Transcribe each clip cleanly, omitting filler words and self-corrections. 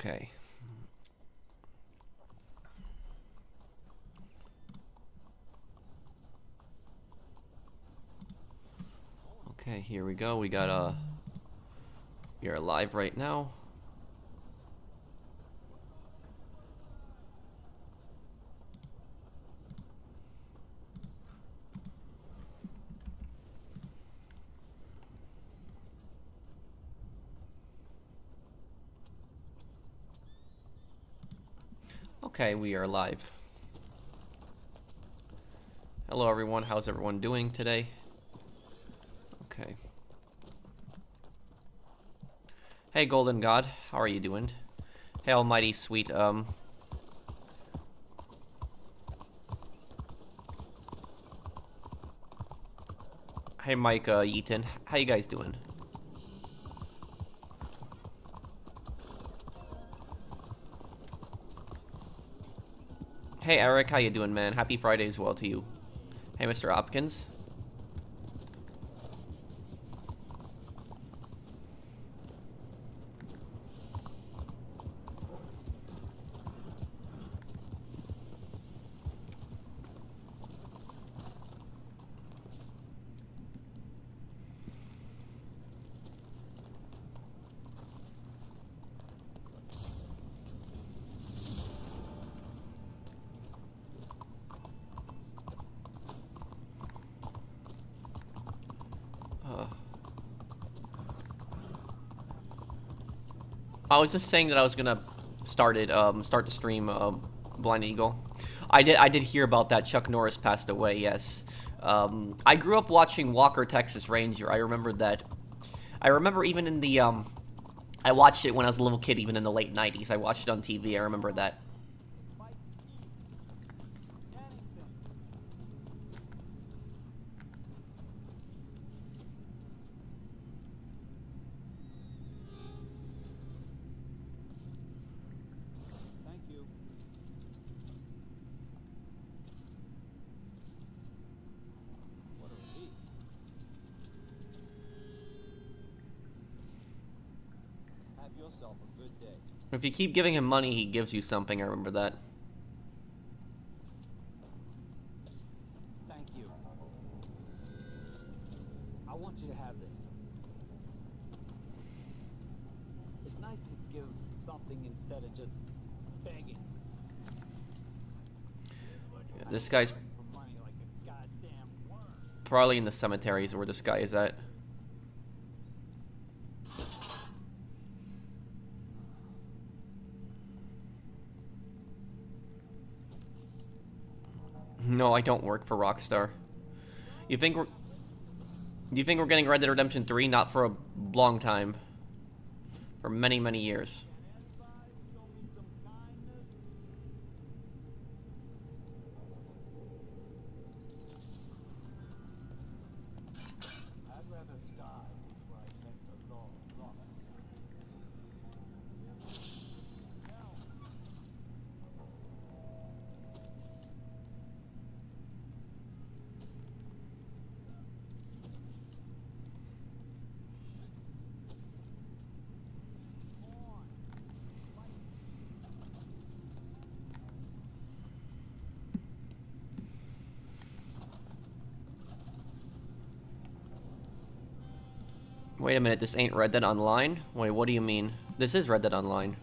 Okay. Okay, here we go. We got we are live right now. Okay, we are live. Hello everyone, how's everyone doing today? Okay. Hey Golden God, how are you doing? Hey Almighty Sweet, Hey Mike Yeaton, how you guys doing? Hey Eric, how you doing, man? Happy Friday as well to you. Hey Mr. Hopkins. I was just saying that I was gonna start the stream, Blind Eagle. I did hear about that. Chuck Norris passed away. Yes. I grew up watching Walker, Texas Ranger. I remember that. I remember even in the I watched it when I was a little kid, even in the late '90s. I watched it on TV. I remember that. If you keep giving him money, he gives you something. I remember that. Thank you. I want you to have this. It's nice to give something instead of just begging. Yeah, this guy's probably in the cemeteries where this guy is at. No, I don't work for Rockstar. You think we're... Do you think we're getting Red Dead Redemption 3? Not for a long time. For many, many years. I'd rather die before I make the law wrong. Wait a minute, this ain't Red Dead Online? Wait, what do you mean? This is Red Dead Online.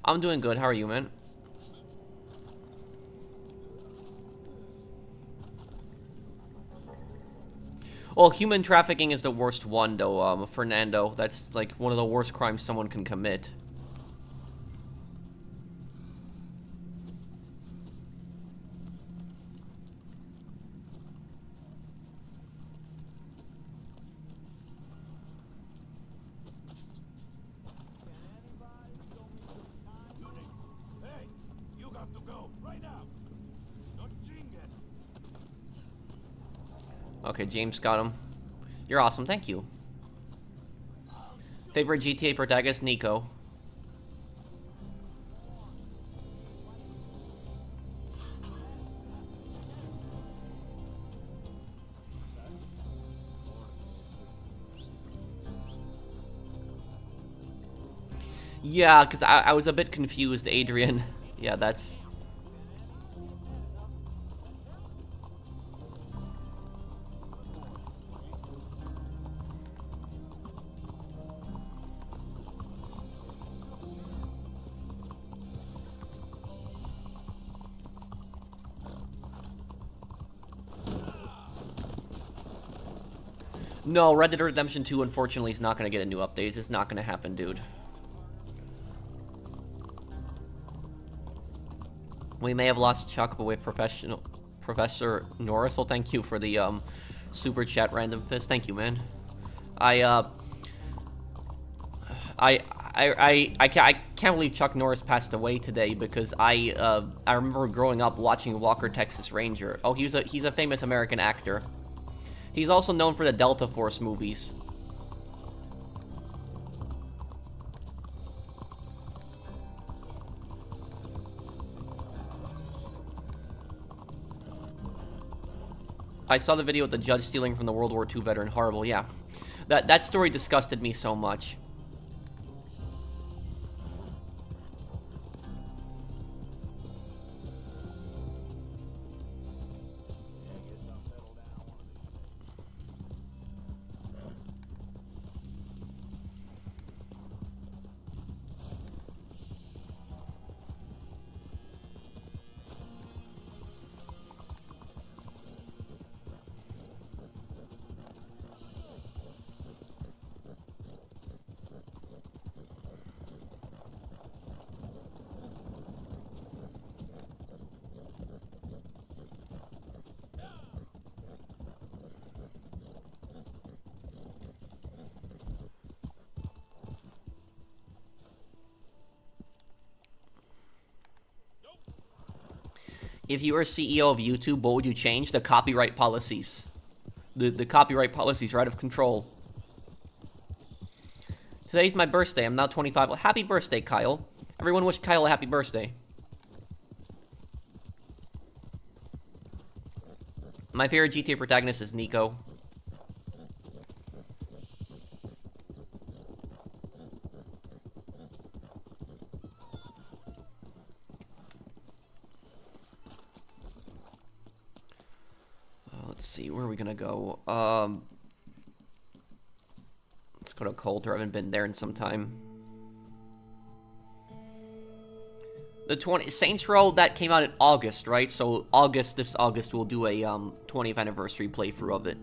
I'm doing good, how are you, man? Well, human trafficking is the worst one, though, Fernando. That's, like, one of the worst crimes someone can commit. Hey, you got to go right now. No chingas. Okay, James got him. You're awesome, thank you. Favorite GTA protagonist, Nico. Yeah, because I was a bit confused, Adrian. Yeah, that's... No, Red Dead Redemption 2, unfortunately, is not going to get a new update. It's just not going to happen, dude. We may have lost Chuck, but we have Professor Norris. Well, thank you for the super chat, Random Fist. Thank you, man. I can't believe Chuck Norris passed away today because I remember growing up watching Walker, Texas Ranger. Oh, he's a famous American actor. He's also known for the Delta Force movies. I saw the video with the judge stealing from the World War II veteran. Horrible, yeah. That story disgusted me so much. If you were CEO of YouTube, what would you change? The copyright policies. The copyright policies are out of control. Today's my birthday. I'm now 25. Well, happy birthday, Kyle. Everyone wish Kyle a happy birthday. My favorite GTA protagonist is Nico. Let's see, where are we gonna go? Let's go to Coulter. I haven't been there in some time. The Saints Row, that came out in August, right? So this August, we'll do a 20th anniversary playthrough of it.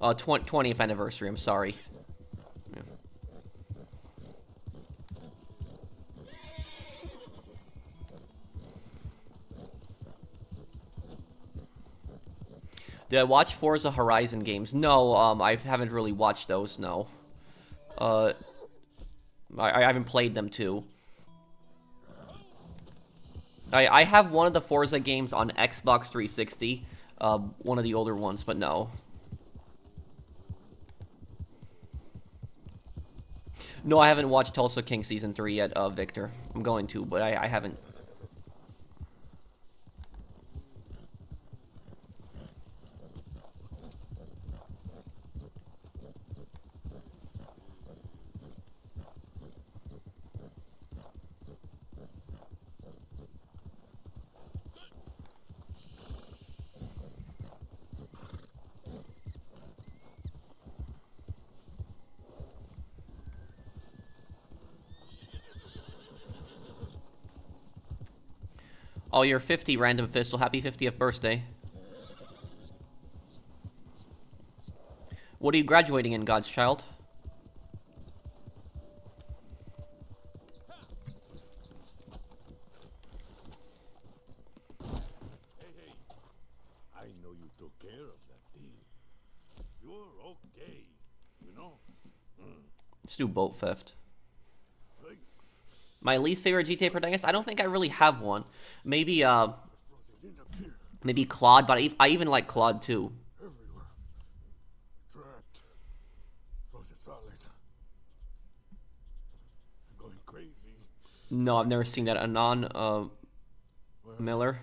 Uh, 20th anniversary, I'm sorry. Yeah. Did I watch Forza Horizon games? No, I haven't really watched those, no. I haven't played them, too. I have one of the Forza games on Xbox 360, one of the older ones, but no. No, I haven't watched Tulsa King Season 3 yet, Victor. I'm going to, but I haven't. Oh, you're 50, Random Fist. Well, happy 50th birthday. What are you graduating in, God's child? Hey, I know you took care of that deal. you're okay. You know? Let's do boat theft. Hey, My least favorite GTA protagonist? I don't think I really have one. Maybe, maybe Claude, but I even like Claude too. everywhere. Trapped. Frozen solid. I'm going crazy. No, I've never seen that. Anon, Well, Miller.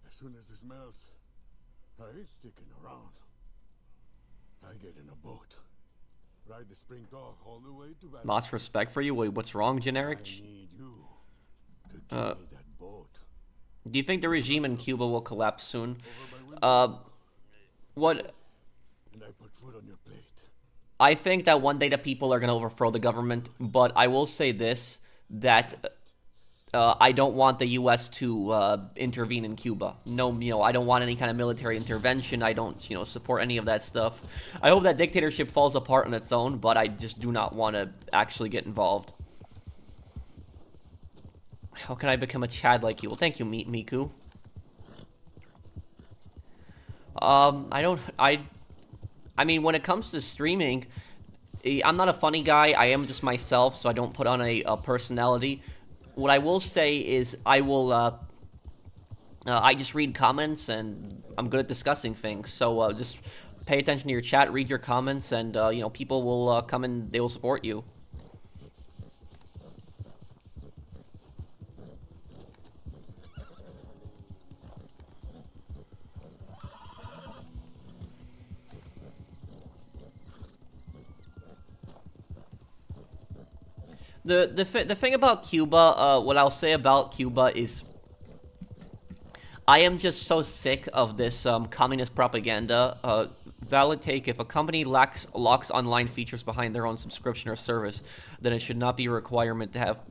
as soon as this melts, I ain't sticking around. I get in a boat. Ride the spring dog all the way to Valley. Lost respect for you. Wait, what's wrong, I generic? need you to give me that boat. Do you think the regime in Cuba will collapse soon? Over my window, What? and I put food on your plate. I think that one day the people are going to overthrow the government, but I will say this, that I don't want the U.S. to intervene in Cuba. No, I don't want any kind of military intervention. I don't, support any of that stuff. I hope that dictatorship falls apart on its own, but I just do not want to actually get involved. How can I become a Chad like you? Well, thank you, Miku. I mean, when it comes to streaming, I'm not a funny guy. I am just myself, so I don't put on a personality. What I will say is I just read comments, and I'm good at discussing things. So just pay attention to your chat, read your comments, and, people will come and they will support you. The thing about Cuba, what I'll say about Cuba is, I am just so sick of this communist propaganda. Valid take: if a company locks online features behind their own subscription or service, then it should not be a requirement to have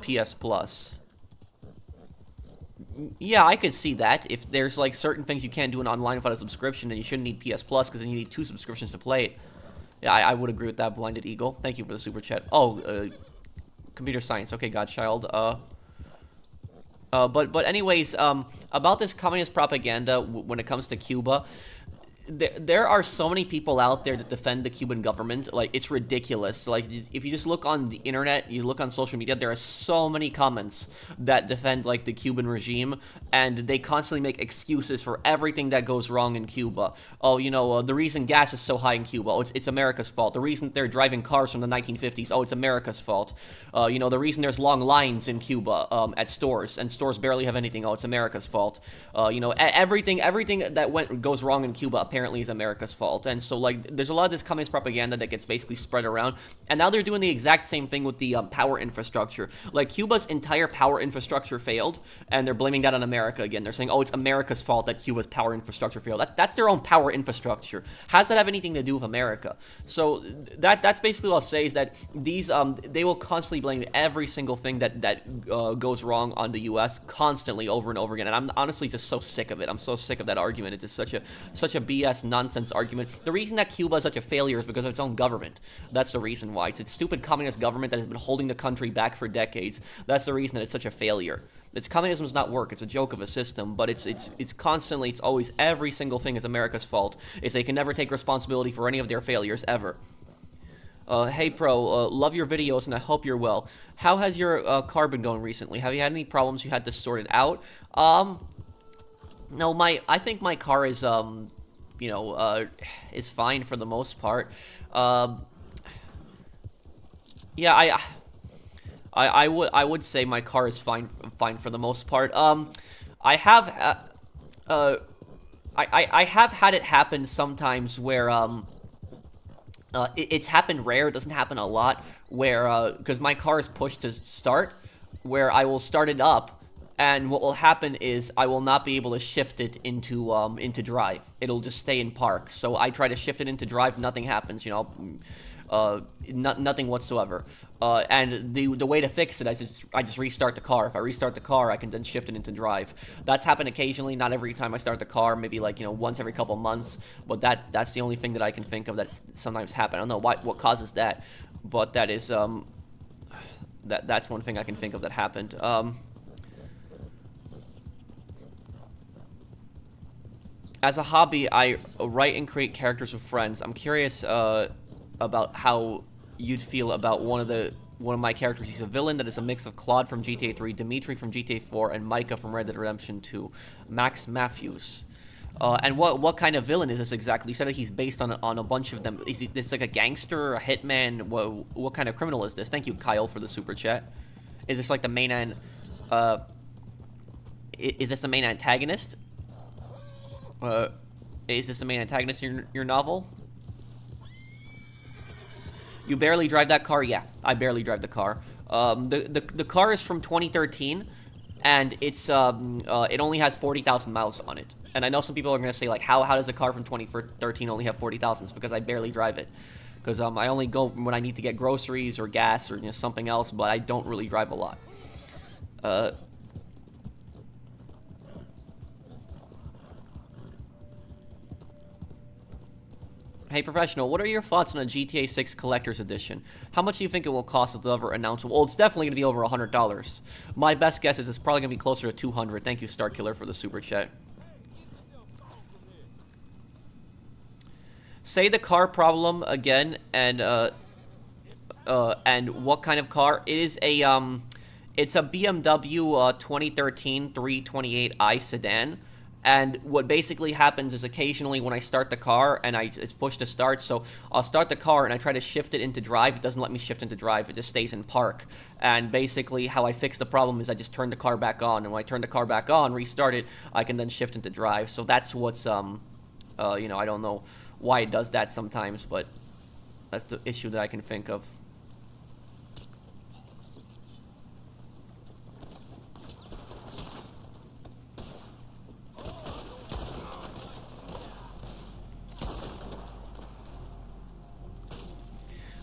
PS Plus. Yeah, I could see that. If there's like certain things you can't do in online without a subscription, then you shouldn't need PS Plus, because then you need 2 subscriptions to play it. Yeah, I would agree with that, Blinded Eagle. Thank you for the super chat. Oh, computer science. Okay, Godchild. But anyways, about this communist propaganda when it comes to Cuba, there are so many people out there that defend the Cuban government. Like, it's ridiculous. Like, if you just look on the internet, you look on social media, there are so many comments that defend, like, the Cuban regime, and they constantly make excuses for everything that goes wrong in Cuba. Oh, the reason gas is so high in Cuba, oh, it's America's fault. The reason they're driving cars from the 1950s, oh, it's America's fault. The reason there's long lines in Cuba at stores, and stores barely have anything, oh, it's America's fault. Everything that goes wrong in Cuba apparently is America's fault. And so, like, there's a lot of this communist propaganda that gets basically spread around, and now they're doing the exact same thing with the power infrastructure. Like, Cuba's entire power infrastructure failed, and they're blaming that on America again. They're saying, oh, it's America's fault that Cuba's power infrastructure failed. That's their own power infrastructure. How does that have anything to do with America? So that's basically what I'll say, is that these they will constantly blame every single thing that goes wrong on the U.S. constantly over and over again, and I'm honestly just so sick of it. I'm so sick of that argument. It's just such a BS nonsense argument. The reason that Cuba is such a failure is because of its own government. That's the reason why. It's its stupid communist government that has been holding the country back for decades. That's the reason that it's such a failure. Its communism does not work. It's a joke of a system, but it's constantly, it's always, every single thing is America's fault. They can never take responsibility for any of their failures, ever. Hey Pro, love your videos and I hope you're well. How has your car been going recently? Have you had any problems you had to sort it out? No, I think my car is, is fine for the most part. Yeah, I would say my car is fine for the most part. I have I have had it happen sometimes where it's happened rare. It doesn't happen a lot, where because my car is pushed to start, where I will start it up, and what will happen is I will not be able to shift it into drive. It'll just stay in park. So I try to shift it into drive, nothing happens. Nothing whatsoever. And the way to fix it is I just restart the car. If I restart the car, I can then shift it into drive. That's happened occasionally, not every time I start the car, maybe like, once every couple months, but that's the only thing that I can think of that sometimes happen. I don't know what causes that, but that is, that's one thing I can think of that happened. As a hobby, I write and create characters with friends. I'm curious about how you'd feel about one of my characters. He's a villain that is a mix of Claude from GTA 3, Dimitri from GTA 4, and Micah from Red Dead Redemption 2. Max Matthews. And what kind of villain is this exactly? You said that he's based on a bunch of them. Is this like a gangster, a hitman? What kind of criminal is this? Thank you, Kyle, for the super chat. Is this like the main is this the main antagonist? Is this the main antagonist in your novel? You barely drive that car? Yeah, I barely drive the car. The car is from 2013, and it's it only has 40,000 miles on it. And I know some people are gonna say like, how does a car from 2013 only have 40,000? It's because I barely drive it. Because I only go when I need to get groceries or gas or something else, but I don't really drive a lot. Hey, Professional, what are your thoughts on a GTA 6 Collector's Edition? How much do you think it will cost to ever announce? Well, it's definitely going to be over $100. My best guess is it's probably going to be closer to $200. Thank you, Starkiller, for the super chat. Say the car problem again, and what kind of car? It is a, it's a BMW 2013 328i sedan. And what basically happens is occasionally when I start the car and it's pushed to start, so I'll start the car and I try to shift it into drive. It doesn't let me shift into drive. It just stays in park. And basically how I fix the problem is I just turn the car back on. And when I turn the car back on, restart it, I can then shift into drive. So that's what's, you know, I don't know why it does that sometimes, but that's the issue that I can think of.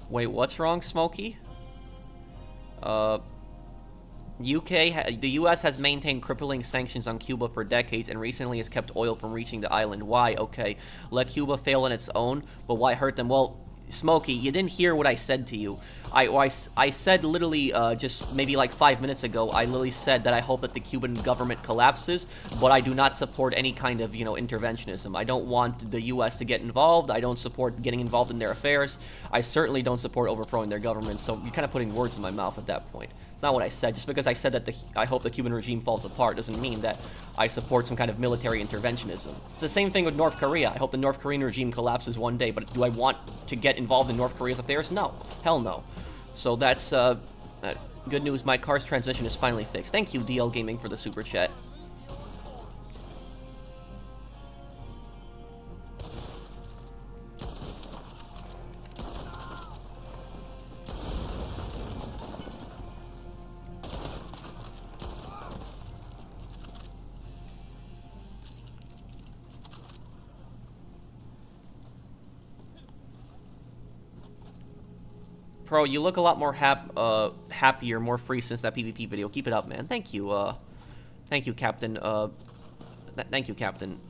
Wait, what's wrong, Smokey? The U.S. has maintained crippling sanctions on Cuba for decades and recently has kept oil from reaching the island. Why? Okay, let Cuba fail on its own, but why hurt them? Well, Smokey, you didn't hear what I said to you. I said literally just maybe like 5 minutes ago, I literally said that I hope that the Cuban government collapses, but I do not support any kind of, you know, interventionism. I don't want the U.S. to get involved. I don't support getting involved in their affairs. I certainly don't support overthrowing their government, so you're kind of putting words in my mouth at that point. It's not what I said. Just because I said that I hope the Cuban regime falls apart doesn't mean that I support some kind of military interventionism. It's the same thing with North Korea. I hope the North Korean regime collapses one day, but do I want to get involved in North Korea's affairs? No. Hell no. So that's good news. My car's transmission is finally fixed. Thank you, DL Gaming, for the super chat. Pro, you look a lot more happier, more free since that PvP video. Keep it up, man. Thank you, Captain. Thank you, Captain.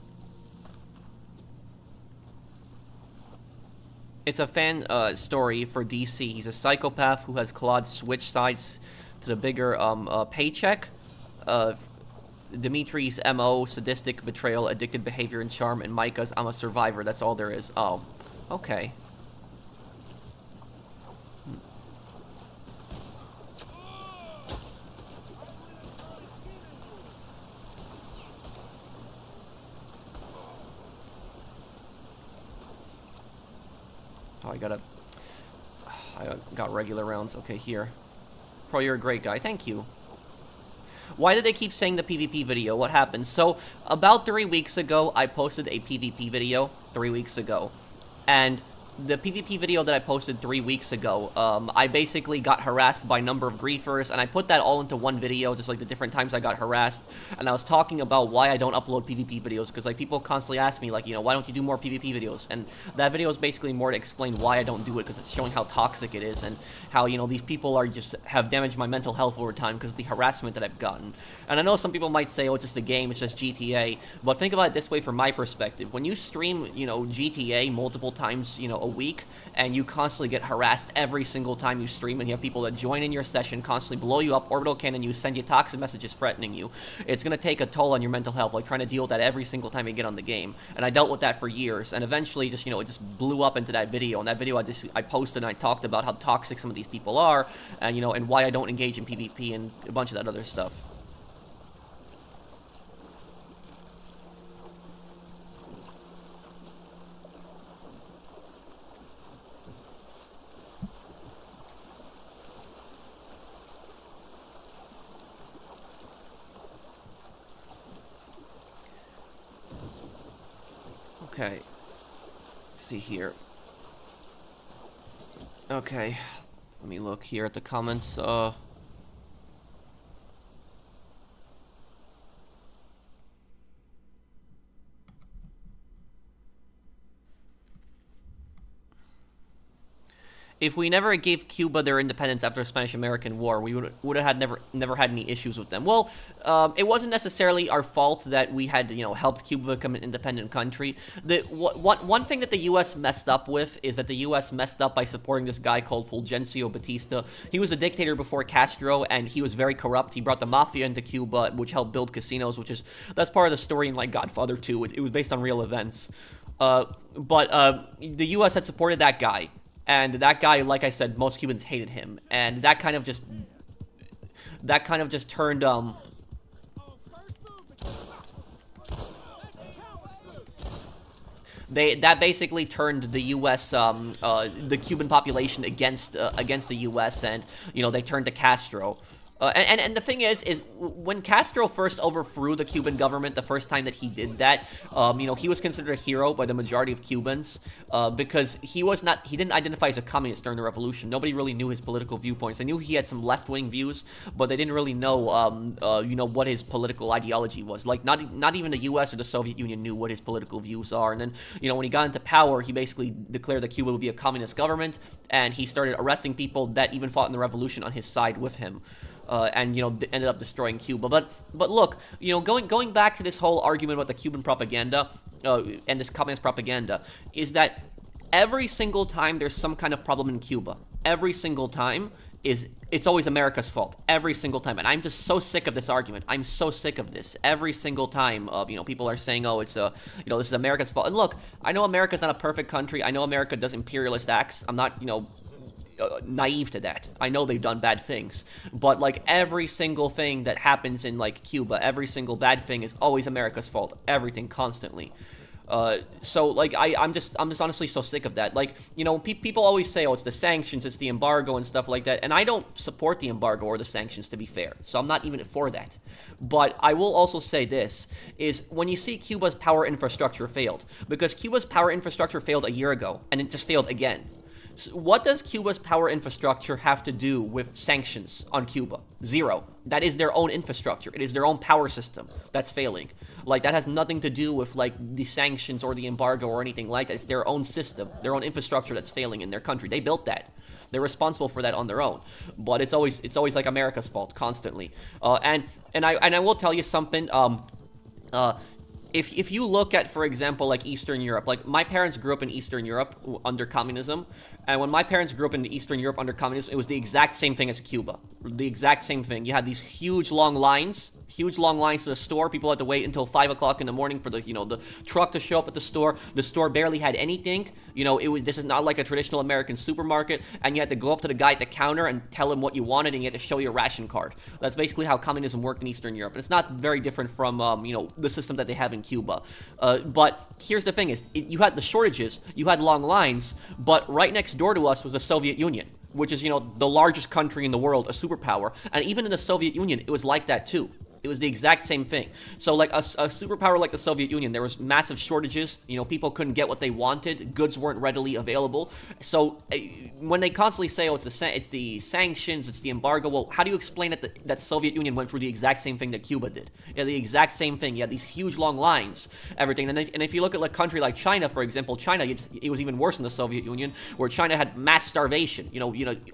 It's a fan story for DC. He's a psychopath who has Claude switch sides to the bigger paycheck. Dimitri's MO, sadistic betrayal, addicted behavior, and charm, and Micah's I'm a survivor. That's all there is. Oh, okay. Oh, I got regular rounds. Okay, here. Pro, you're a great guy. Thank you. Why did they keep saying the PvP video? What happened? So, about 3 weeks ago, I posted a PvP video 3 weeks ago. And the PvP video that I posted 3 weeks ago, I basically got harassed by a number of griefers, and I put that all into one video, just like the different times I got harassed, and I was talking about why I don't upload PvP videos, because like people constantly ask me, like, you know, why don't you do more PvP videos? And that video is basically more to explain why I don't do it, because it's showing how toxic it is, and how, you know, these people are just have damaged my mental health over time because of the harassment that I've gotten. And I know some people might say, oh, it's just a game, it's just GTA, but think about it this way from my perspective. When you stream, you know, GTA multiple times, you know, a week, and you constantly get harassed every single time you stream, and you have people that join in your session, constantly blow you up, orbital cannon you, send you toxic messages threatening you. It's going to take a toll on your mental health, like trying to deal with that every single time you get on the game. And I dealt with that for years, and eventually just, it just blew up into that video. And that video I posted and I talked about how toxic some of these people are, and, and why I don't engage in PvP and a bunch of that other stuff. Okay. See here. Okay. Let me look here at the comments. If we never gave Cuba their independence after the Spanish-American War, we would have never had any issues with them. Well, it wasn't necessarily our fault that we had, helped Cuba become an independent country. One thing that the U.S. messed up with is that the U.S. messed up by supporting this guy called Fulgencio Batista. He was a dictator before Castro, and he was very corrupt. He brought the mafia into Cuba, which helped build casinos, that's part of the story in, like, Godfather 2. It was based on real events. But the U.S. had supported that guy. And that guy, like I said, most Cubans hated him, and that kind of just turned that basically turned the U.S. The Cuban population against the U.S. and they turned to Castro. And the thing is when Castro first overthrew the Cuban government, the first time that he did that, he was considered a hero by the majority of Cubans, because he didn't identify as a communist during the revolution. Nobody really knew his political viewpoints. They knew he had some left-wing views, but they didn't really know, what his political ideology was. Like, not even the U.S. or the Soviet Union knew what his political views are. And then, when he got into power, he basically declared that Cuba would be a communist government, and he started arresting people that even fought in the revolution on his side with him. And ended up destroying Cuba. But look, going back to this whole argument about the Cuban propaganda and this communist propaganda, is that every single time there's some kind of problem in Cuba, every single time it's always America's fault. Every single time. And I'm just so sick of this argument. I'm so sick of this. Every single time, people are saying, oh, it's this is America's fault. And look, I know America's not a perfect country. I know America does imperialist acts. I'm not, naive to that. I know they've done bad things, but like every single thing that happens in like Cuba, every single bad thing is always America's fault. Everything, constantly. So like I'm just honestly so sick of that. Like, people always say, oh, it's the sanctions, it's the embargo and stuff like that, and I don't support the embargo or the sanctions, to be fair. So I'm not even for that. But I will also say this, is when you see Cuba's power infrastructure failed, because Cuba's power infrastructure failed a year ago, and it just failed again. So what does Cuba's power infrastructure have to do with sanctions on Cuba? Zero. That is their own infrastructure. It is their own power system that's failing. Like, that has nothing to do with, like, the sanctions or the embargo or anything like that. It's their own system, their own infrastructure that's failing in their country. They built that. They're responsible for that on their own. But it's always like America's fault, constantly. And I will tell you something. If you look at, for example, like Eastern Europe, like my parents grew up in Eastern Europe under communism, and when my parents grew up in Eastern Europe under communism, it was the exact same thing as Cuba. The exact same thing. You had these huge long lines to the store. People had to wait until 5 o'clock in the morning for the truck to show up at the store. The store barely had anything. This is not like a traditional American supermarket, and you had to go up to the guy at the counter and tell him what you wanted, and you had to show your ration card. That's basically how communism worked in Eastern Europe, and it's not very different from the system that they have in Cuba. But here's the thing: you had the shortages, you had long lines, but right next door to us was the Soviet Union, which is the largest country in the world, a superpower, and even in the Soviet Union, it was like that too. It was the exact same thing. So like a superpower like the Soviet Union, there was massive shortages. People couldn't get what they wanted. Goods weren't readily available. So when they constantly say, oh, it's the sanctions, it's the embargo, well, how do you explain that Soviet Union went through the exact same thing that Cuba did? The exact same thing. You had these huge long lines, everything. And if you look at a country like China, for example, China, it was even worse in the Soviet Union, where China had mass starvation.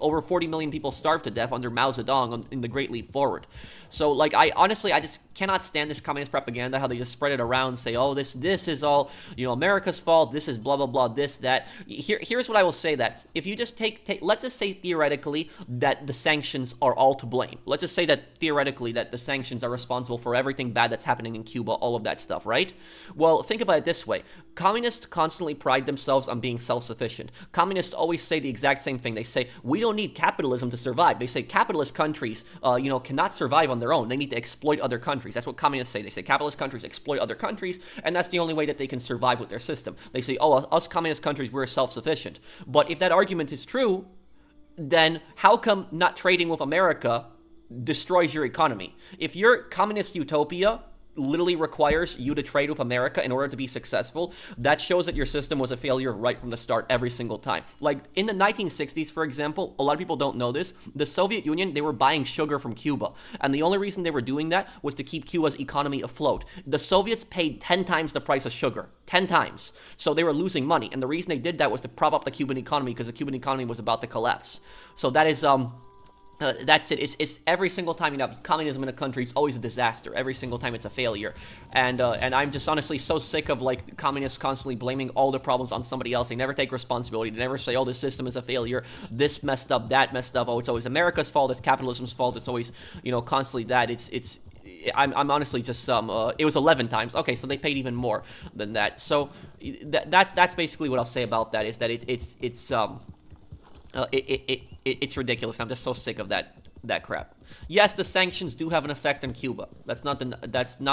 Over 40 million people starved to death under Mao Zedong in the Great Leap Forward. So like I honestly honestly, I just cannot stand this communist propaganda, how they just spread it around and say, oh, this is all, America's fault, this is blah, blah, blah, this, that. Here's what I will say, that if you just let's just say theoretically that the sanctions are all to blame. Let's just say that theoretically that the sanctions are responsible for everything bad that's happening in Cuba, all of that stuff, right? Well, think about it this way. Communists constantly pride themselves on being self-sufficient. Communists always say the exact same thing. They say, we don't need capitalism to survive. They say capitalist countries, cannot survive on their own. They need to exploit other countries. That's what communists say. They say capitalist countries exploit other countries, and that's the only way that they can survive with their system. They say, oh, us communist countries, we're self-sufficient. But if that argument is true, then how come not trading with America destroys your economy? If your communist utopia literally requires you to trade with America in order to be successful, that shows that your system was a failure right from the start every single time. Like in the 1960s, for example, a lot of people don't know this, the Soviet Union, they were buying sugar from Cuba. And the only reason they were doing that was to keep Cuba's economy afloat. The Soviets paid 10 times the price of sugar. 10 times. So they were losing money. And the reason they did that was to prop up the Cuban economy, because the Cuban economy was about to collapse. So that is, that's it. It's every single time you have communism in a country, it's always a disaster. Every single time it's a failure. And I'm just honestly so sick of like communists constantly blaming all the problems on somebody else. They never take responsibility. They never say, oh, this system is a failure. This messed up, that messed up. Oh, it's always America's fault. It's capitalism's fault. It's always, constantly that. I'm honestly just it was 11 times. Okay, so they paid even more than that. So that's basically what I'll say about that, is that it's ridiculous. I'm just so sick of that crap. Yes, the sanctions do have an effect on Cuba. That's not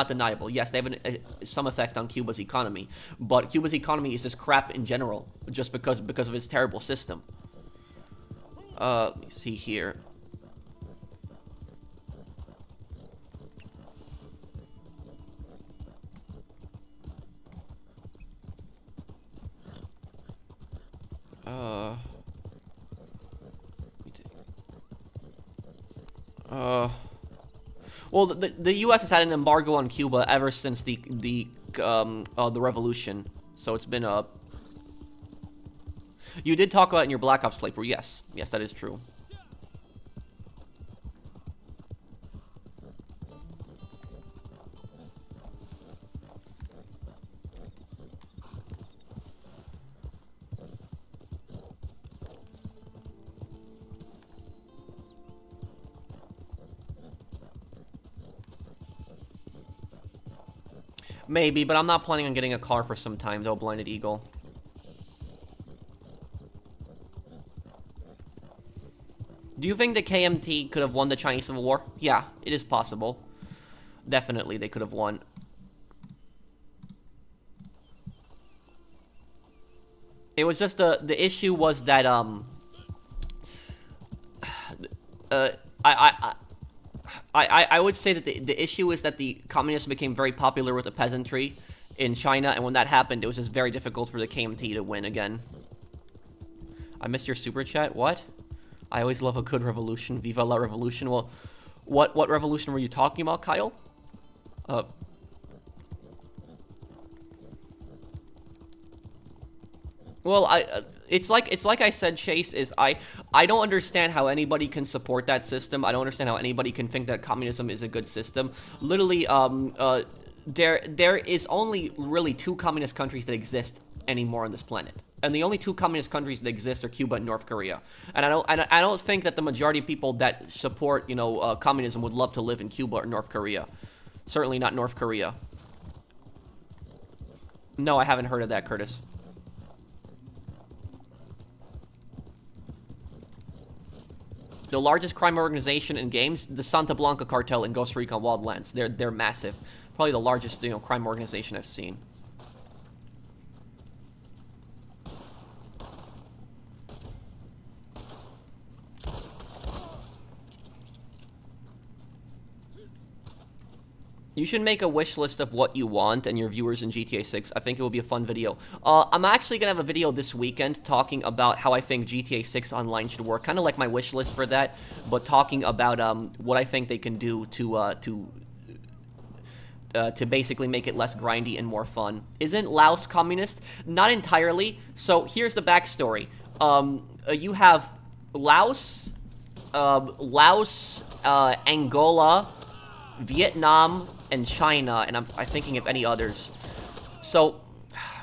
deniable. Yes, they have some effect on Cuba's economy, but Cuba's economy is just crap in general, just because of its terrible system. Let me see here. Well, the U.S. has had an embargo on Cuba ever since the revolution. So it's been a. You did talk about it in your Black Ops playthrough. Yes, that is true. Maybe, but I'm not planning on getting a car for some time, though, Blinded Eagle. Do you think the KMT could have won the Chinese Civil War? Yeah, it is possible. Definitely, they could have won. It was just the issue was that, I would say that the issue is that the communists became very popular with the peasantry in China, and when that happened, it was just very difficult for the KMT to win again. I missed your super chat. What? I always love a good revolution. Viva la revolution. Well, what revolution were you talking about, Kyle? Well, it's like I said, Chase, is I don't understand how anybody can support that system. I don't understand how anybody can think that communism is a good system. Literally, there is only really 2 communist countries that exist anymore on this planet. And the only 2 communist countries that exist are Cuba and North Korea. And I don't think that the majority of people that support, communism would love to live in Cuba or North Korea. Certainly not North Korea. No, I haven't heard of that, Curtis. The largest crime organization in games, the Santa Blanca cartel in Ghost Recon Wildlands. They're massive. Probably the largest, crime organization I've seen. You should make a wish list of what you want and your viewers in GTA 6. I think it will be a fun video. I'm actually going to have a video this weekend talking about how I think GTA 6 Online should work. Kind of like my wish list for that, but talking about what I think they can do to basically make it less grindy and more fun. Isn't Laos communist? Not entirely. So here's the backstory. You have Laos, Angola, Vietnam and China, and I'm thinking of any others. So,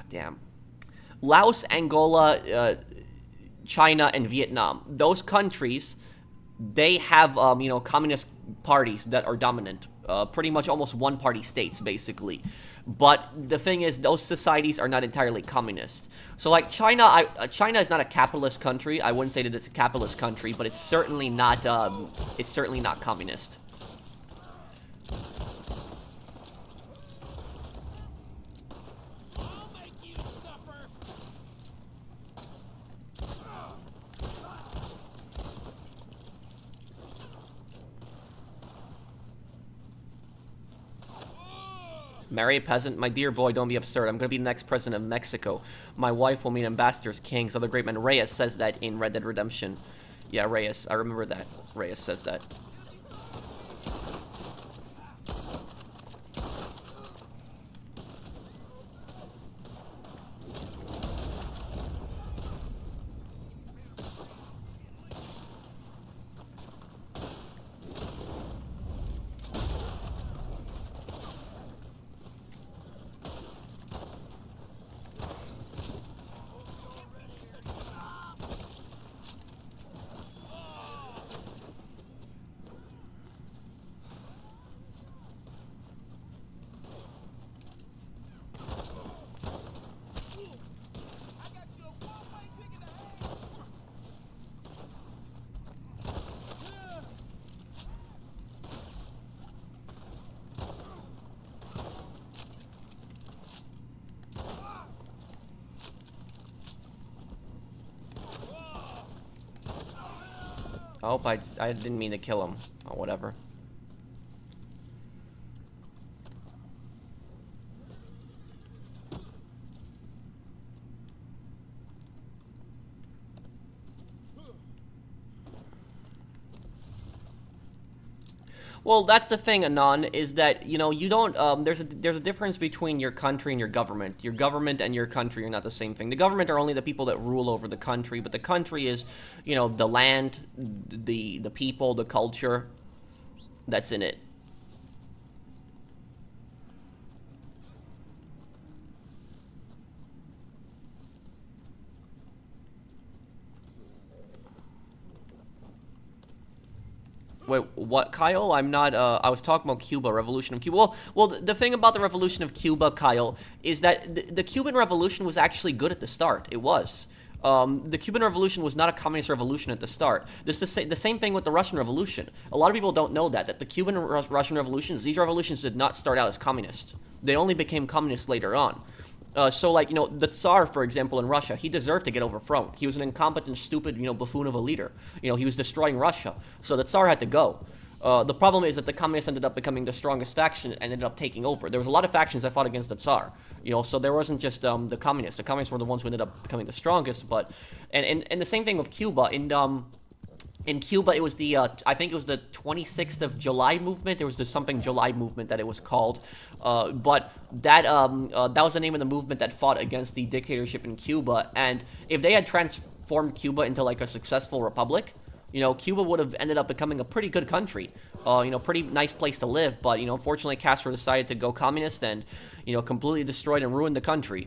damn. Laos, Angola, China, and Vietnam. Those countries, they have, communist parties that are dominant. Pretty much almost one-party states, basically. But the thing is, those societies are not entirely communist. So, like, China, China is not a capitalist country. I wouldn't say that it's a capitalist country, but it's certainly not communist. Marry a peasant? My dear boy, don't be absurd. I'm gonna be the next president of Mexico. My wife will meet ambassadors, kings, other great men. Reyes says that in Red Dead Redemption. Yeah, Reyes. I remember that. Reyes says that. Oh, I didn't mean to kill him. Or whatever. Well, that's the thing, Anon, is that, you don't, there's a difference between your country and your government. Your government and your country are not the same thing. The government are only the people that rule over the country, but the country is, the land, the people, the culture that's in it. Wait, what, Kyle? I'm not, I was talking about Cuba, Revolution of Cuba. Well, the thing about the Revolution of Cuba, Kyle, is that the Cuban Revolution was actually good at the start. It was. The Cuban Revolution was not a communist revolution at the start. The same thing with the Russian Revolution. A lot of people don't know that the Cuban and Russian revolutions, these revolutions did not start out as communist. They only became communist later on. So, like, the Tsar, for example, in Russia, he deserved to get overthrown. He was an incompetent, stupid, buffoon of a leader. He was destroying Russia. So the Tsar had to go. The problem is that the communists ended up becoming the strongest faction and ended up taking over. There was a lot of factions that fought against the Tsar. So there wasn't just the communists. The communists were the ones who ended up becoming the strongest. But and the same thing with Cuba. In Cuba, it was I think it was the 26th of July movement. There was the something July movement that it was called. But that was the name of the movement that fought against the dictatorship in Cuba. And if they had transformed Cuba into like a successful republic, Cuba would have ended up becoming a pretty good country. Pretty nice place to live. But, unfortunately, Castro decided to go communist and, completely destroyed and ruined the country.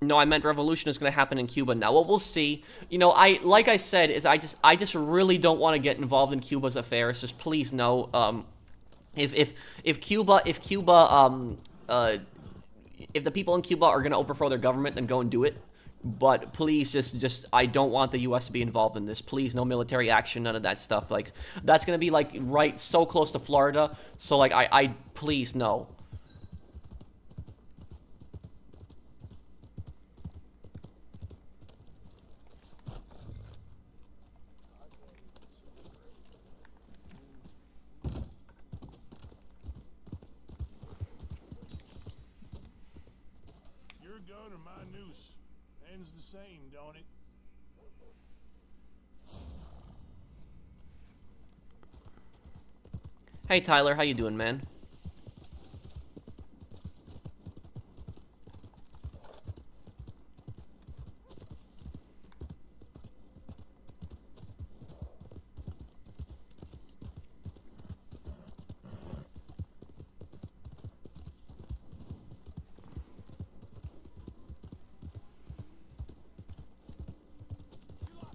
No, I meant revolution is going to happen in Cuba now. Well, we'll see. Like I said, I just really don't want to get involved in Cuba's affairs. Just please no. If Cuba, if the people in Cuba are going to overthrow their government, then go and do it. But please, just I don't want the U.S. to be involved in this. Please, no military action, none of that stuff. Like, that's going to be like right so close to Florida. So like, I please no. The same, don't it? Hey Tyler, how you doing, man?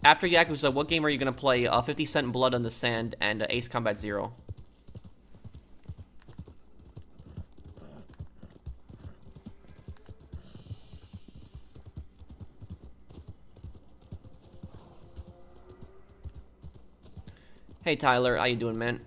After Yakuza, what game are you gonna play? 50 Cent Blood on the Sand and Ace Combat Zero. Hey Tyler, how you doing, man?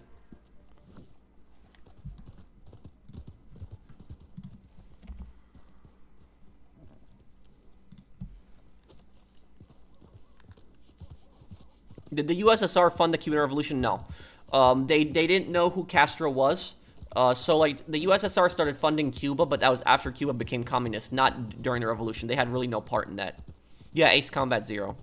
Did the USSR fund the Cuban Revolution? No. They didn't know who Castro was. So like the USSR started funding Cuba, but that was after Cuba became communist, not during the revolution. They had really no part in that. Yeah, Ace Combat Zero.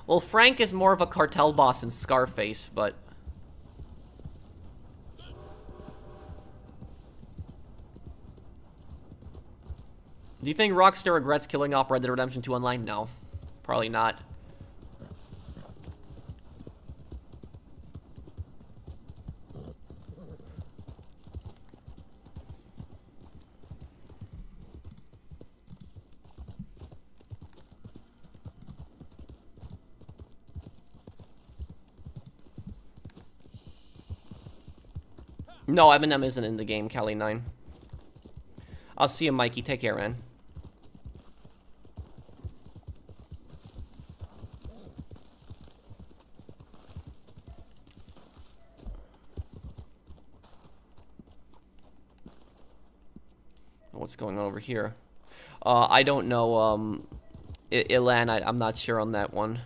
Well, Frank is more of a cartel boss than Scarface, but... Do you think Rockstar regrets killing off Red Dead Redemption 2 Online? No. Probably not. No, Eminem isn't in the game, Cali9. I'll see you, Mikey. Take care, man. What's going on over here? I don't know, Ilan, I'm not sure on that one.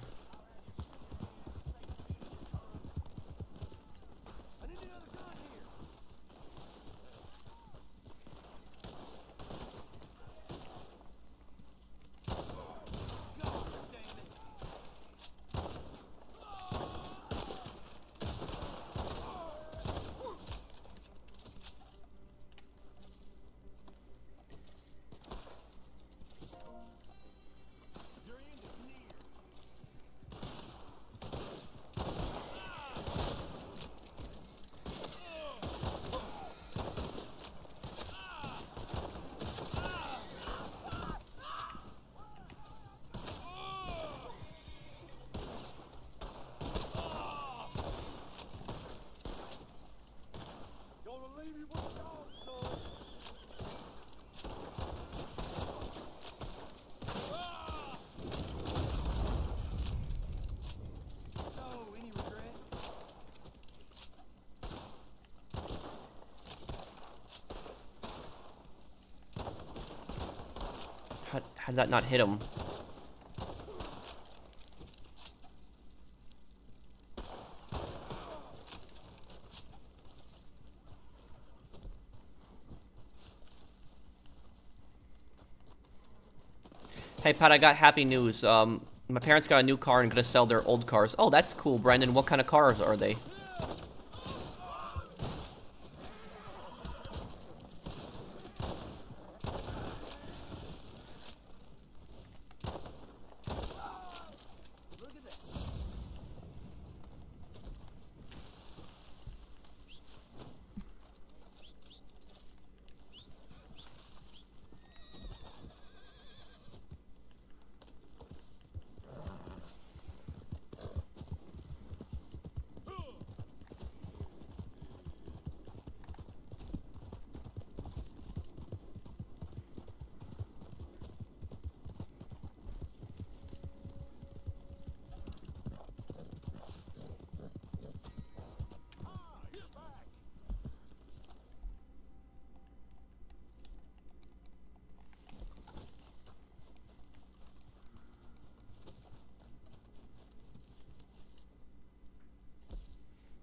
How did that not hit him? Hey, Pat, I got happy news. My parents got a new car and gonna sell their old cars. Oh, that's cool, Brandon. What kind of cars are they?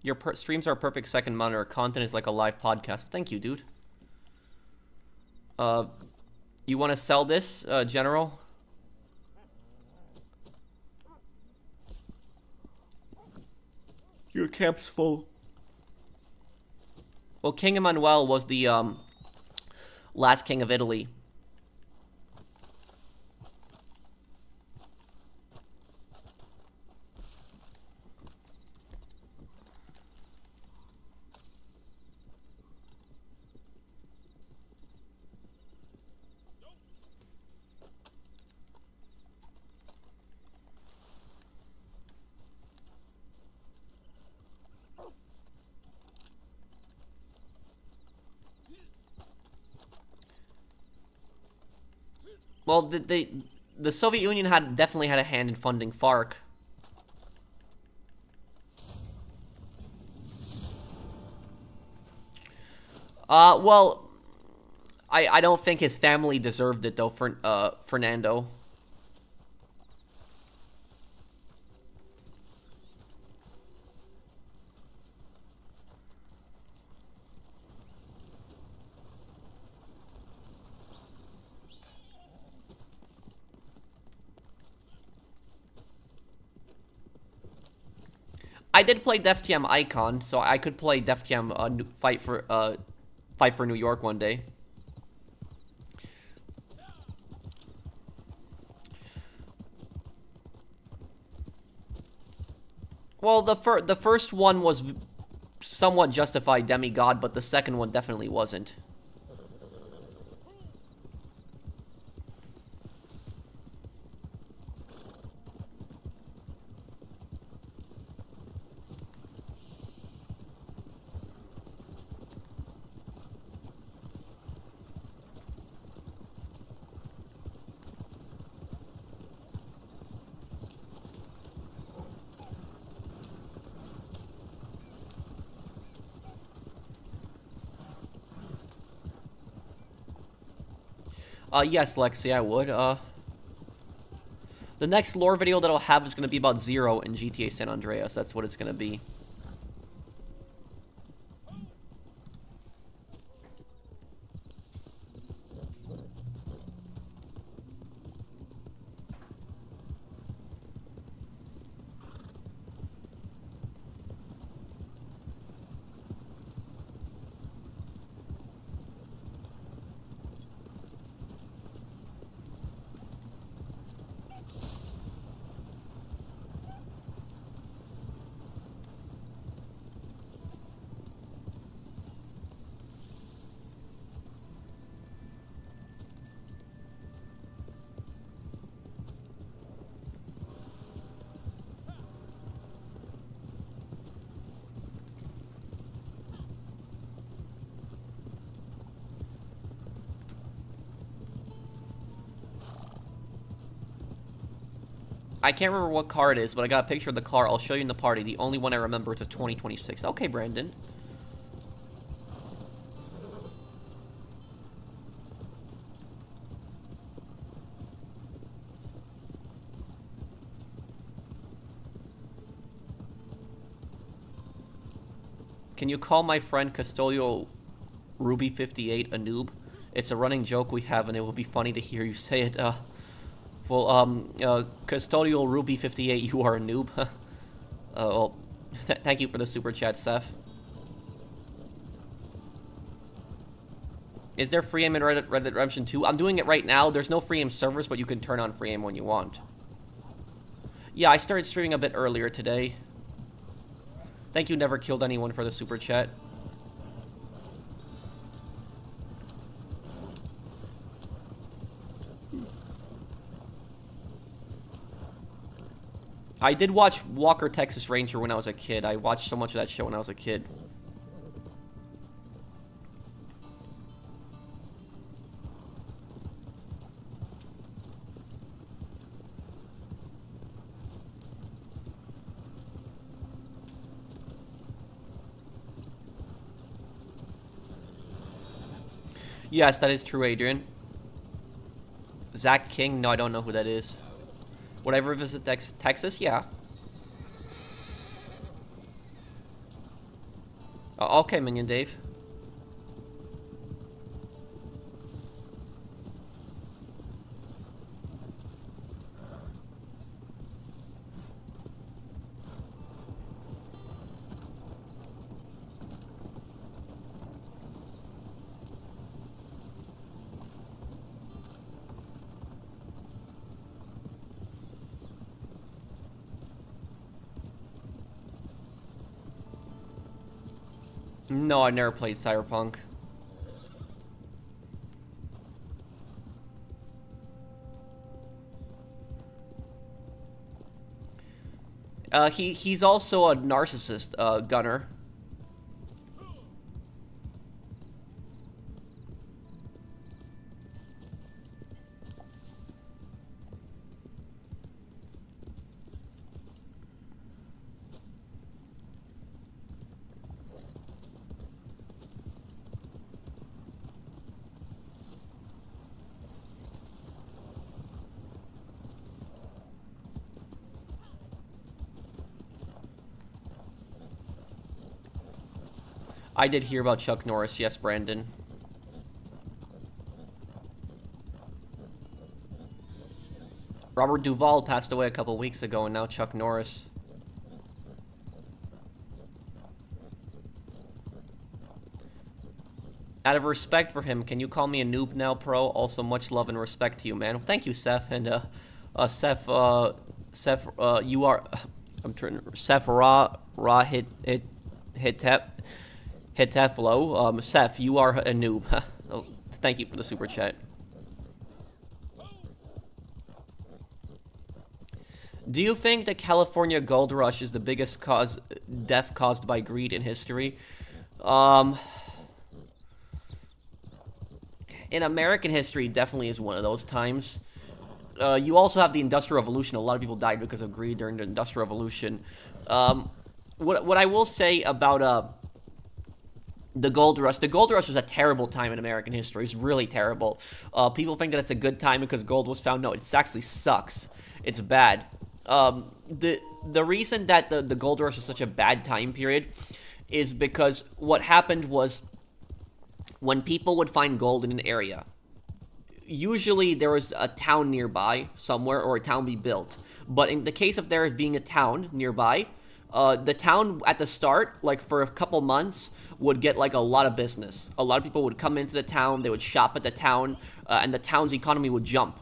Your streams are a perfect second monitor. Content is like a live podcast. Thank you, dude. You want to sell this, General? Your camp's full. Well, King Emmanuel was the last king of Italy. Well, the Soviet Union definitely had a hand in funding FARC. Well, I don't think his family deserved it though, Fernando. I did play Def Jam Icon, so I could play Def Jam Fight for New York one day. Well, the first one was somewhat justified demigod, but the second one definitely wasn't. Yes, Lexi, I would. The next lore video that I'll have is going to be about Zero in GTA San Andreas. That's what it's going to be. I can't remember what car it is, but I got a picture of the car. I'll show you in the party. The only one I remember is a 2026. Okay, Brandon. Can you call my friend Custodial Ruby 58 a noob? It's a running joke we have, and it will be funny to hear you say it. Custodial Ruby 58, you are a noob. Well, thank you for the super chat, Seth. Is there free aim in Red Dead Redemption 2? I'm doing it right now. There's no free aim servers, but you can turn on free aim when you want. Yeah, I started streaming a bit earlier today. Thank you, Never Killed Anyone, for the super chat. I did watch Walker, Texas Ranger when I was a kid. I watched so much of that show when I was a kid. Yes, that is true, Adrian. Zach King? No, I don't know who that is. Would I ever visit Texas? Yeah. Okay, Minion Dave. No, I never played Cyberpunk. He's also a narcissist, Gunner. I did hear about Chuck Norris, yes, Brandon. Robert Duvall passed away a couple weeks ago, and now Chuck Norris. Out of respect for him, can you call me a noob now, pro? Also, much love and respect to you, man. Thank you, Seth. And, Seth, you are... I'm trying to... Seth Hiteflo. Seth, you are a noob. Oh, thank you for the super chat. Do you think the California gold rush is the biggest death caused by greed in history? In American history, definitely is one of those times. You also have the Industrial Revolution. A lot of people died because of greed during the Industrial Revolution. What I will say about the gold rush was a terrible time in American history. It's really terrible. People think that it's a good time because gold was found. No, it actually sucks. It's bad. The reason that the gold rush is such a bad time period is because what happened was when people would find gold in an area, usually there was a town nearby somewhere or a town be built. But in the case of there being a town nearby, the town at the start, like for a couple months, would get like a lot of business. A lot of people would come into the town, they would shop at the town, and the town's economy would jump.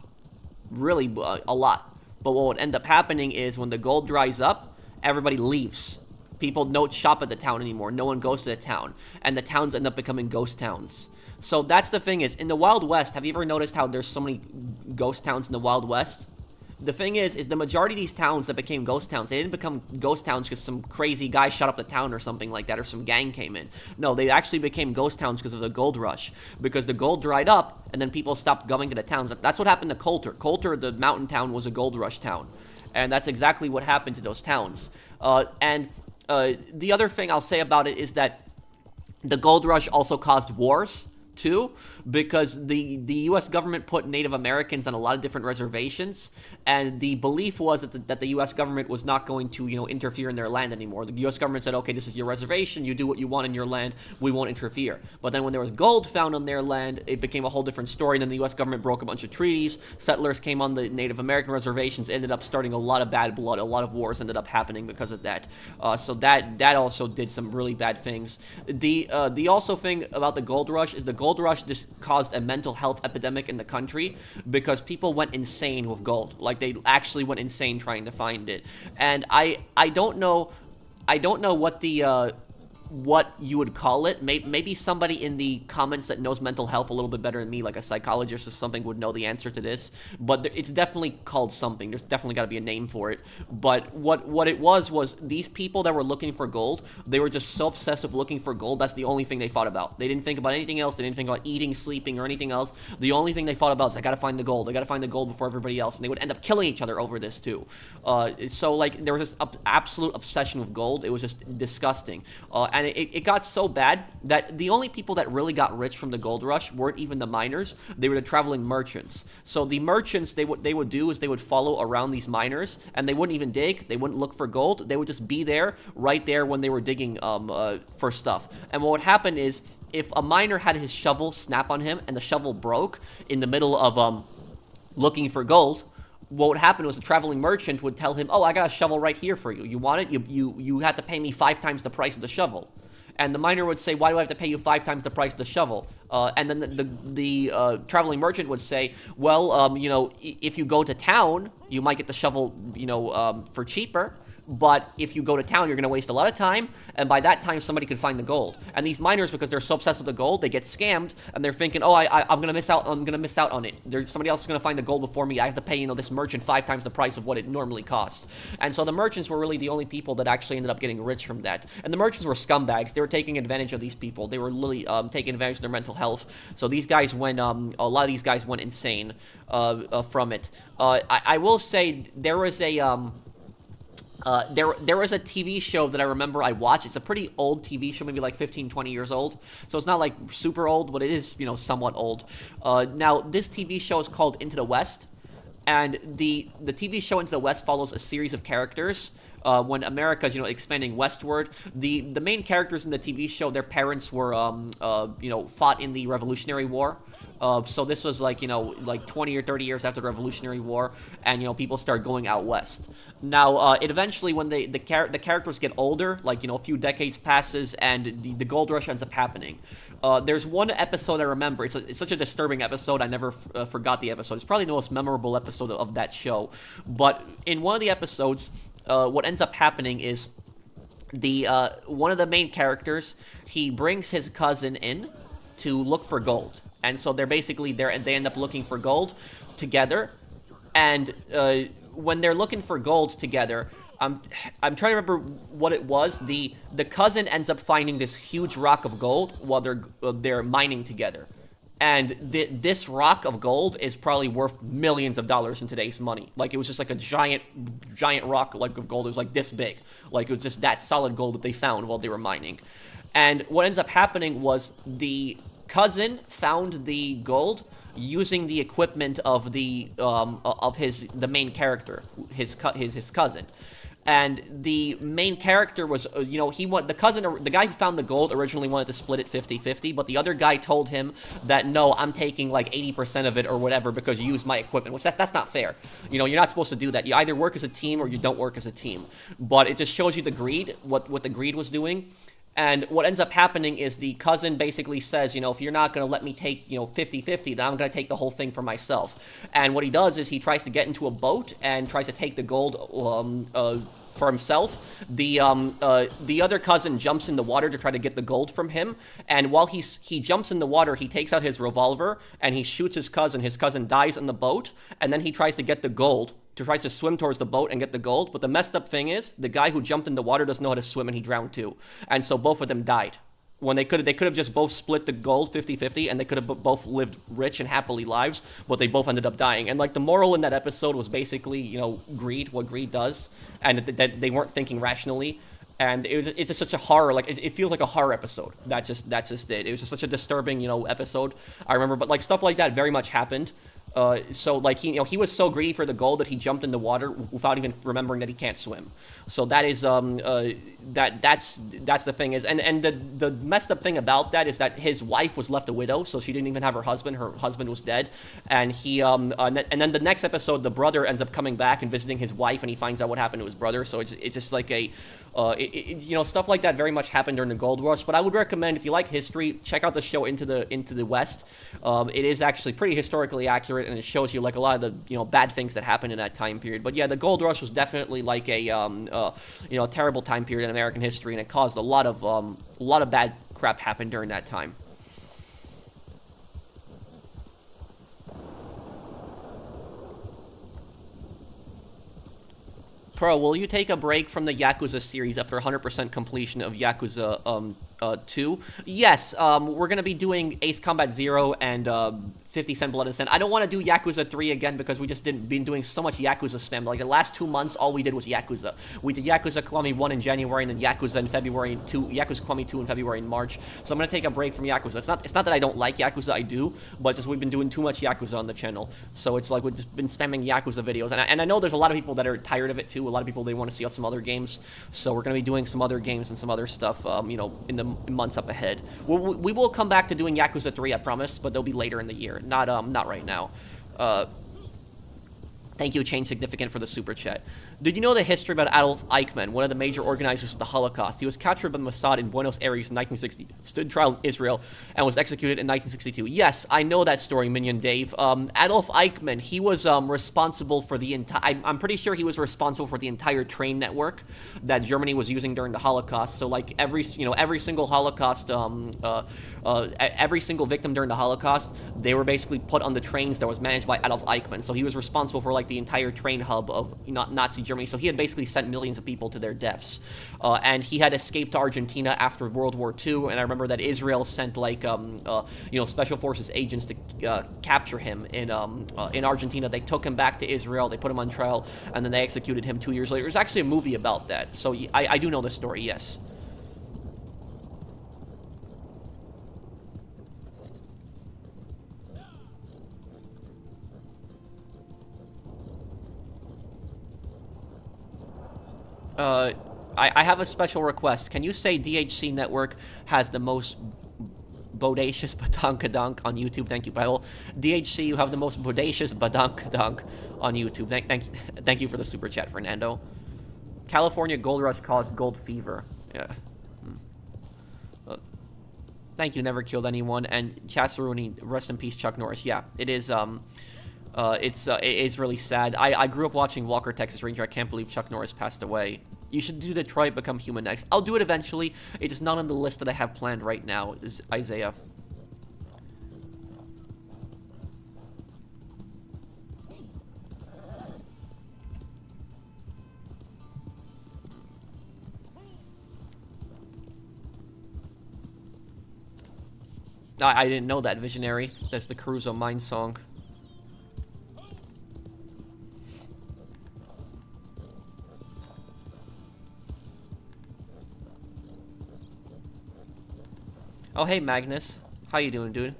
Really, a lot. But what would end up happening is when the gold dries up, everybody leaves. People don't shop at the town anymore. No one goes to the town. And the towns end up becoming ghost towns. So that's the thing is, in the Wild West, have you ever noticed how there's so many ghost towns in the Wild West? The thing is the majority of these towns that became ghost towns, they didn't become ghost towns because some crazy guy shot up the town or something like that, or some gang came in. No, they actually became ghost towns because of the gold rush. Because the gold dried up, and then people stopped going to the towns. That's what happened to Coulter. Coulter, the mountain town, was a gold rush town. And that's exactly what happened to those towns. The other thing I'll say about it is that the gold rush also caused wars, too, because the U.S. government put Native Americans on a lot of different reservations, and the belief was that the U.S. government was not going to, interfere in their land anymore. The U.S. government said, okay, this is your reservation, you do what you want in your land, we won't interfere. But then when there was gold found on their land, it became a whole different story, and then the U.S. government broke a bunch of treaties, settlers came on the Native American reservations, ended up starting a lot of bad blood, a lot of wars ended up happening because of that. So that also did some really bad things. The also thing about the gold rush is the gold rush just caused a mental health epidemic in the country because people went insane with gold. Like, they actually went insane trying to find it. And I don't know what you would call it. Maybe somebody in the comments that knows mental health a little bit better than me, like a psychologist or something, would know the answer to this. But it's definitely called something. There's definitely got to be a name for it. But what it was these people that were looking for gold, they were just so obsessed with looking for gold, that's the only thing they thought about. They didn't think about anything else. They didn't think about eating, sleeping, or anything else. The only thing they thought about is, I gotta find the gold. I gotta find the gold before everybody else. And they would end up killing each other over this, too. So, like, there was this absolute obsession with gold. It was just disgusting. And And it got so bad that the only people that really got rich from the gold rush weren't even the miners. They were the traveling merchants. So the merchants, they would do is they would follow around these miners, and they wouldn't even dig. They wouldn't look for gold. They would just be there, right there when they were digging for stuff. And what would happen is, if a miner had his shovel snap on him and the shovel broke in the middle of looking for gold, what would happen was the traveling merchant would tell him, "Oh, I got a shovel right here for you. You want it? You have to pay me 5 times the price of the shovel." And the miner would say, "Why do I have to pay you 5 times the price of the shovel?" And then the traveling merchant would say, "Well, if you go to town, you might get the shovel, for cheaper. But if you go to town, you're going to waste a lot of time, and by that time, somebody could find the gold." And these miners, because they're so obsessed with the gold, they get scammed, and they're thinking, "Oh, I'm going to miss out. I'm going to miss out on it. There's somebody else is going to find the gold before me. I have to pay, this merchant 5 times the price of what it normally costs." And so the merchants were really the only people that actually ended up getting rich from that. And the merchants were scumbags. They were taking advantage of these people. They were literally taking advantage of their mental health. So these guys went, a lot of these guys went insane from it. I will say there was a. There was a TV show that I remember I watched. It's a pretty old TV show, maybe like 15, 20 years old. So it's not like super old, but it is, somewhat old. Now, this TV show is called Into the West. And the TV show Into the West follows a series of characters. When America's, expanding westward, the main characters in the TV show, their parents were, fought in the Revolutionary War. So this was like 20 or 30 years after the Revolutionary War, and people start going out west. Now, it eventually, when the characters get older, a few decades passes, and the gold rush ends up happening. There's one episode I remember. It's such a disturbing episode. I never forgot the episode. It's probably the most memorable episode of that show. But in one of the episodes, what ends up happening is one of the main characters, he brings his cousin in to look for gold. And so they're basically there, and they end up looking for gold together. And when they're looking for gold together, I'm trying to remember what it was. The cousin ends up finding this huge rock of gold while they're mining together. And this rock of gold is probably worth millions of dollars in today's money. Like, it was just like a giant rock of gold. It was like this big. Like, it was just that solid gold that they found while they were mining. And what ends up happening was the cousin found the gold using the equipment of the main character, his cousin. And the main character was, the guy who found the gold originally wanted to split it 50-50, but the other guy told him that, "No, I'm taking like 80% of it or whatever because you used my equipment." Which that's not fair. You're not supposed to do that. You either work as a team or you don't work as a team. But it just shows you the greed, what the greed was doing. And what ends up happening is the cousin basically says, if you're not going to let me take, 50-50, then I'm going to take the whole thing for myself. And what he does is he tries to get into a boat and tries to take the gold for himself. The other cousin jumps in the water to try to get the gold from him. And while he jumps in the water, he takes out his revolver and he shoots his cousin. His cousin dies in the boat, and then he tries to get the gold. Tries to swim towards the boat and get the gold, but the messed up thing is, the guy who jumped in the water doesn't know how to swim, and he drowned too. And so both of them died. When they could have just both split the gold 50-50, and they could have both lived rich and happily lives, but they both ended up dying. And the moral in that episode was basically, greed, what greed does, and that they weren't thinking rationally. And it's just such a horror, it feels like a horror episode. That's just it. It was just such a disturbing, episode. I remember, but stuff like that very much happened. So he was so greedy for the gold that he jumped in the water without even remembering that he can't swim. So that is that's the thing is, and the messed up thing about that is that his wife was left a widow, so she didn't even have her husband. Her husband was dead, and he and then the next episode, the brother ends up coming back and visiting his wife, and he finds out what happened to his brother. So it's just like stuff like that very much happened during the gold rush. But I would recommend, if you like history, check out the show Into the West. It is actually pretty historically accurate, and it shows you a lot of the bad things that happened in that time period. But yeah, the gold rush was definitely like a terrible time period in American history, and it caused a lot of bad crap happen during that time. Pro, will you take a break from the Yakuza series after 100% completion of Yakuza 2. Yes, we're gonna be doing Ace Combat Zero and 50 Cent Blood and Sand. I don't want to do Yakuza 3 again because we just been doing so much Yakuza spam. Like the last 2 months, all we did was Yakuza. We did Yakuza Kiwami 1 in January and then Yakuza in February and Yakuza Kiwami 2 in February and March. So I'm gonna take a break from Yakuza. It's not that I don't like Yakuza, I do, but just we've been doing too much Yakuza on the channel. So it's like we've just been spamming Yakuza videos, and I know there's a lot of people that are tired of it too. A lot of people, they want to see out some other games. So we're gonna be doing some other games and some other stuff, you know, in the months up ahead. We will come back to doing Yakuza 3, I promise, but they'll be later in the year, not right now. Thank you, Chain Significant, for the super chat. Did you know the history about Adolf Eichmann, one of the major organizers of the Holocaust? He was captured by Mossad in Buenos Aires in 1960, stood trial in Israel, and was executed in 1962. Yes, I know that story, Minion Dave. Adolf Eichmann, he was responsible for the entire... I'm pretty sure he was responsible for the entire train network that Germany was using during the Holocaust. So, like, every single Holocaust, every single victim during the Holocaust, they were basically put on the trains that was managed by Adolf Eichmann. So he was responsible for, like, the entire train hub of Nazi Germany. So he had basically sent millions of people to their deaths. And he had escaped to Argentina after World War II, and I remember that Israel sent, like, Special Forces agents to capture him in Argentina. They took him back to Israel, they put him on trial, and then they executed him 2 years later. There's actually a movie about that, so I do know the story, yes. I have a special request. Can you say DHC Network has the most bodacious badonkadonk on YouTube? Thank you, Bible. DHC, you have the most bodacious badonkadonk on YouTube. Thank you for the super chat, Fernando. California Gold Rush caused gold fever. Yeah. Thank you, Never Killed Anyone. And Chasaruni, rest in peace, Chuck Norris. Yeah, it is, it's really sad. I grew up watching Walker, Texas Ranger. I can't believe Chuck Norris passed away. You should do Detroit Become Human next. I'll do it eventually. It is not on the list that I have planned right now, is Isaiah. I didn't know that, Visionary. That's the Caruso Mine song. Oh, hey, Magnus. How you doing, dude?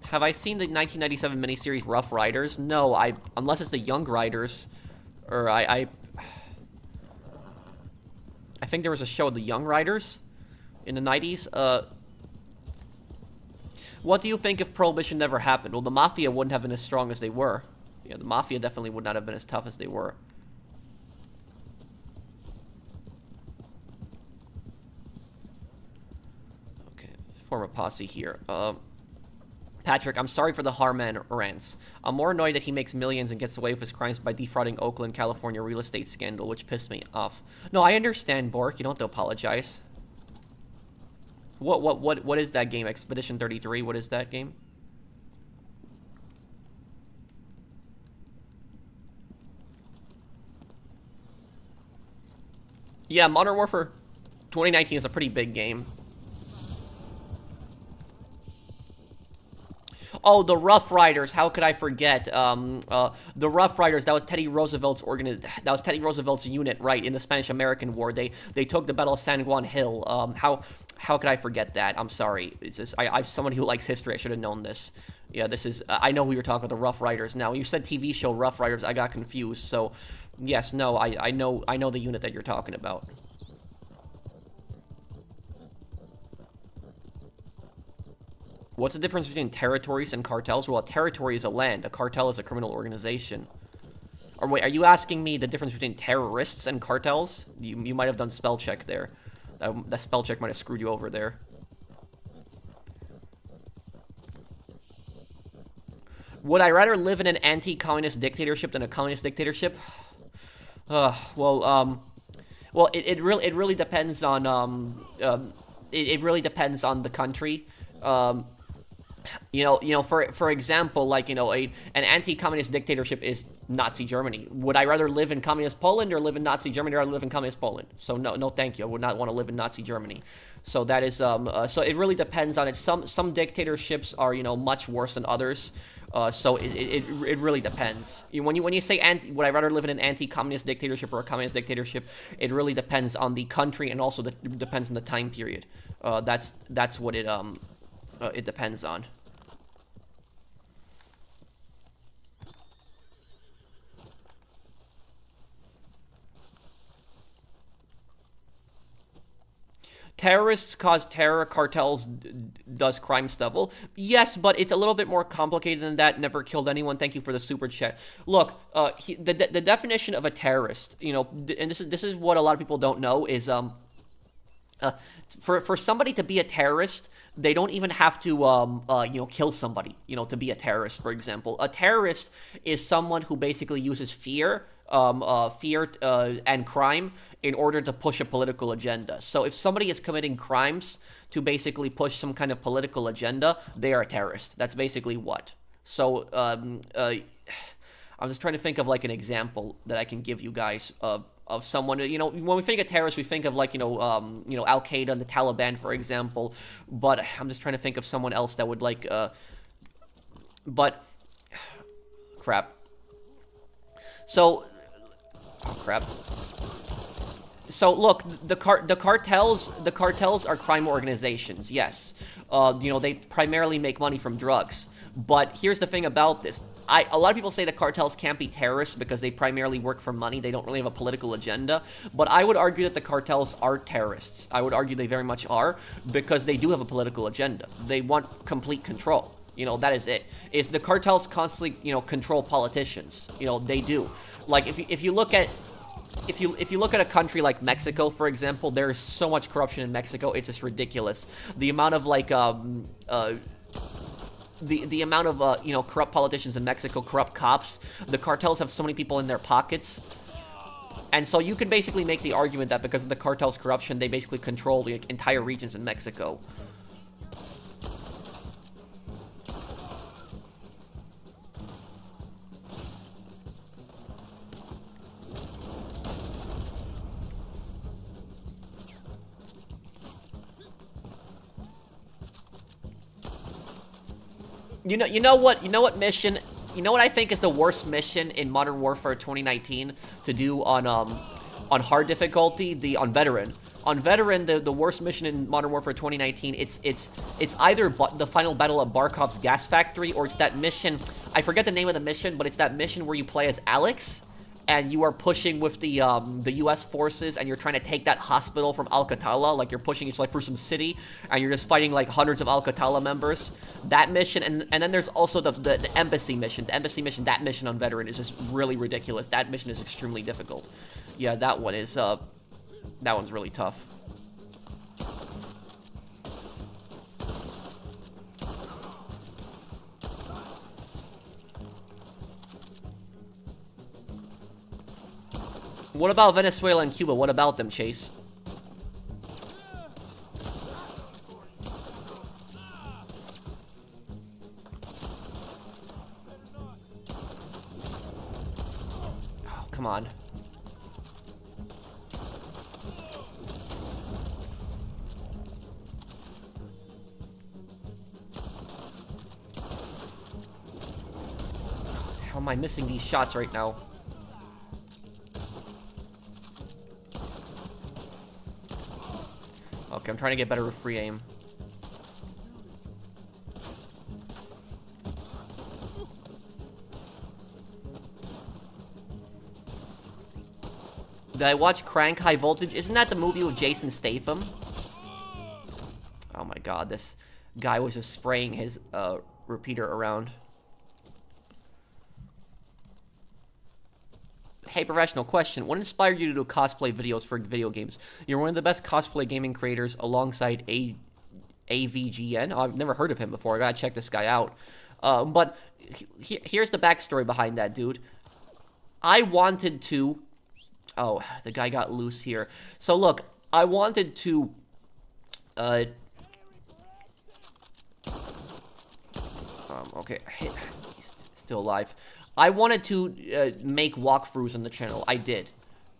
Have I seen the 1997 miniseries Rough Riders? No, unless it's the Young Riders, or I think there was a show, The Young Riders, in the 90s. What do you think if Prohibition never happened? Well, the Mafia wouldn't have been as strong as they were. Yeah, the Mafia definitely would not have been as tough as they were. Okay, form a posse here. Patrick, I'm sorry for the Harman rants. I'm more annoyed that he makes millions and gets away with his crimes by defrauding Oakland, California real estate scandal, which pissed me off. No, I understand, Bork. You don't have to apologize. What is that game? Expedition 33? What is that game? Yeah, Modern Warfare 2019 is a pretty big game. Oh, the Rough Riders. How could I forget? The Rough Riders. That was Teddy Roosevelt's That was Teddy Roosevelt's unit, right? In the Spanish-American War, they took the Battle of San Juan Hill. How could I forget that? I'm sorry. It's just I'm someone who likes history. I should have known this. Yeah, this is. I know who you're talking about. The Rough Riders. Now, you said TV show Rough Riders. I got confused. So, yes, no, I know the unit that you're talking about. What's the difference between territories and cartels? Well, a territory is a land. A cartel is a criminal organization. Or wait, are you asking me the difference between terrorists and cartels? You might have done spell check there. That spell check might have screwed you over there. Would I rather live in an anti-communist dictatorship than a communist dictatorship? Well, it really depends on it really depends on the country. Um, for example, like an anti-communist dictatorship is Nazi Germany. Would I rather live in communist Poland or live in Nazi Germany, or I live in communist Poland? So no, no, thank you. I would not want to live in Nazi Germany. So that is so it really depends on it. Some dictatorships are much worse than others. So it really depends. When you say would I rather live in an anti-communist dictatorship or a communist dictatorship, it really depends on the country, and also depends on the time period. That's what it depends on. Terrorists cause terror, cartels does crime stuff. Well, yes, but it's a little bit more complicated than that. Never killed anyone. Thank you for the super chat. Look, the definition of a terrorist, and this is what a lot of people don't know is for somebody to be a terrorist, they don't even have to kill somebody, to be a terrorist. For example, a terrorist is someone who basically uses fear and crime in order to push a political agenda. So if somebody is committing crimes to basically push some kind of political agenda, they are a terrorist. That's basically what. So I'm just trying to think of like an example that I can give you guys of someone. When we think of terrorists, we think of like Al Qaeda and the Taliban, for example. But I'm just trying to think of someone else that would like. But crap. So, crap. So look, the cartels are crime organizations. Yes, they primarily make money from drugs. But here's the thing about this. A lot of people say that cartels can't be terrorists because they primarily work for money. They don't really have a political agenda. But I would argue that the cartels are terrorists. I would argue they very much are, because they do have a political agenda. They want complete control. That is it. Is the cartels constantly, control politicians? They do. Like if you look at a country like Mexico, for example, there is so much corruption in Mexico. It's just ridiculous. The amount of like the amount of corrupt politicians in Mexico, corrupt cops. The cartels have so many people in their pockets. And so you can basically make the argument that because of the cartel's corruption, they basically control the entire regions in Mexico. You know what mission? You know what I think is the worst mission in Modern Warfare 2019 to do on hard difficulty? On veteran. On veteran, the worst mission in Modern Warfare 2019, it's either the final battle at Barkov's gas factory, or it's that mission. I forget the name of the mission, but it's that mission where you play as Alex, and you are pushing with the U.S. forces, and you're trying to take that hospital from Al-Qatala. Like, you're pushing, it's like through some city, and you're just fighting like hundreds of Al-Qatala members. That mission, and then there's also the embassy mission. The embassy mission, that mission on veteran is just really ridiculous. That mission is extremely difficult. Yeah, that one is that one's really tough. What about Venezuela and Cuba? What about them, Chase? Oh, come on. How am I missing these shots right now? Okay, I'm trying to get better with free aim. Did I watch Crank High Voltage? Isn't that the movie with Jason Statham? Oh my god, this guy was just spraying his repeater around. Hey, professional question. What inspired you to do cosplay videos for video games? You're one of the best cosplay gaming creators alongside AVGN. Oh, I've never heard of him before. I gotta check this guy out. But here's the backstory behind that, dude. I wanted to Oh, the guy got loose here. So look, I wanted to okay, he's still alive. I wanted to make walkthroughs on the channel. I did.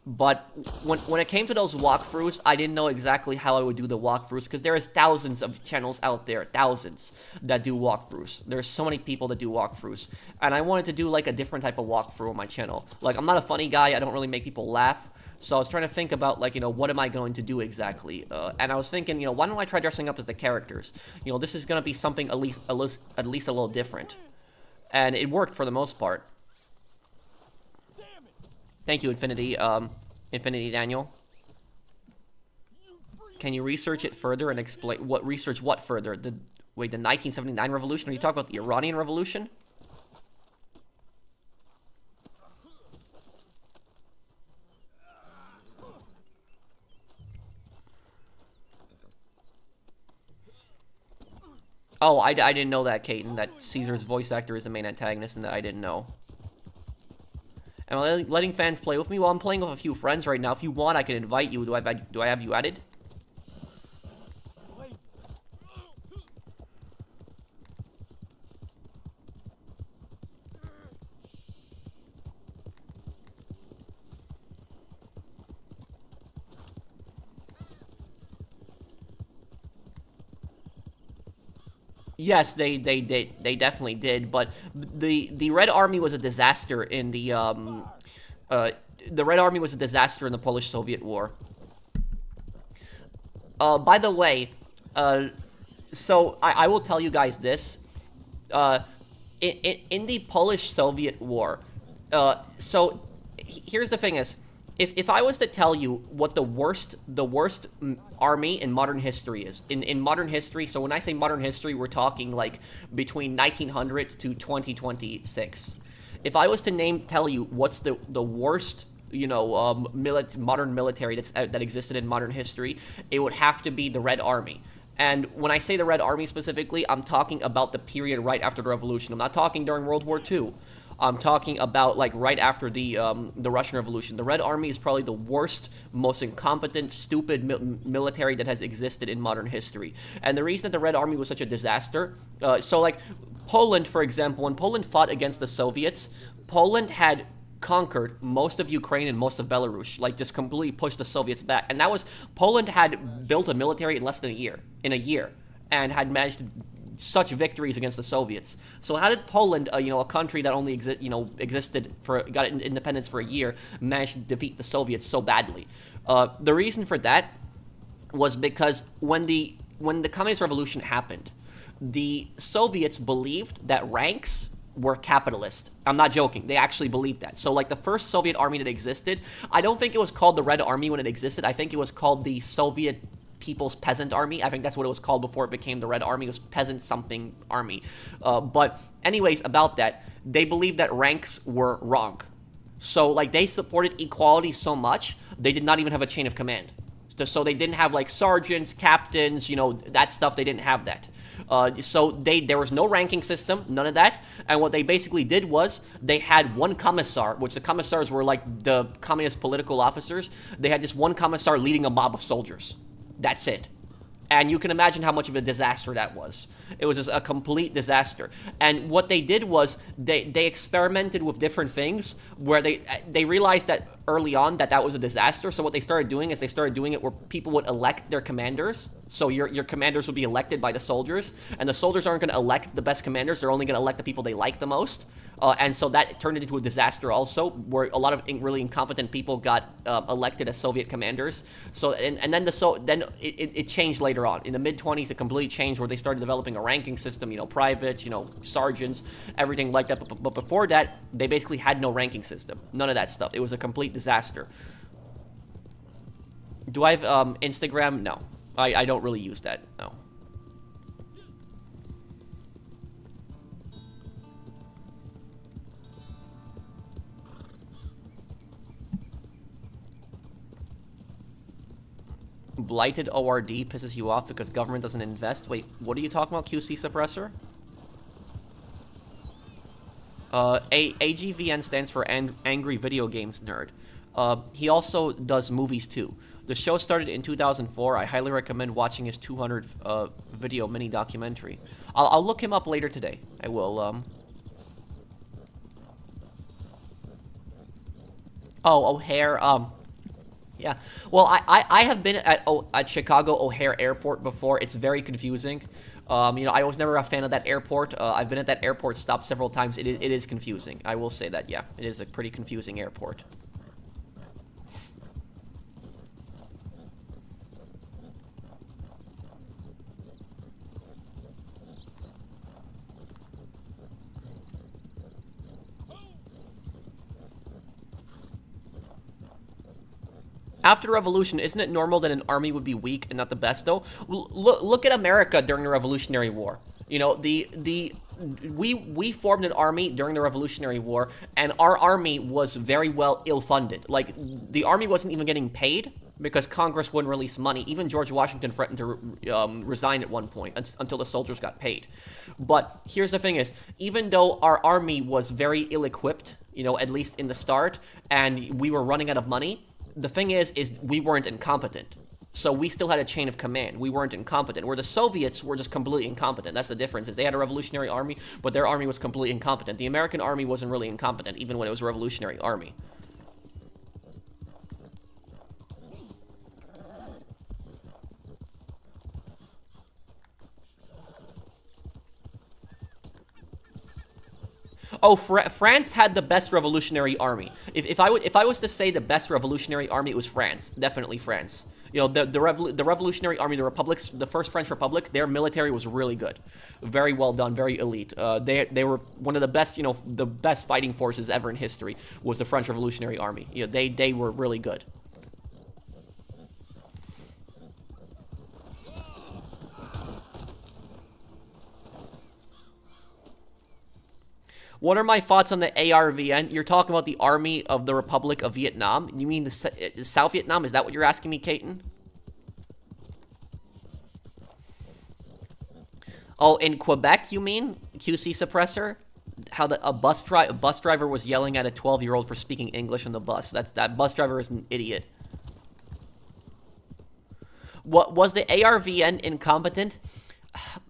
But when it came to those walkthroughs, I didn't know exactly how I would do the walkthroughs, because there is thousands of channels out there, thousands, that do walkthroughs. There's so many people that do walkthroughs. And I wanted to do, like, a different type of walkthrough on my channel. Like, I'm not a funny guy, I don't really make people laugh. So I was trying to think about, like, you know, what am I going to do exactly? And I was thinking, you know, why don't I try dressing up as the characters? You know, this is going to be something at least a little different. And it worked for the most part. Thank you, Infinity Daniel. Can you research it further and explain what further? The 1979 revolution? Are you talking about the Iranian Revolution? Oh, I didn't know that, Caden, that Caesar's voice actor is the main antagonist, and that I didn't know. Am I letting fans play with me? Well, I'm playing with a few friends right now. If you want, I can invite you. Do I have you added? Yes, they definitely did, but the Red Army was a disaster in the Red Army was a disaster in the Polish-Soviet War. By the way, so I will tell you guys this. In the Polish-Soviet War, so here's the thing is, if I was to tell you what the worst army in modern history is, in modern history, so when I say modern history, we're talking like between 1900 to 2026. If I was to tell you what's the worst, you know, modern military that existed in modern history, it would have to be the Red Army. And when I say the Red Army specifically, I'm talking about the period right after the revolution. I'm not talking during World War II. I'm talking about, like, right after the Russian Revolution. The Red Army is probably the worst, most incompetent, stupid military that has existed in modern history. And the reason that the Red Army was such a disaster, so, like, Poland, for example, when Poland fought against the Soviets, Poland had conquered most of Ukraine and most of Belarus, like, just completely pushed the Soviets back. And Poland had built a military in less than a year, and had managed to such victories against the Soviets. So how did Poland, you know, a country that only got independence for a year, manage to defeat the Soviets so badly? The reason for that was because when the Communist Revolution happened, the Soviets believed that ranks were capitalist. I'm not joking. They actually believed that. So, like, the first Soviet army that existed, I don't think it was called the Red Army when it existed. I think it was called the Soviet People's Peasant Army. I think that's what it was called before it became the Red Army. It was Peasant something Army. But anyways, about that, they believed that ranks were wrong. So, like, they supported equality so much, they did not even have a chain of command. So they didn't have, like, sergeants, captains, you know, that stuff. They didn't have that. So there was no ranking system, none of that. And what they basically did was they had one commissar, which the commissars were like the communist political officers. They had this one commissar leading a mob of soldiers. That's it. And you can imagine how much of a disaster that was. It was just a complete disaster. And what they did was they experimented with different things where they realized that early on that was a disaster. So what they started doing is they started doing it where people would elect their commanders. So your commanders would be elected by the soldiers. And the soldiers aren't going to elect the best commanders. They're only going to elect the people they like the most. And so that turned into a disaster also, where a lot of really incompetent people got elected as Soviet commanders. So and then it changed later on. In the mid-20s, it completely changed where they started developing a ranking system, you know, privates, you know, sergeants, everything like that. But before that, they basically had no ranking system. None of that stuff. It was a complete disaster. Do I have Instagram? No. I don't really use that. No. Blighted ORD pisses you off because government doesn't invest. Wait, what are you talking about, QC Suppressor? AGVN stands for Angry Video Games Nerd. He also does movies too. The show started in 2004. I highly recommend watching his 200 video mini documentary. I'll look him up later today. I will. Oh, O'Hare. Yeah. Well, I have been at Chicago O'Hare Airport before. It's very confusing. I was never a fan of that airport. I've been at that airport stop several times. It is confusing. I will say that. Yeah, it is a pretty confusing airport. After the revolution, isn't it normal that an army would be weak and not the best, though? Look at America during the Revolutionary War. We formed an army during the Revolutionary War, and our army was very well ill-funded. Like, the army wasn't even getting paid because Congress wouldn't release money. Even George Washington threatened to resign at one point until the soldiers got paid. But here's the thing is, even though our army was very ill-equipped, at least in the start, and we were running out of money, the thing is we weren't incompetent. So we still had a chain of command. We weren't incompetent. Where the Soviets were just completely incompetent. That's the difference. Is they had a revolutionary army, but their army was completely incompetent. The American army wasn't really incompetent, even when it was a revolutionary army. Oh, France had the best revolutionary army. If I was to say the best revolutionary army, it was France. Definitely France. The revolutionary army, the first French Republic, their military was really good, very well done, very elite. They were one of the best, the best fighting forces ever in history was the French Revolutionary Army. They were really good. What are my thoughts on the ARVN? You're talking about the Army of the Republic of Vietnam? You mean the South Vietnam? Is that what you're asking me, Caton? Oh, in Quebec, you mean? QC Suppressor? How a bus driver was yelling at a 12-year-old for speaking English on the bus. That bus driver is an idiot. What was the ARVN incompetent?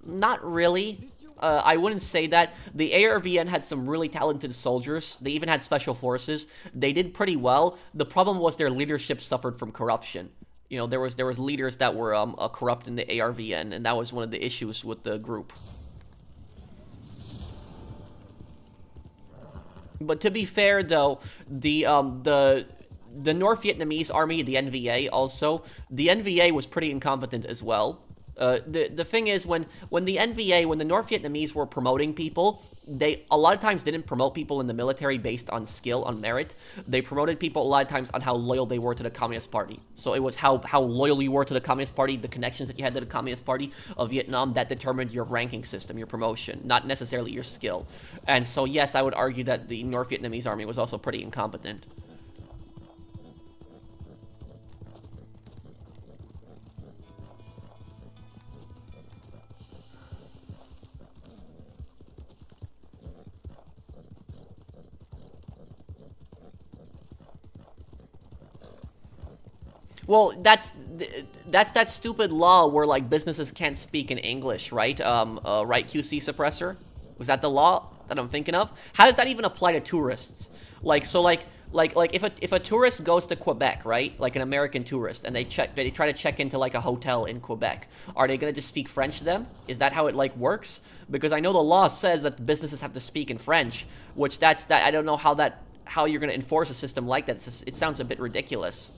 Not really. I wouldn't say that. The ARVN had some really talented soldiers. They even had special forces. They did pretty well. The problem was their leadership suffered from corruption. There was leaders that were corrupt in the ARVN, and that was one of the issues with the group. But to be fair, though, the North Vietnamese army, the NVA, also the NVA was pretty incompetent as well. The thing is, when the NVA, when the North Vietnamese were promoting people, they a lot of times didn't promote people in the military based on skill, on merit. They promoted people a lot of times on how loyal they were to the Communist Party. So it was how loyal you were to the Communist Party, the connections that you had to the Communist Party of Vietnam, that determined your ranking system, your promotion, not necessarily your skill. And so, yes, I would argue that the North Vietnamese army was also pretty incompetent. Well, that's that stupid law where, like, businesses can't speak in English, right? Right, QC Suppressor? Was that the law that I'm thinking of? How does that even apply to tourists? Like, if a tourist goes to Quebec, right? Like an American tourist, and they try to check into, like, a hotel in Quebec, are they gonna just speak French to them? Is that how it, like, works? Because I know the law says that businesses have to speak in French, which I don't know how you're gonna enforce a system like that. It sounds a bit ridiculous.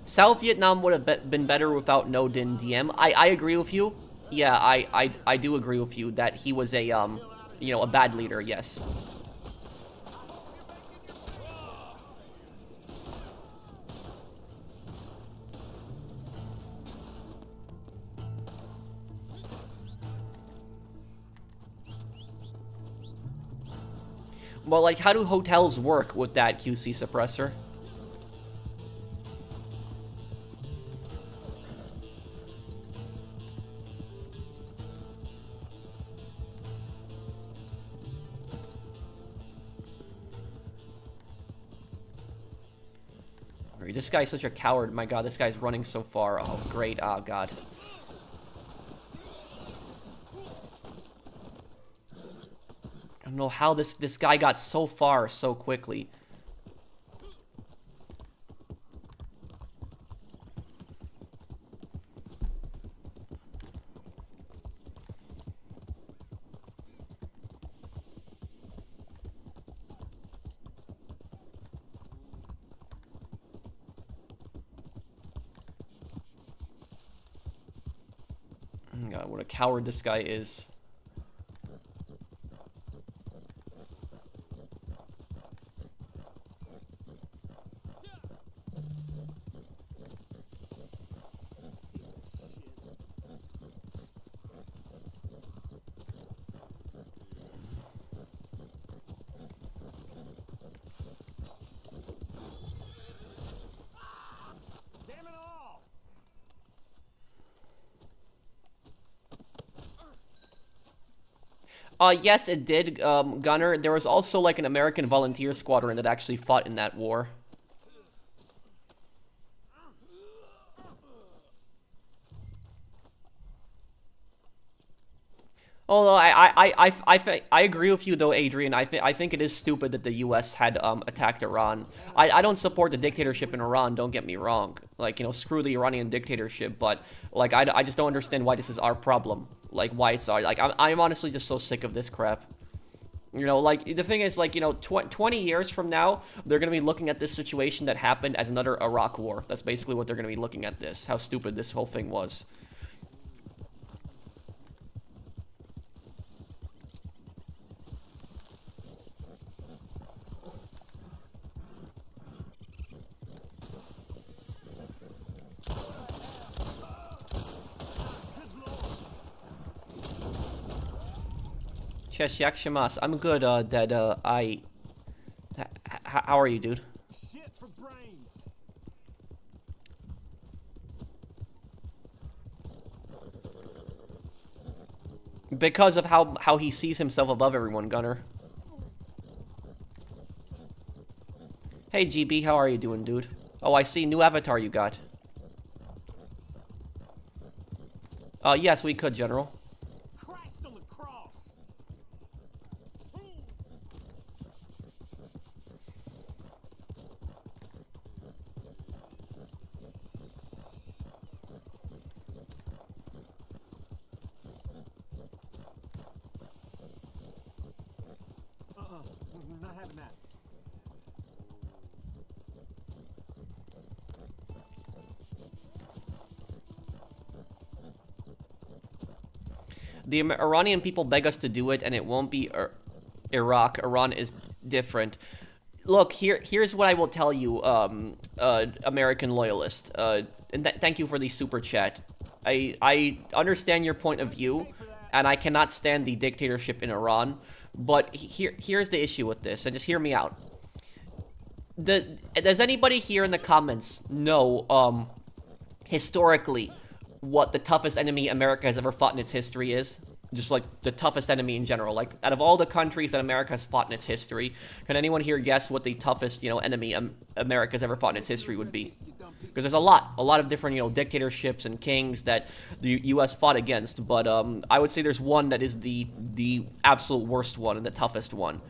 South Vietnam would have been better without No Din Diem. I agree with you. Yeah, I do agree with you that he was a bad leader, yes. Well, like, how do hotels work with that QC suppressor? This guy's such a coward. My god, this guy's running so far. Oh, great. Oh, god. I don't know how this guy got so far so quickly. God, what a coward this guy is. Yes, it did, Gunner. There was also, like, an American volunteer squadron that actually fought in that war. Although I agree with you though, Adrian. I think it is stupid that the U.S. had attacked Iran. I don't support the dictatorship in Iran. Don't get me wrong. Like, you know, screw the Iranian dictatorship. But like, I just don't understand why this is our problem. Like, why it's our, like, I'm honestly just so sick of this crap. You know, like, the thing is, like, you know, 20 years from now, they're going to be looking at this situation that happened as another Iraq war. That's basically what they're going to be looking at this. How stupid this whole thing was. Yak Shimas. I'm good, Dead. How are you, dude? Shit for brains. Because of how he sees himself above everyone, Gunner. Hey, GB, how are you doing, dude? Oh, I see. New avatar you got. Yes, we could, General. Not having that. The Iranian people beg us to do it, and it won't be Iraq. Iran is different. Look, here's what I will tell you, American loyalist. And thank you for the super chat. I understand your point of view, and I cannot stand the dictatorship in Iran. But here's the issue with this, and just hear me out. Does anybody here in the comments know, historically, what the toughest enemy America has ever fought in its history is? Just like the toughest enemy in general. Like, out of all the countries that America has fought in its history, can anyone here guess what the toughest, you know, enemy America's ever fought in its history would be? Because there's a lot of different, you know, dictatorships and kings that the U.S. fought against, but I would say there's one that is the absolute worst one and the toughest one.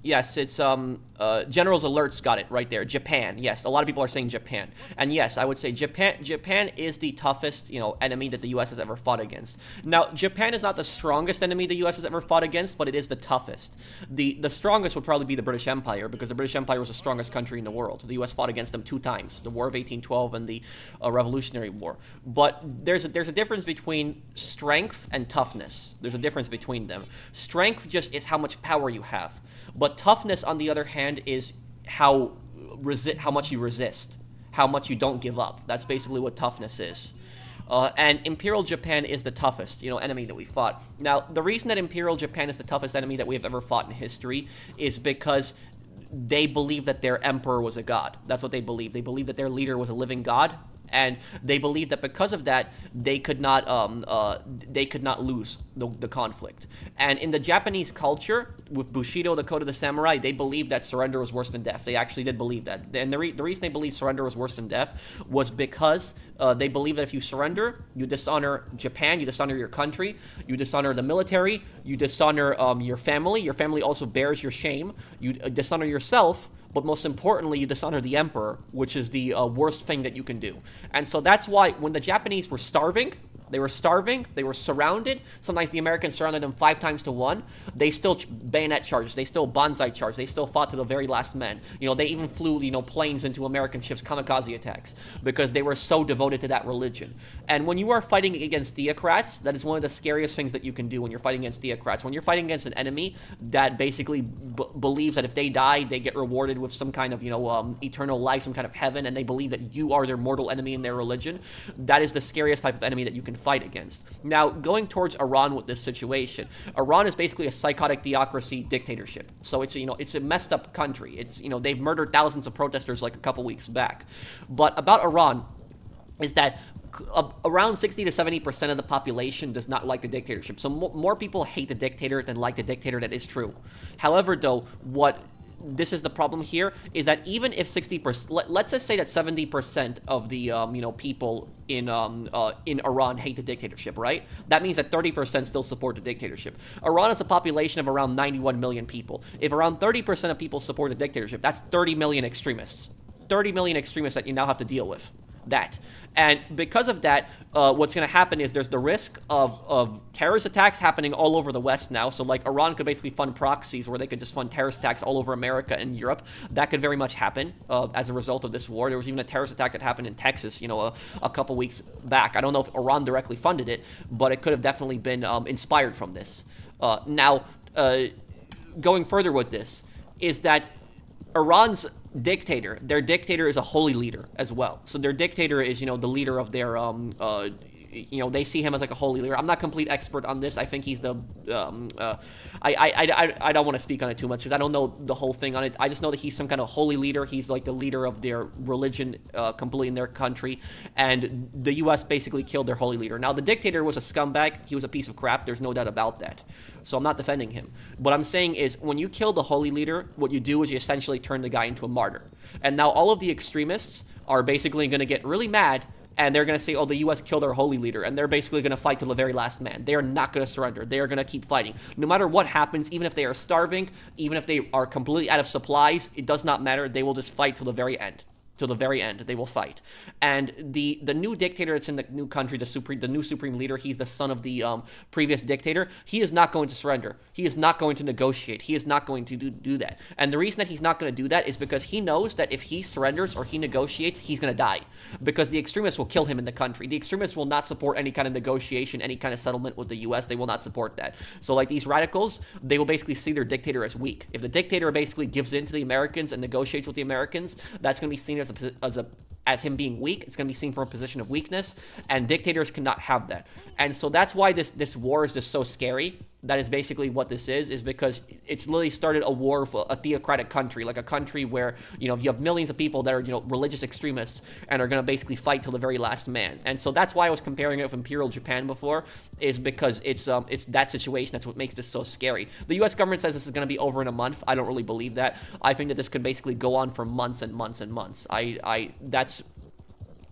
Yes, it's, General's Alerts got it right there. Japan. Yes, a lot of people are saying Japan. And yes, I would say Japan is the toughest, you know, enemy that the U.S. has ever fought against. Now, Japan is not the strongest enemy the U.S. has ever fought against, but it is the toughest. The strongest would probably be the British Empire, because the British Empire was the strongest country in the world. The U.S. fought against them 2 times, the War of 1812 and the Revolutionary War. But there's a difference between strength and toughness. There's a difference between them. Strength just is how much power you have. But toughness, on the other hand, is how much you resist, how much you don't give up. That's basically what toughness is. And Imperial Japan is the toughest, enemy that we fought. Now, the reason that Imperial Japan is the toughest enemy that we have ever fought in history is because they believe that their emperor was a god. That's what they believe. They believe that their leader was a living god, and they believe that because of that, they could not lose the conflict. And in the Japanese culture, with Bushido, the Code of the Samurai, they believed that surrender was worse than death. They actually did believe that. And the reason they believed surrender was worse than death was because they believe that if you surrender, you dishonor Japan, you dishonor your country, you dishonor the military, you dishonor your family. Your family also bears your shame. You dishonor yourself. But most importantly, you dishonor the emperor, which is the worst thing that you can do. And so that's why when the Japanese were starving, they were surrounded. Sometimes the Americans surrounded them 5 times to 1. They still bayonet charged. They still banzai charged. They still fought to the very last man. They even flew, planes into American ships, kamikaze attacks, because they were so devoted to that religion. And when you are fighting against theocrats, that is one of the scariest things that you can do when you're fighting against theocrats. When you're fighting against an enemy that basically believes that if they die, they get rewarded with some kind of, eternal life, some kind of heaven, and they believe that you are their mortal enemy in their religion, that is the scariest type of enemy that you can fight against. Now, going towards Iran with this situation, Iran is basically a psychotic theocracy dictatorship. So it's a messed up country. It's they've murdered thousands of protesters like a couple weeks back. But about Iran is that around 60 to 70% of the population does not like the dictatorship. So more people hate the dictator than like the dictator. That is true. However, though, this is the problem here, is that even if 60%, let's just say that 70% of the people in Iran hate the dictatorship, right? That means that 30% still support the dictatorship. Iran has a population of around 91 million people. If around 30% of people support the dictatorship, that's 30 million extremists. 30 million extremists that you now have to deal with. That. And because of that, what's going to happen is there's the risk of terrorist attacks happening all over the West now. So like Iran could basically fund proxies where they could just fund terrorist attacks all over America and Europe. That could very much happen as a result of this war. There was even a terrorist attack that happened in Texas, a couple weeks back. I don't know if Iran directly funded it, but it could have definitely been inspired from this. Now, going further with this, is that Iran's their dictator is a holy leader as well. So their dictator is, the leader of their, they see him as like a holy leader. I'm not a complete expert on this. I think he's the, I don't want to speak on it too much because I don't know the whole thing on it. I just know that he's some kind of holy leader. He's like the leader of their religion completely in their country. And the U.S. basically killed their holy leader. Now, the dictator was a scumbag. He was a piece of crap. There's no doubt about that. So I'm not defending him. What I'm saying is when you kill the holy leader, what you do is you essentially turn the guy into a martyr. And now all of the extremists are basically going to get really mad, and they're going to say, oh, the U.S. killed our holy leader, and they're basically going to fight till the very last man. They are not going to surrender. They are going to keep fighting. No matter what happens, even if they are starving, even if they are completely out of supplies, it does not matter. They will just fight till the very end. Till the very end, they will fight. And the new dictator that's in the new country, the new supreme leader, he's the son of the previous dictator. He is not going to surrender. He is not going to negotiate. He is not going to do that. And the reason that he's not going to do that is because he knows that if he surrenders or he negotiates, he's going to die. Because the extremists will kill him in the country. The extremists will not support any kind of negotiation, any kind of settlement with the U.S. They will not support that. So like these radicals, they will basically see their dictator as weak. If the dictator basically gives in to the Americans and negotiates with the Americans, that's going to be seen as him being weak. It's going to be seen from a position of weakness, and dictators cannot have that. And so that's why this war is just so scary. That is basically what this is because it's literally started a war for a theocratic country, like a country where, you have millions of people that are, religious extremists and are going to basically fight till the very last man. And so that's why I was comparing it with Imperial Japan before, is because it's that situation. That's what makes this so scary. The U.S. government says this is going to be over in a month. I don't really believe that. I think that this could basically go on for months and months and months.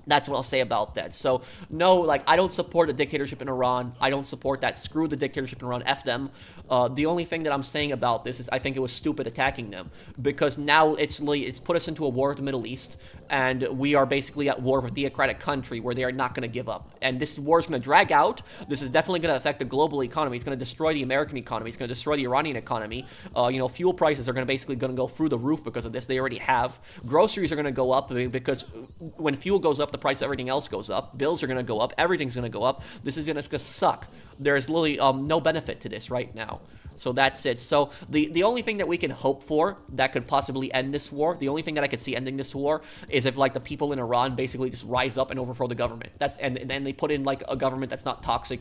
That's what I'll say about that. So, no, I don't support a dictatorship in Iran. I don't support that. Screw the dictatorship in Iran. F them. The only thing that I'm saying about this is I think it was stupid attacking them, because now it's put us into a war with the Middle East, and we are basically at war with a theocratic country where they are not going to give up. And this war is going to drag out. This is definitely going to affect the global economy. It's going to destroy the American economy. It's going to destroy the Iranian economy. Fuel prices are going to go through the roof because of this. They already have. Groceries are going to go up because when fuel goes up, the price of everything else goes up. Bills are going to go up. Everything's going to go up. This is going to suck. There's literally no benefit to this right now. So that's it. So the only thing that we can hope for that could possibly end this war, the only thing that I could see ending this war is if like the people in Iran basically just rise up and overthrow the government. And then they put in like a government that's not toxic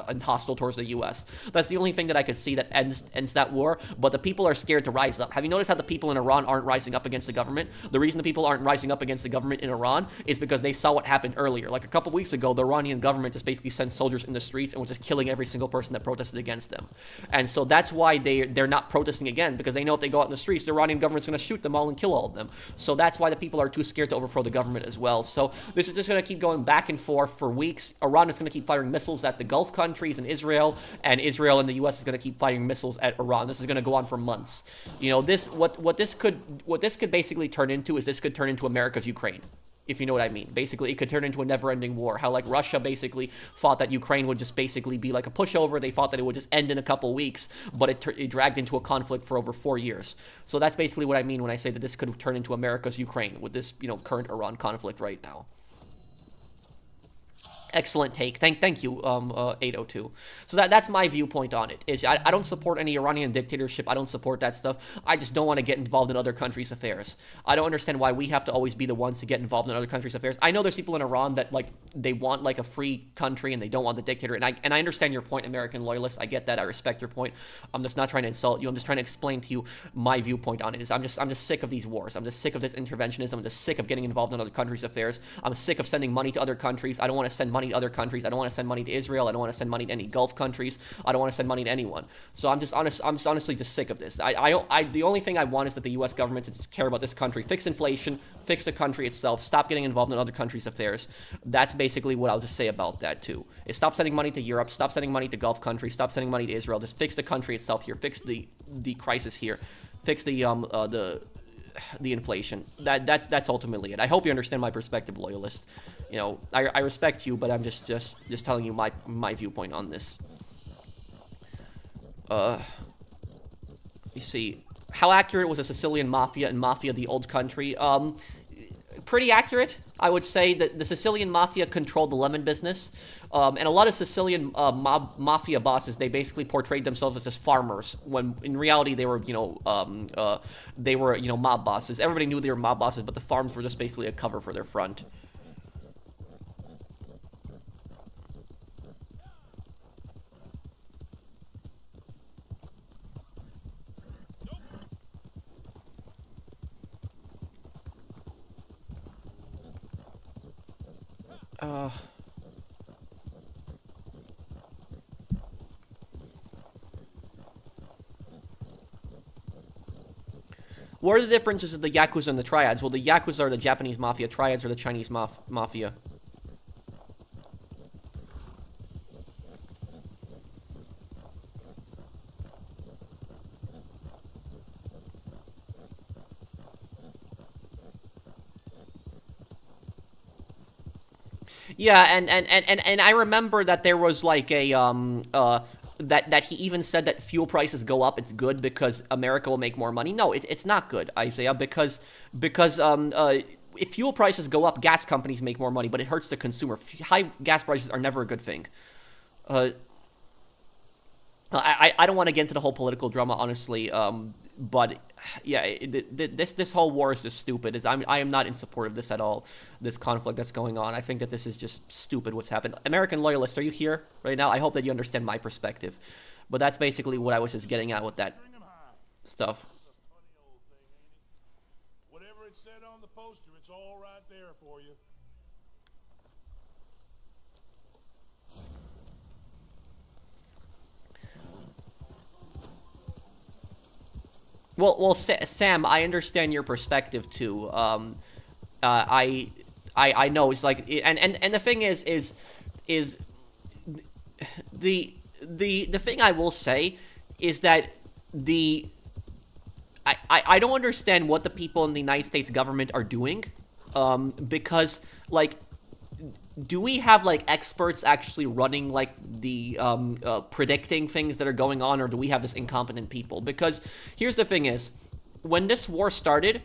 and hostile towards the U.S. That's the only thing that I could see that ends that war. But the people are scared to rise up. Have you noticed how the people in Iran aren't rising up against the government? The reason the people aren't rising up against the government in Iran is because they saw what happened earlier. Like a couple weeks ago, the Iranian government just basically sent soldiers in the streets and was just killing every single person that protested against them. And so that's why they're not protesting again, because they know if they go out in the streets, the Iranian government's going to shoot them all and kill all of them. So that's why the people are too scared to overthrow the government as well. So this is just going to keep going back and forth for weeks. Iran is going to keep firing missiles at the Gulf countries and Israel and the U.S. is going to keep firing missiles at Iran. This is going to go on for months. You know, what this could basically turn into is this could turn into America's Ukraine, if you know what I mean. Basically, it could turn into a never-ending war. How, like, Russia basically thought that Ukraine would just basically be like a pushover. They thought that it would just end in a couple weeks, but it dragged into a conflict for over 4 years. So that's basically what I mean when I say that this could turn into America's Ukraine with this, current Iran conflict right now. Excellent take. Thank you, 802. So that's my viewpoint on it. Is I don't support any Iranian dictatorship. I don't support that stuff. I just don't want to get involved in other countries' affairs. I don't understand why we have to always be the ones to get involved in other countries' affairs. I know there's people in Iran that like they want like a free country and they don't want the dictator. And I understand your point, American loyalist. I get that. I respect your point. I'm just not trying to insult you. I'm just trying to explain to you my viewpoint on it. I'm just sick of these wars. I'm just sick of this interventionism. I'm just sick of getting involved in other countries' affairs. I'm sick of sending money to other countries. I don't want to send money to other countries. I don't want to send money to Israel. I don't want to send money to any Gulf countries. I don't want to send money to anyone. So I'm just honestly just sick of this. The only thing I want is that the U.S. government to just care about this country, fix inflation, fix the country itself, stop getting involved in other countries' affairs. That's basically what I'll just say about that too. Is stop sending money to Europe, stop sending money to Gulf countries, stop sending money to Israel. Just fix the country itself here, fix the crisis here, fix the inflation. That's ultimately it. I hope you understand my perspective, loyalist. I respect you, but I'm just telling you my viewpoint on this. You see, how accurate was the Sicilian Mafia and Mafia the Old Country? Pretty accurate. I would say that the Sicilian Mafia controlled the lemon business, and a lot of Sicilian mafia bosses, they basically portrayed themselves as just farmers, when in reality they were, mob bosses. Everybody knew they were mob bosses, but the farms were just basically a cover for their front. What are the differences of the Yakuza and the Triads? Well, the Yakuza are the Japanese Mafia, Triads are the Chinese Mafia. Yeah, and I remember that there was like a that he even said that fuel prices go up, it's good because America will make more money. No, it's not good, Isaiah, because if fuel prices go up, gas companies make more money, but it hurts the consumer. High gas prices are never a good thing. I don't want to get into the whole political drama, honestly, but yeah, this whole war is just stupid. I am not in support of this at all, this conflict that's going on. I think that this is just stupid what's happened. American loyalists, are you here right now? I hope that you understand my perspective. But that's basically what I was just getting at with that stuff. Whatever it said on the poster, it's all right there for you. Well, Sam, I understand your perspective too. I know it's like, and the thing is the thing I will say is that I don't understand what the people in the United States government are doing, because like, do we have like experts actually running like the predicting things that are going on, or do we have this incompetent people? Because here's the thing is, when this war started,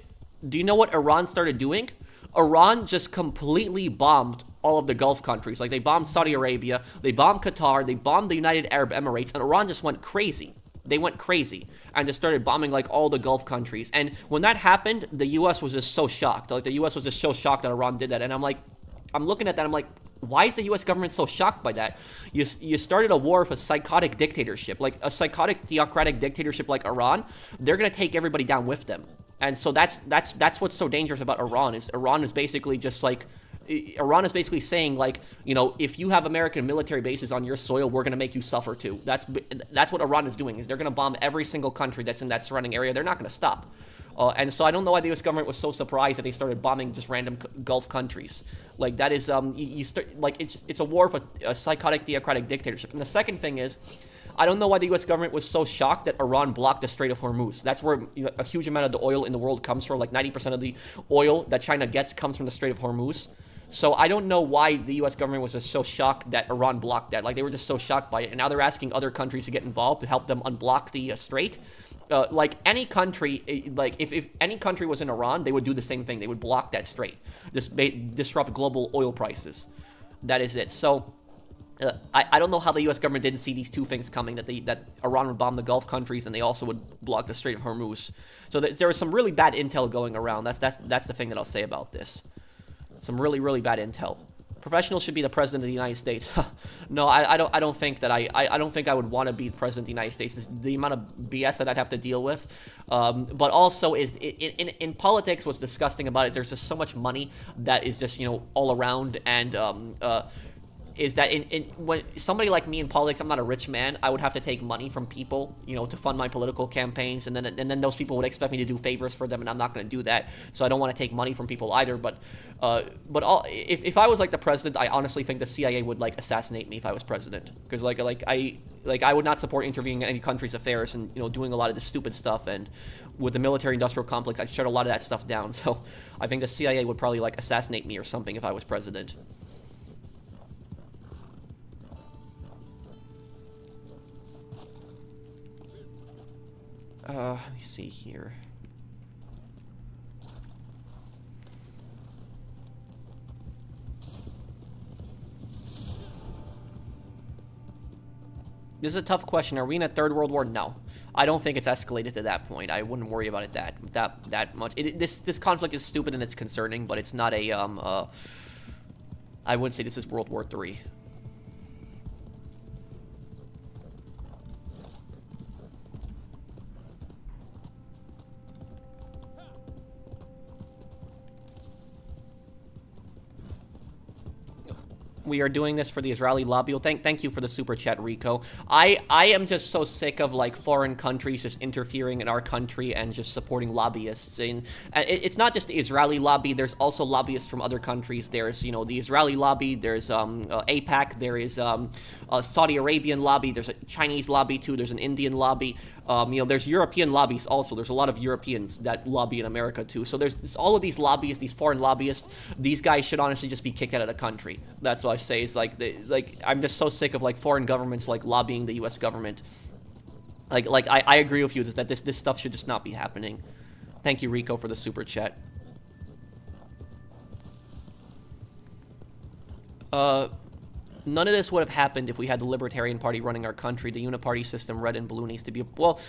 do you know what Iran started doing? Iran just completely bombed all of the Gulf countries. Like, they bombed Saudi Arabia, they bombed Qatar, they bombed the United Arab Emirates, and Iran just went crazy. They went crazy and just started bombing like all the Gulf countries. And when that happened, the U.S. was just so shocked. Like, the U.S. was just so shocked that Iran did that. And I'm looking at that, I'm like, why is the U.S. government so shocked by that? You started a war with a psychotic dictatorship, like a psychotic theocratic dictatorship like Iran. They're gonna take everybody down with them. And so that's what's so dangerous about Iran. Is Iran is basically just like, Iran is basically saying, like, you know, if you have American military bases on your soil, we're going to make you suffer too. That's what Iran is doing, is they're going to bomb every single country that's in that surrounding area. They're not going to stop. And so I don't know why the U.S. government was so surprised that they started bombing just random Gulf countries. Like, that is, you start, like, it's a war for a psychotic theocratic dictatorship. And the second thing is, I don't know why the U.S. government was so shocked that Iran blocked the Strait of Hormuz. That's where, you know, a huge amount of the oil in the world comes from. Like, 90% of the oil that China gets comes from the Strait of Hormuz. So I don't know why the U.S. government was just so shocked that Iran blocked that. Like, they were just so shocked by it. And now they're asking other countries to get involved to help them unblock the strait. Like, any country, like, if any country was in Iran, they would do the same thing. They would block that strait. Disrupt global oil prices. That is it. So I don't know how the U.S. government didn't see these two things coming, that Iran would bomb the Gulf countries and they also would block the Strait of Hormuz. So there was some really bad intel going around. That's the thing that I'll say about this. Some really, really bad intel. Professionals should be the president of the United States. No, I don't think that I don't think I would want to be the president of the United States. The amount of BS that I'd have to deal with. But also is in politics, what's disgusting about it, there's just so much money that is just, you know, all around, and is that when somebody like me in politics, I'm not a rich man, I would have to take money from people, you know, to fund my political campaigns, and then those people would expect me to do favors for them, and I'm not going to do that. So I don't want to take money from people either. But if I was like the president, I honestly think the CIA would like assassinate me if I was president, because I would not support intervening in any country's affairs and, you know, doing a lot of this stupid stuff. And with the military-industrial complex, I'd shut a lot of that stuff down. So I think the CIA would probably like assassinate me or something if I was president. Let me see here. This is a tough question. Are we in a third world war? No. I don't think it's escalated to that point. I wouldn't worry about it that much. This conflict is stupid and it's concerning, but it's not a I wouldn't say this is World War III. We are doing this for the Israeli lobby. Well, thank you for the super chat, Rico. I am just so sick of, like, foreign countries just interfering in our country and just supporting lobbyists. And it's not just the Israeli lobby. There's also lobbyists from other countries. There's, you know, the Israeli lobby. There's AIPAC. There is a Saudi Arabian lobby. There's a Chinese lobby too. There's an Indian lobby. You know, there's European lobbies also. There's a lot of Europeans that lobby in America too. So there's all of these lobbyists, these foreign lobbyists. These guys should honestly just be kicked out of the country. That's what I say. Is like I'm just so sick of, like, foreign governments like lobbying the U.S. government. Like I agree with you that this stuff should just not be happening. Thank you, Rico, for the super chat. None of this would have happened if we had the Libertarian Party running our country. The uniparty system, red and blue, needs to be... Well,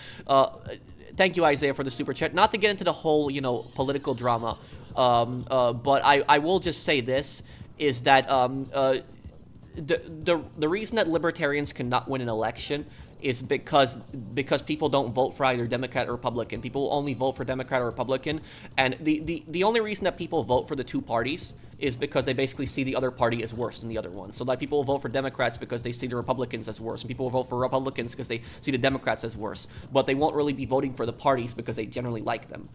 thank you, Isaiah, for the super chat. Not to get into the whole, you know, political drama, but I will just say this, is that the reason that libertarians cannot win an election is because people don't vote for either Democrat or Republican. People only vote for Democrat or Republican, and the only reason that people vote for the two parties is because they basically see the other party as worse than the other one. So, like, people will vote for Democrats because they see the Republicans as worse, and people will vote for Republicans because they see the Democrats as worse. But they won't really be voting for the parties because they generally like them.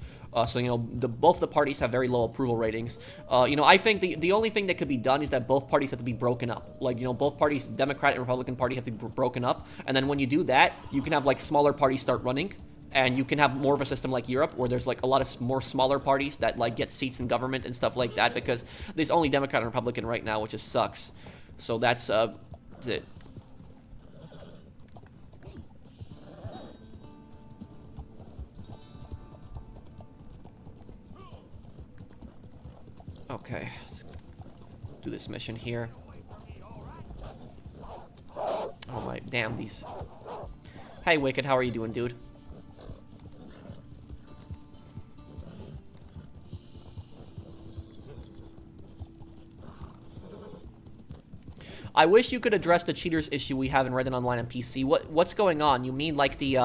So, you know, both the parties have very low approval ratings. You know, I think the only thing that could be done is that both parties have to be broken up. Like, you know, both parties, Democrat and Republican Party, have to be broken up. And then when you do that, you can have, like, smaller parties start running. And you can have more of a system like Europe, where there's, like, a lot of more smaller parties that, like, get seats in government and stuff like that, because there's only Democrat and Republican right now, which just sucks. So that's it. Okay. do this mission here. Oh my, damn these. Hey Wicked, how are you doing, dude? I wish you could address the cheaters issue we have in Reddit Online and PC. What's going on? You mean like the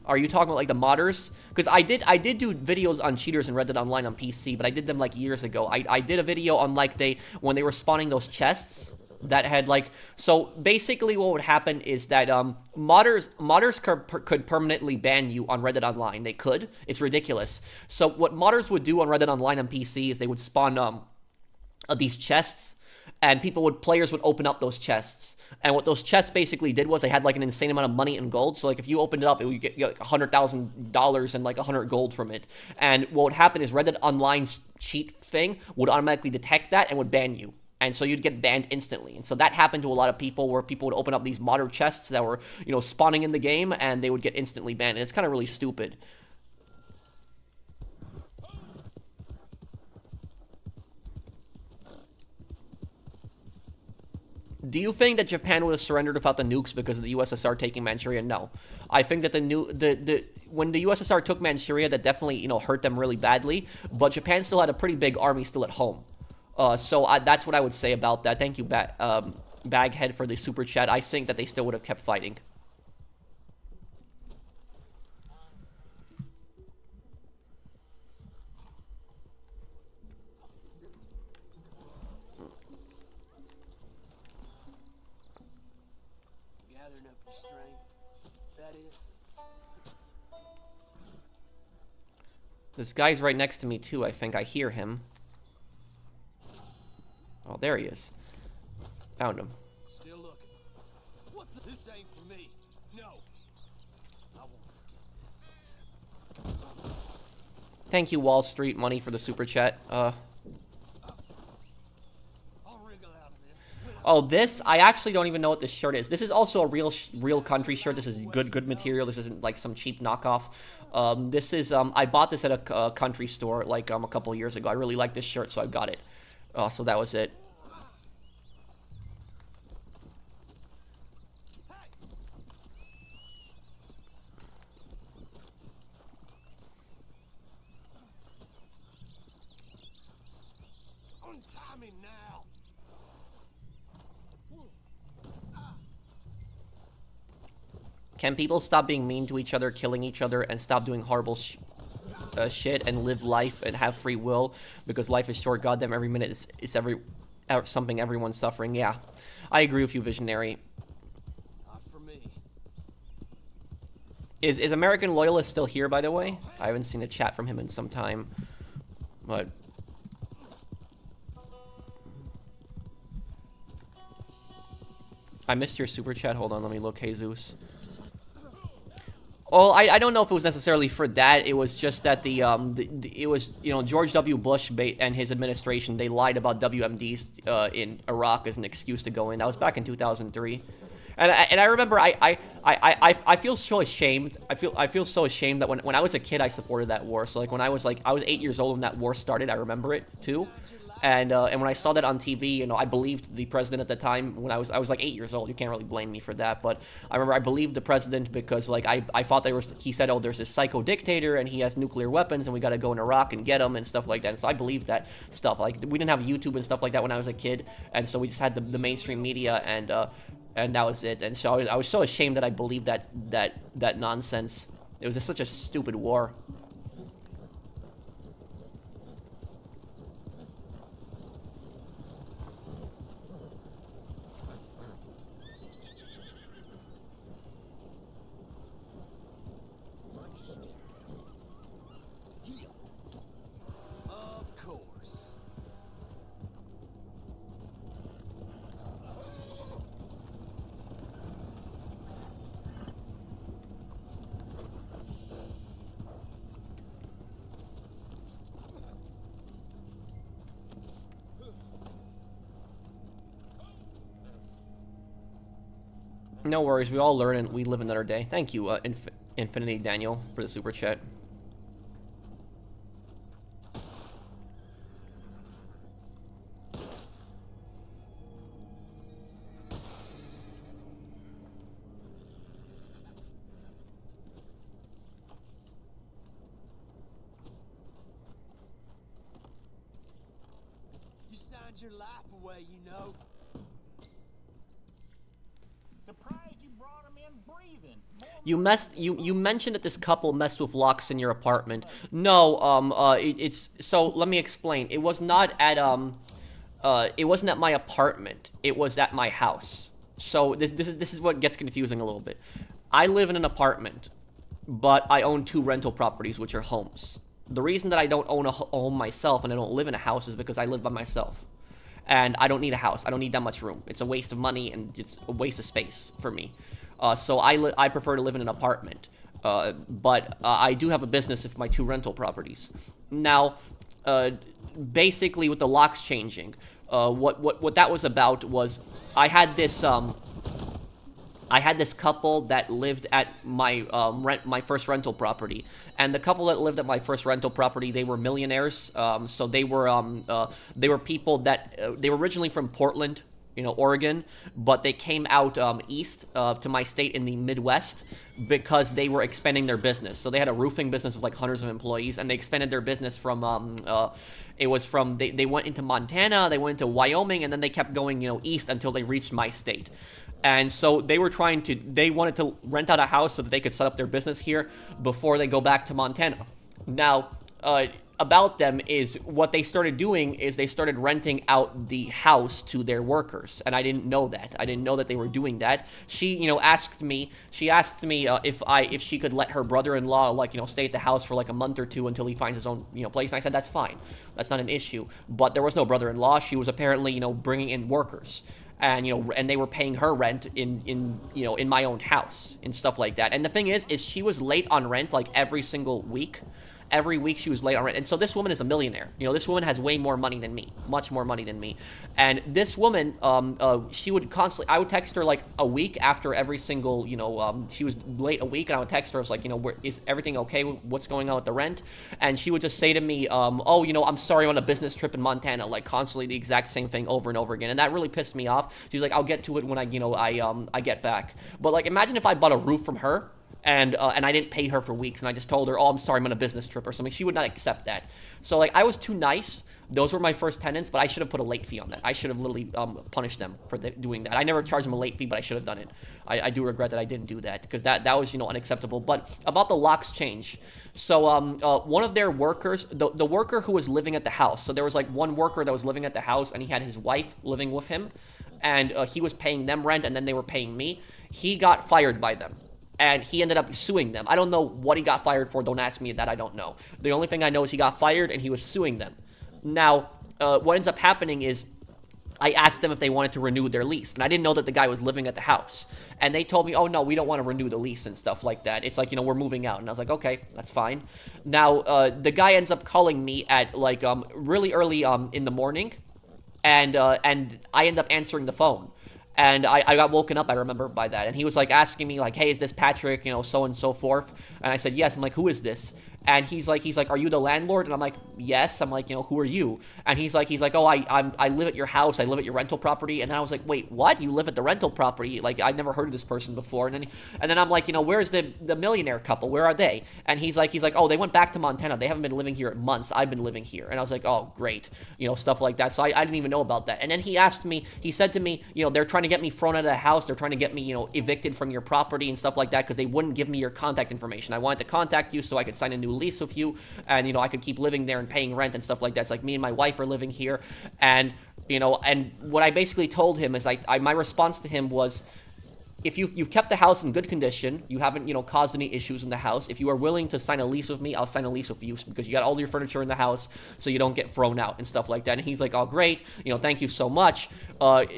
are you talking about like the modders? Because I did do videos on cheaters in Reddit Online on PC, but I did them like years ago. I did a video on like when they were spawning those chests that had like, so basically what would happen is that modders could permanently ban you on Reddit Online. They could. It's ridiculous. So what modders would do on Reddit Online and PC is they would spawn these chests, and players would open up those chests. And what those chests basically did was they had like an insane amount of money and gold. So like if you opened it up, it would get like $100,000 and like 100 gold from it. And what would happen is Reddit Online's cheat thing would automatically detect that and would ban you. And so you'd get banned instantly. And so that happened to a lot of people, where people would open up these modder chests that were, you know, spawning in the game, and they would get instantly banned. And it's kind of really stupid. Do you think that Japan would have surrendered without the nukes because of the USSR taking Manchuria? No. I think that when the USSR took Manchuria, that definitely, you know, hurt them really badly. But Japan still had a pretty big army still at home. So that's what I would say about that. Thank you, Baghead, for the super chat. I think that they still would have kept fighting. Gathering up your strength. That is. This guy's right next to me too. I think I hear him. Oh, there he is. Found him. Still looking. What the? This ain't for me. No. I won't forget this. Thank you, Wall Street Money, for the super chat. I'll wriggle out of this. Oh, this, I actually don't even know what this shirt is. This is also a real country shirt. This is good material. This isn't like some cheap knockoff. This is, I bought this at a country store like a couple years ago. I really like this shirt, so I got it. So that was it. Untie me now. Can people stop being mean to each other, killing each other, and stop doing horrible shit and live life and have free will? Because life is short. Goddamn, every minute is something everyone's suffering. Yeah, I agree with you, Visionary. Not for me. Is American Loyalist still here, by the way? I haven't seen a chat from him in some time, but I missed your super chat. Hold on, let me look. Jesus. Well, I don't know if it was necessarily for that. It was just that it was, you know, George W. Bush and his administration, they lied about WMDs in Iraq as an excuse to go in. That was back in 2003. And I remember I feel so ashamed. I feel so ashamed that when I was a kid I supported that war. So like when I was 8 years old when that war started, I remember it too. And when I saw that on TV, you know, I believed the president at the time. When I was like 8 years old. You can't really blame me for that. But I remember I believed the president because like I thought he said, oh, there's this psycho dictator and he has nuclear weapons and we got to go in Iraq and get him and stuff like that. And so I believed that stuff. Like we didn't have YouTube and stuff like that when I was a kid, and so we just had the mainstream media and that was it. And so I was so ashamed that I believed that nonsense. It was just such a stupid war. Of course. No worries, we all learn and we live another day. Thank you, Infinity Daniel, for the super chat. Grind your life away, you know. Surprised you brought him in breathing. You mentioned that this couple messed with locks in your apartment. No, it's so let me explain. It was not at it wasn't at my apartment. It was at my house. So this is what gets confusing a little bit. I live in an apartment, but I own 2 rental properties, which are homes. The reason that I don't own a home myself and I don't live in a house is because I live by myself. And I don't need a house. I don't need that much room. It's a waste of money and it's a waste of space for me. So I prefer to live in an apartment. But I do have a business with my 2 rental properties. Now, basically with the locks changing, what that was about was I had this couple that lived at my my first rental property, and the couple that lived at my first rental property, they were millionaires. So they were people that they were originally from Portland, Oregon, but they came out east to my state in the Midwest because they were expanding their business. So they had a roofing business with like hundreds of employees, and they expanded their business from they went into Montana, they went into Wyoming, and then they kept going east until they reached my state. And so they wanted to rent out a house so that they could set up their business here before they go back to Montana. Now, about them is what they started doing is they started renting out the house to their workers, and I didn't know that. I didn't know that they were doing that. She, asked me if she could let her brother-in-law stay at the house for like a month or 2 until he finds his own place, and I said that's fine. That's not an issue. But there was no brother-in-law. She was apparently bringing in workers. And and they were paying her rent in my own house and stuff like that. And the thing is she was late on rent like every single week. Every week she was late on rent. And so this woman is a millionaire. This woman has way more money than me, much more money than me. And this woman, she would constantly, I would text her like a week after every single, she was late a week, and I would text her, I was like, is everything okay? What's going on with the rent? And she would just say to me, I'm sorry, I'm on a business trip in Montana, like constantly the exact same thing over and over again. And that really pissed me off. She's like, I'll get to it when I get back. But like, imagine if I bought a roof from her, and I didn't pay her for weeks, and I just told her, I'm sorry, I'm on a business trip or something. She would not accept that. So like, I was too nice. Those were my first tenants, but I should have put a late fee on that. I should have literally punished them for doing that. I never charged them a late fee, but I should have done it. I do regret that I didn't do that, because that was unacceptable. But about the locks change. So one of their workers, the worker who was living at the house, so there was like one worker that was living at the house, and he had his wife living with him, and he was paying them rent, and then they were paying me. He got fired by them. And he ended up suing them. I don't know what he got fired for. Don't ask me that. I don't know. The only thing I know is he got fired and he was suing them. Now, what ends up happening is I asked them if they wanted to renew their lease. And I didn't know that the guy was living at the house. And they told me, oh, no, we don't want to renew the lease and stuff like that. It's like, we're moving out. And I was like, okay, that's fine. Now, the guy ends up calling me at like really early in the morning. And I end up answering the phone. And I got woken up, I remember, by that. And he was like asking me like, hey, is this Patrick, so and so forth? And I said, yes. I'm like, who is this? And he's like, are you the landlord? And I'm like, yes. I'm like, who are you? And he's like, oh, I live at your house. I live at your rental property. And then I was like, wait, what? You live at the rental property? Like, I've never heard of this person before. And then I'm like, where's the millionaire couple? Where are they? And he's like, oh, they went back to Montana. They haven't been living here in months. I've been living here. And I was like, oh, great. Stuff like that. So I didn't even know about that. And then he said to me, they're trying to get me thrown out of the house. They're trying to get me, evicted from your property and stuff like that, because they wouldn't give me your contact information. I wanted to contact you so I could sign a new lease with you, and I could keep living there and paying rent and stuff like that. It's like me and my wife are living here, and and what I basically told him is my response to him was, if you've kept the house in good condition, you haven't, caused any issues in the house, if you are willing to sign a lease with me, I'll sign a lease with you, because you got all your furniture in the house, so you don't get thrown out and stuff like that. And he's like, oh, great, thank you so much.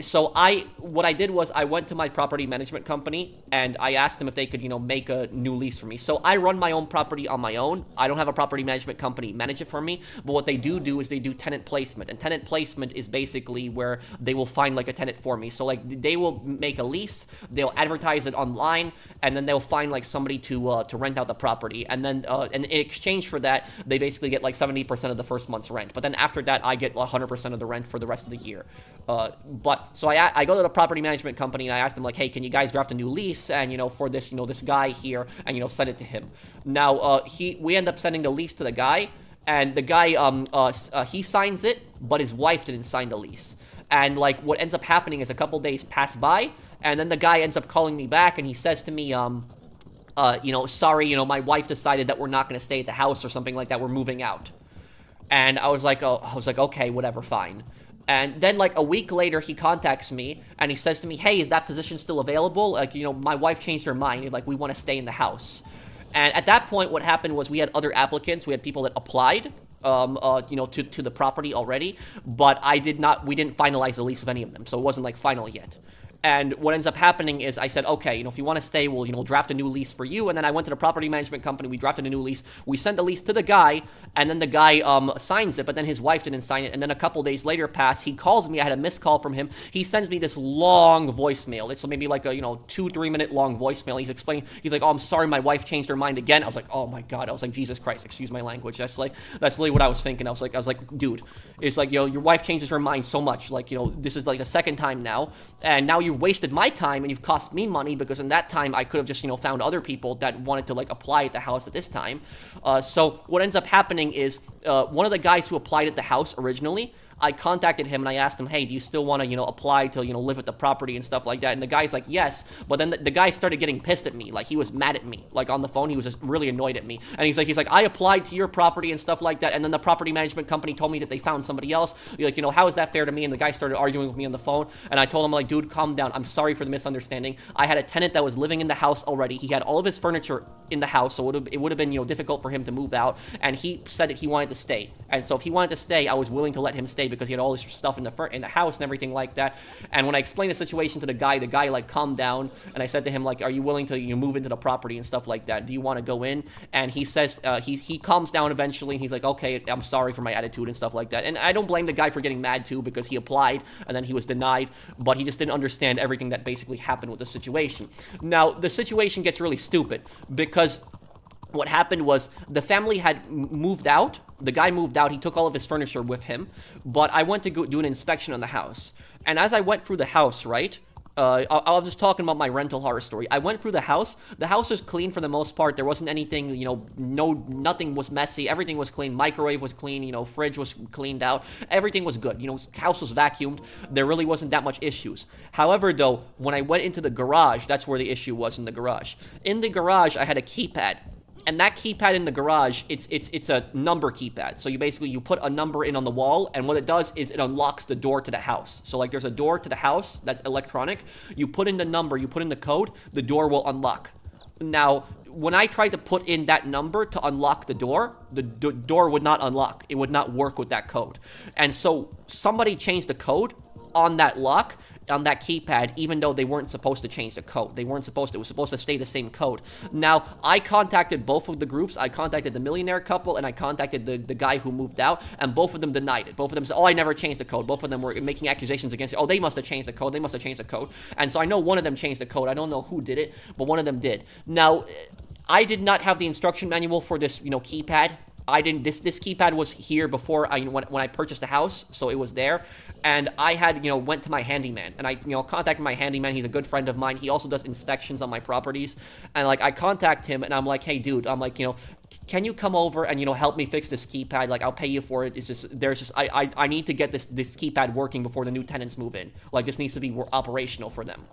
So what I did was I went to my property management company, and I asked them if they could, make a new lease for me. So I run my own property on my own. I don't have a property management company manage it for me, but what they do is they do tenant placement, and tenant placement is basically where they will find like a tenant for me. So like, they will make a lease, they'll advertise it online, and then they'll find like somebody to rent out the property, and then and in exchange for that, they basically get like 70% of the first month's rent. But then after that, I get 100% of the rent for the rest of the year. But so I go to the property management company, and I ask them like, hey, can you guys draft a new lease, and for this this guy here, and send it to him. Now we end up sending the lease to the guy. and the guy he signs it, but his wife didn't sign the lease. And like what ends up happening is a couple days pass by, and then the guy ends up calling me back, and he says to me, sorry, my wife decided that we're not going to stay at the house or something like that. We're moving out. And I was like, okay, whatever, fine. And then like a week later, he contacts me and he says to me, hey, is that position still available? Like, my wife changed her mind. Like, we want to stay in the house. And at that point, what happened was we had other applicants. We had people that applied, to the property already, but we didn't finalize the lease of any of them. So it wasn't like final yet. And what ends up happening is I said, okay, if you want to stay, we'll draft a new lease for you. And then I went to the property management company. We drafted a new lease. We sent the lease to the guy, and then the guy signs it, but then his wife didn't sign it. And then a couple days later passed. He called me. I had a missed call from him. He sends me this long voicemail. It's maybe like a 2-3 minute long voicemail. He's explaining. He's like, oh, I'm sorry, my wife changed her mind again. I was like, oh my god. I was like, Jesus Christ, excuse my language. That's literally what I was thinking. I was like, dude, it's like your wife changes her mind so much. Like this is like the second time now, and now you've wasted my time and you've cost me money, because in that time I could have just found other people that wanted to like apply at the house at this time. So what ends up happening is one of the guys who applied at the house originally, I contacted him and I asked him, hey, do you still want to, apply to, live at the property and stuff like that? And the guy's like, yes. But then the guy started getting pissed at me. Like, he was mad at me. Like, on the phone, he was just really annoyed at me. And he's like, I applied to your property and stuff like that. And then the property management company told me that they found somebody else. Like, how is that fair to me? And the guy started arguing with me on the phone. And I told him, like, dude, calm down. I'm sorry for the misunderstanding. I had a tenant that was living in the house already. He had all of his furniture in the house. So it would have been, difficult for him to move out. And he said that he wanted to stay. And so if he wanted to stay, I was willing to let him stay because he had all this stuff in the house and everything like that. And when I explained the situation to the guy like calmed down, and I said to him, like, are you willing to move into the property and stuff like that? Do you want to go in? And he says he calms down eventually, and he's like, okay, I'm sorry for my attitude and stuff like that. And I don't blame the guy for getting mad too, because he applied and then he was denied, but he just didn't understand everything that basically happened with the situation. Now the situation gets really stupid, because what happened was the family had moved out. The guy moved out. He took all of his furniture with him. But I went to go do an inspection on the house. And as I went through the house, right? I was just talking about my rental horror story. I went through the house. The house was clean for the most part. There wasn't anything, nothing was messy. Everything was clean. Microwave was clean. Fridge was cleaned out. Everything was good. House was vacuumed. There really wasn't that much issues. However, though, when I went into the garage, that's where the issue was, in the garage. In the garage, I had a keypad. And that keypad in the garage, it's a number keypad. So you put a number in on the wall, and what it does is it unlocks the door to the house. So like there's a door to the house that's electronic. You put in the number, you put in the code, the door will unlock. Now, when I tried to put in that number to unlock the door would not unlock. It would not work with that code. And so somebody changed the code on that lock, on that keypad, even though they weren't supposed to change the code. It was supposed to stay the same code. Now, I contacted both of the groups. I contacted the millionaire couple, and I contacted the guy who moved out, and both of them denied it. Both of them said, oh, I never changed the code. Both of them were making accusations against it. Oh, they must have changed the code. And so I know one of them changed the code. I don't know who did it, but one of them did. Now, I did not have the instruction manual for this, keypad. This keypad was here before when I purchased the house, so it was there. And I had, went to my handyman, and I, contacted my handyman. He's a good friend of mine. He also does inspections on my properties. And like, I contact him, and I'm like, hey, dude, I'm like, can you come over and, help me fix this keypad? Like, I'll pay you for it. It's just, I need to get this keypad working before the new tenants move in. Like, this needs to be operational for them.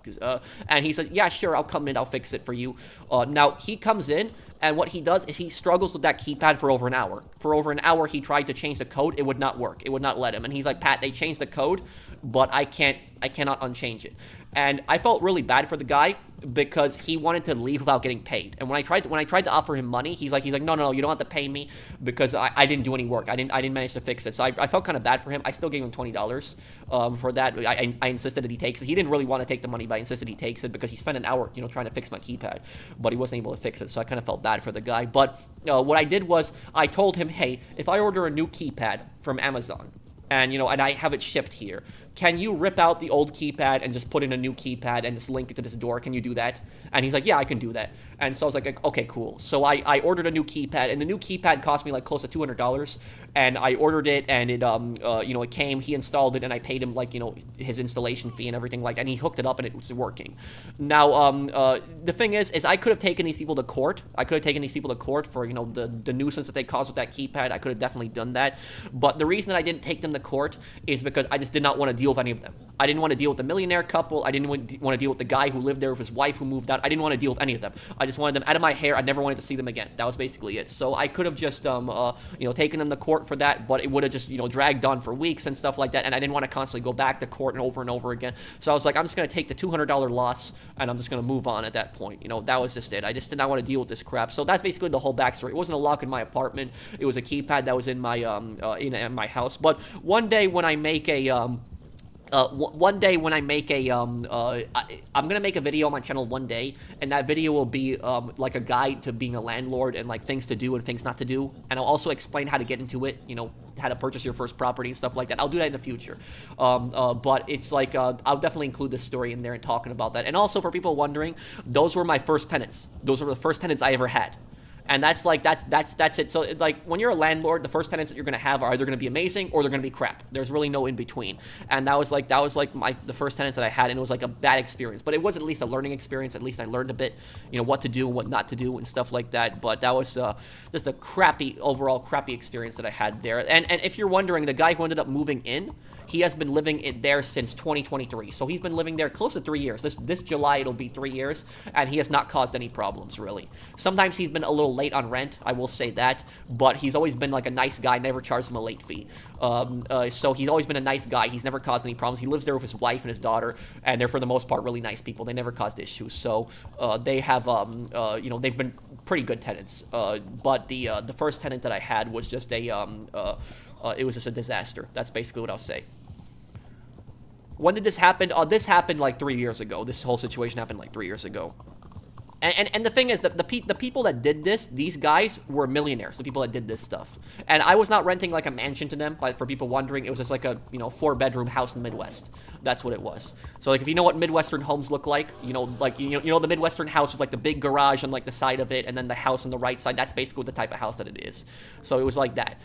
And he says, yeah, sure, I'll come in. I'll fix it for you. Now, he comes in, and what he does is he struggles with that keypad for over an hour. For over an hour, he tried to change the code. It would not work. It would not let him. And he's like, Pat, they changed the code, but I cannot unchange it. And I felt really bad for the guy because he wanted to leave without getting paid. And when I tried to offer him money, he's like, no, you don't have to pay me because I didn't do any work. I didn't manage to fix it. So I felt kind of bad for him. I still gave him $20 for that. I insisted that he takes it. He didn't really want to take the money, but I insisted he takes it because he spent an hour, trying to fix my keypad, but he wasn't able to fix it. So I kind of felt bad for the guy. But what I did was I told him, hey, if I order a new keypad from Amazon, and and I have it shipped here, can you rip out the old keypad and just put in a new keypad and just link it to this door? Can you do that? And he's like, yeah, I can do that. And so I was like, okay, cool. So I ordered a new keypad, and the new keypad cost me like close to $200. And I ordered it, and it it came. He installed it, and I paid him like his installation fee and everything and he hooked it up, and it was working. Now the thing is I could have taken these people to court. I could have taken these people to court for the nuisance that they caused with that keypad. I could have definitely done that. But the reason that I didn't take them to court is because I just did not want to deal with any of them. I didn't want to deal with the millionaire couple. I didn't want to deal with the guy who lived there with his wife who moved out. I didn't want to deal with any of them. I just wanted them out of my hair. I never wanted to see them again. That was basically it. So I could have just taken them to court for that, but it would have just dragged on for weeks and stuff like that, and I didn't want to constantly go back to court and over again. So I was like, I'm just going to take the $200 loss, and I'm just going to move on at that point. That was just it. I just did not want to deal with this crap. So that's basically the whole backstory. It wasn't a lock in my apartment. It was a keypad that was in my in my house. But one day when I make a I'm gonna make a video on my channel one day, and that video will be like a guide to being a landlord and like things to do and things not to do, and I'll also explain how to get into it, how to purchase your first property and stuff like that. I'll do that in the future, but it's like I'll definitely include this story in there and talking about that. And also for people wondering, those were my first tenants. Those were the first tenants I ever had. And that's it. So like when you're a landlord, the first tenants that you're gonna have are either gonna be amazing or they're gonna be crap. There's really no in between. And that was like the first tenants that I had, and it was like a bad experience. But it was at least a learning experience. At least I learned a bit, what to do and what not to do and stuff like that. But that was just a overall crappy experience that I had there. And if you're wondering, the guy who ended up moving in, he has been living there since 2023. So he's been living there close to 3 years. This July, it'll be 3 years, and he has not caused any problems, really. Sometimes he's been a little late on rent, I will say that, but he's always been like a nice guy, never charged him a late fee. So he's always been a nice guy. He's never caused any problems. He lives there with his wife and his daughter, and they're, for the most part, really nice people. They never caused issues. So they have, they've been pretty good tenants. But the first tenant that I had was just it was just a disaster. That's basically what I'll say. When did this happen? This happened like 3 years ago. This whole situation happened like 3 years ago. And the thing is that the people that did this, these guys were millionaires, the people that did this stuff. And I was not renting like a mansion to them, but for people wondering, it was just like a, 4-bedroom house in the Midwest. That's what it was. So like if you know what Midwestern homes look like, the Midwestern house with like the big garage on like the side of it, and then the house on the right side, that's basically the type of house that it is. So it was like that.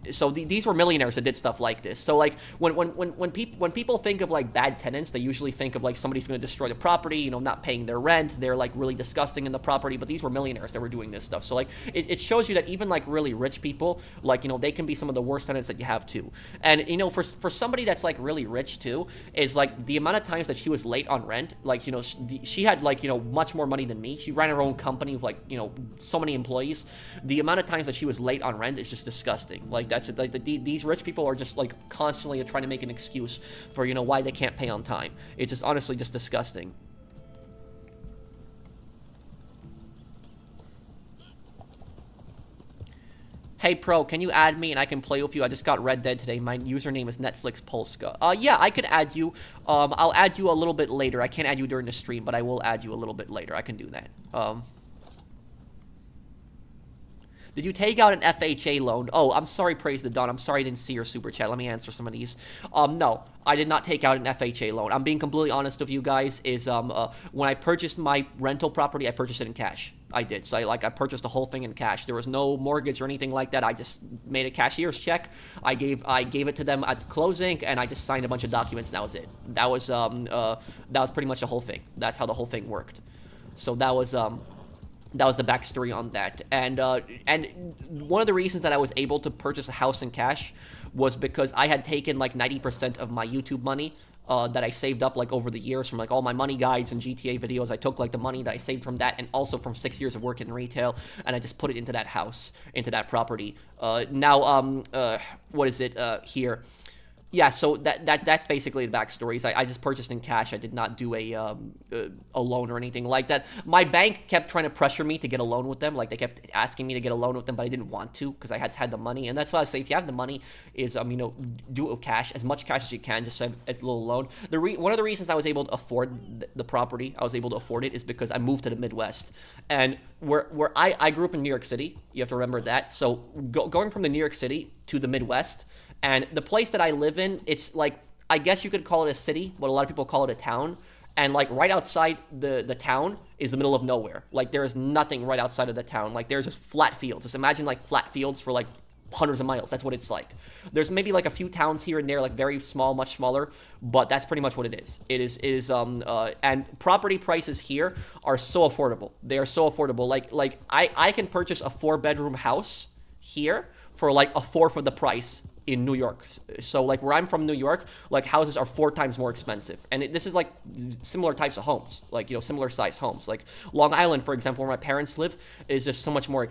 So these were millionaires that did stuff like this. So like when people think of like bad tenants, they usually think of like somebody's going to destroy the property, not paying their rent. They're like really disgusting in the property. But these were millionaires that were doing this stuff. So like it shows you that even like really rich people, like they can be some of the worst tenants that you have too. And for somebody that's like really rich too, is like the amount of times that she was late on rent. Like she had like much more money than me. She ran her own company with like so many employees. The amount of times that she was late on rent is just disgusting. Like that's it. Like these rich people are just like constantly trying to make an excuse for why they can't pay on time. It's just honestly just disgusting. Hey Pro, can you add me and I can play with you? I just got Red Dead today. My username is Netflix Polska. Yeah, I could add you. I'll add you a little bit later. I can't add you during the stream, but I will add you a little bit later. I can do that. Did you take out an FHA loan? Oh, I'm sorry, Praise the Dawn. I'm sorry I didn't see your super chat. Let me answer some of these. No, I did not take out an FHA loan. I'm being completely honest with you guys. When I purchased my rental property, I purchased it in cash. I did. So I purchased the whole thing in cash. There was no mortgage or anything like that. I just made a cashier's check. I gave it to them at closing, and I just signed a bunch of documents, and that was it. That was pretty much the whole thing. That's how the whole thing worked. So that was the backstory on that. And one of the reasons that I was able to purchase a house in cash was because I had taken like 90% of my YouTube money that I saved up like over the years from like all my money guides and GTA videos. I took like the money that I saved from that and also from 6 years of work in retail, and I just put it into that house, into that property. What is it here? Yeah, so that's basically the backstory. I just purchased in cash. I did not do a loan or anything like that. My bank kept trying to pressure me to get a loan with them. Like, they kept asking me to get a loan with them, but I didn't want to because I had the money. And that's why I say, if you have the money, is do it with cash, as much cash as you can, just as a little loan. One of the reasons I was able to afford the property, I was able to afford it, is because I moved to the Midwest. And where I grew up in New York City, you have to remember that. So going from the New York City to the Midwest And the place that I live in, it's like, I guess you could call it a city, but a lot of people call it a town. And like right outside the town is the middle of nowhere. Like there is nothing right outside of the town. Like there's just flat fields. Just imagine like flat fields for like hundreds of miles. That's what it's like. There's maybe like a few towns here and there, like very small, much smaller, but that's pretty much what it is. It is and property prices here are so affordable. They are so affordable. Like I can purchase a 4-bedroom house here for like a fourth of the price in New York. So like where I'm from, New York, like houses are 4 times more expensive. And this is like similar types of homes, like, you know, similar size homes. Like Long Island, for example, where my parents live, is just so much more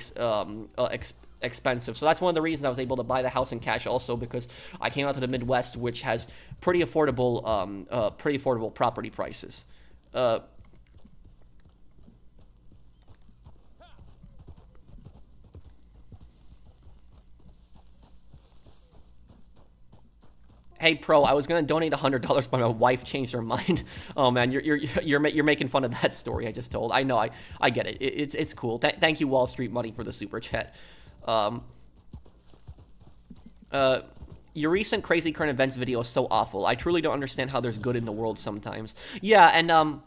expensive. So that's one of the reasons I was able to buy the house in cash also, because I came out to the Midwest, which has pretty affordable property prices. Hey Pro, I was gonna donate $100, but my wife changed her mind. Oh man, you're making fun of that story I just told. I know, I get it. It's cool. Thank you, Wall Street Money, for the super chat. Your recent crazy current events video is so awful. I truly don't understand how there's good in the world sometimes. Yeah, and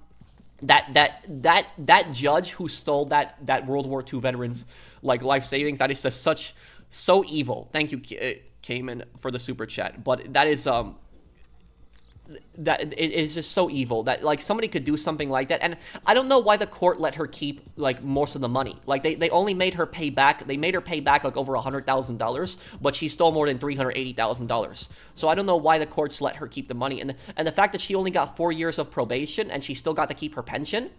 that judge who stole that World War II veterans like life savings, that is just so evil. Thank you, Cayman, for the super chat. But that is that it is just so evil that like somebody could do something like that. And I don't know why the court let her keep like most of the money. Like they only made her pay back. They made her pay back like over $100,000, but she stole more than $380,000. So I don't know why the courts let her keep the money. And the fact that she only got 4 years of probation and she still got to keep her pension.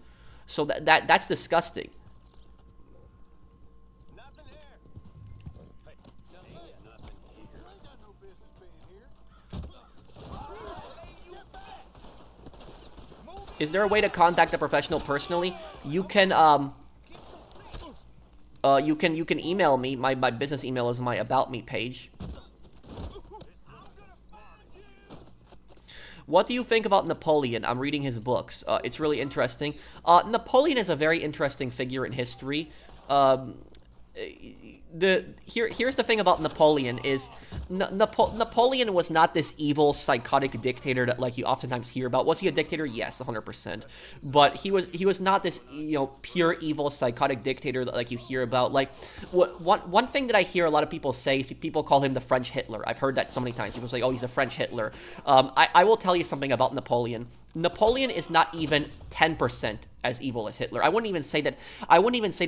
So that's disgusting. Is there a way to contact a professional personally? You can you can email me. My business email is my About Me page. What do you think about Napoleon? I'm reading his books. It's really interesting. Napoleon is a very interesting figure in history. Here's the thing about Napoleon is Napoleon was not this evil psychotic dictator that like you oftentimes hear about. Was he a dictator? Yes, 100%. But he was not this, you know, pure evil psychotic dictator that like you hear about. Like one thing that I hear a lot of people say is people call him the French Hitler. I've heard that so many times. People say, "Oh, he's a French Hitler." I will tell you something about Napoleon. Napoleon is not even 10% as evil as Hitler. I wouldn't even say that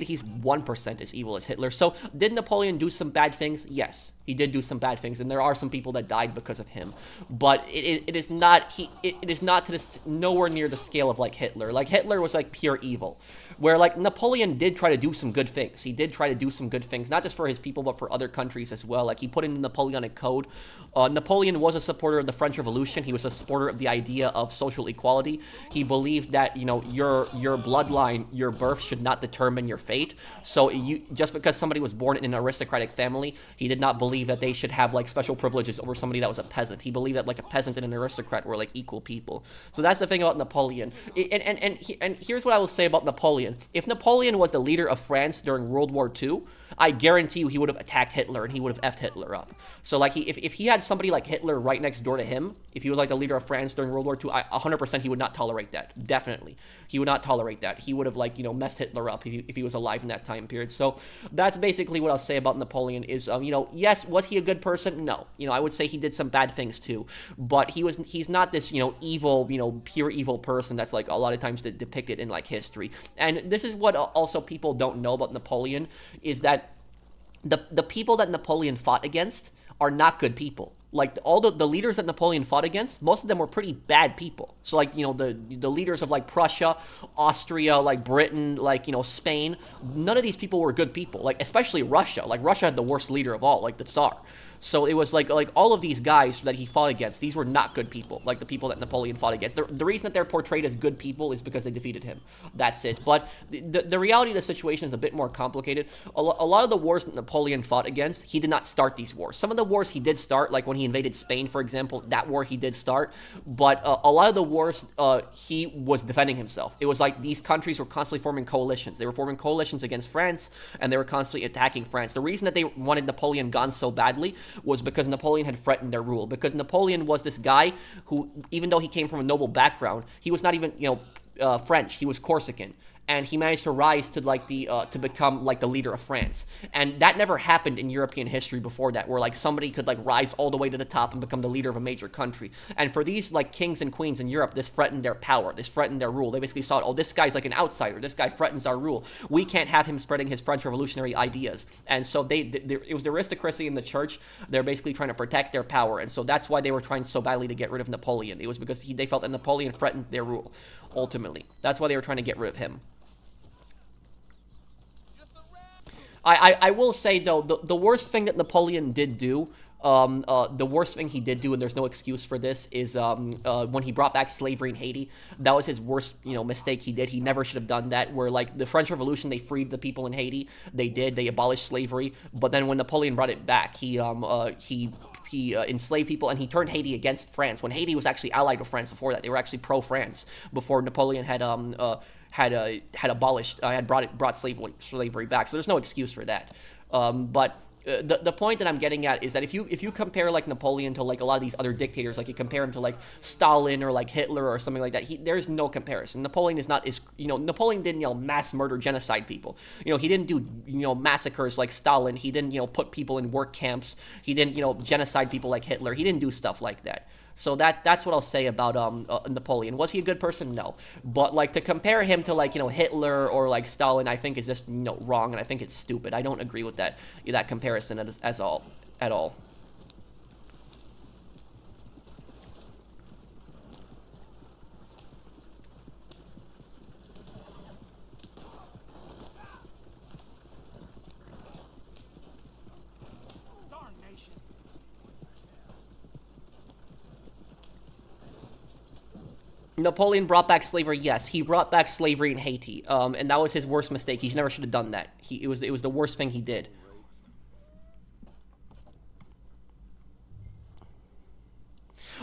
he's 1% as evil as Hitler. So did Napoleon do some bad things? Yes, he did do some bad things, and there are some people that died because of him. But it is not to this nowhere near the scale of like Hitler. Like Hitler was like pure evil, where like Napoleon did try to do some good things. He did try to do some good things, not just for his people but for other countries as well. Like he put in the Napoleonic Code. Napoleon was a supporter of the French Revolution. He was a supporter of the idea of social equality. He believed that, you know, your bloodline, your birth should not determine your fate. So just because somebody was born in an aristocratic family, he did not believe that they should have like special privileges over somebody that was a peasant. He believed that like a peasant and an aristocrat were like equal people. So that's the thing about Napoleon. And here's what I will say about Napoleon. If Napoleon was the leader of France during World War II, I guarantee you he would have attacked Hitler and he would have effed Hitler up. So like if he had somebody like Hitler right next door to him, if he was like the leader of France during World War II, 100% he would not tolerate that. Definitely. He would not tolerate that. He would have like, you know, messed Hitler up if he was alive in that time period. So that's basically what I'll say about Napoleon is, you know, yes, was he a good person? No. You know, I would say he did some bad things too. But he's not this, you know, evil, you know, pure evil person that's like a lot of times depicted in like history. And this is what also people don't know about Napoleon is that the people that Napoleon fought against are not good people. Like all the leaders that Napoleon fought against, most of them were pretty bad people. So like, you know, the leaders of like Prussia, Austria, like Britain, like, you know, Spain, none of these people were good people. Like especially Russia. Like Russia had the worst leader of all, like the Tsar. So it was like all of these guys that he fought against, these were not good people, like the people that Napoleon fought against. The reason that they're portrayed as good people is because they defeated him. That's it. But the reality of the situation is a bit more complicated. A lot of the wars that Napoleon fought against, he did not start these wars. Some of the wars he did start, like when he invaded Spain, for example, that war he did start. But a lot of the wars, he was defending himself. It was like these countries were constantly forming coalitions. They were forming coalitions against France, and they were constantly attacking France. The reason that they wanted Napoleon gone so badly was because Napoleon had threatened their rule. Because Napoleon was this guy who, even though he came from a noble background, he was not even, French. He was Corsican. And he managed to rise to like to become like the leader of France, and that never happened in European history before that, where like somebody could like rise all the way to the top and become the leader of a major country. And for these like kings and queens in Europe, this threatened their power, this threatened their rule. They basically thought, oh, this guy's like an outsider, this guy threatens our rule, we can't have him spreading his French revolutionary ideas. And so it was the aristocracy and the church. They're basically trying to protect their power, and so that's why they were trying so badly to get rid of Napoleon. It was because they felt that Napoleon threatened their rule. Ultimately, that's why they were trying to get rid of him. I will say, though, the worst thing that Napoleon did do, the worst thing he did do, and there's no excuse for this, is when he brought back slavery in Haiti. That was his worst, mistake he did. He never should have done that. Where, like, the French Revolution, they freed the people in Haiti. They abolished slavery. But then when Napoleon brought it back, he enslaved people, and he turned Haiti against France, when Haiti was actually allied with France before that. They were actually pro-France before Napoleon had brought slavery back. So there's no excuse for that. But the point that I'm getting at is that if you compare like Napoleon to like a lot of these other dictators, like you compare him to like Stalin or like Hitler or something like that, there's no comparison. Napoleon is not Napoleon didn't mass murder, genocide people. He didn't do massacres like Stalin. He didn't put people in work camps. He didn't genocide people like Hitler. He didn't do stuff like that. So that's what I'll say about Napoleon. Was he a good person? No. But like to compare him to like Hitler or like Stalin, I think is just wrong, and I think it's stupid. I don't agree with that comparison at all. Napoleon brought back slavery. Yes, he brought back slavery in Haiti, and that was his worst mistake. He never should have done that. It was the worst thing he did.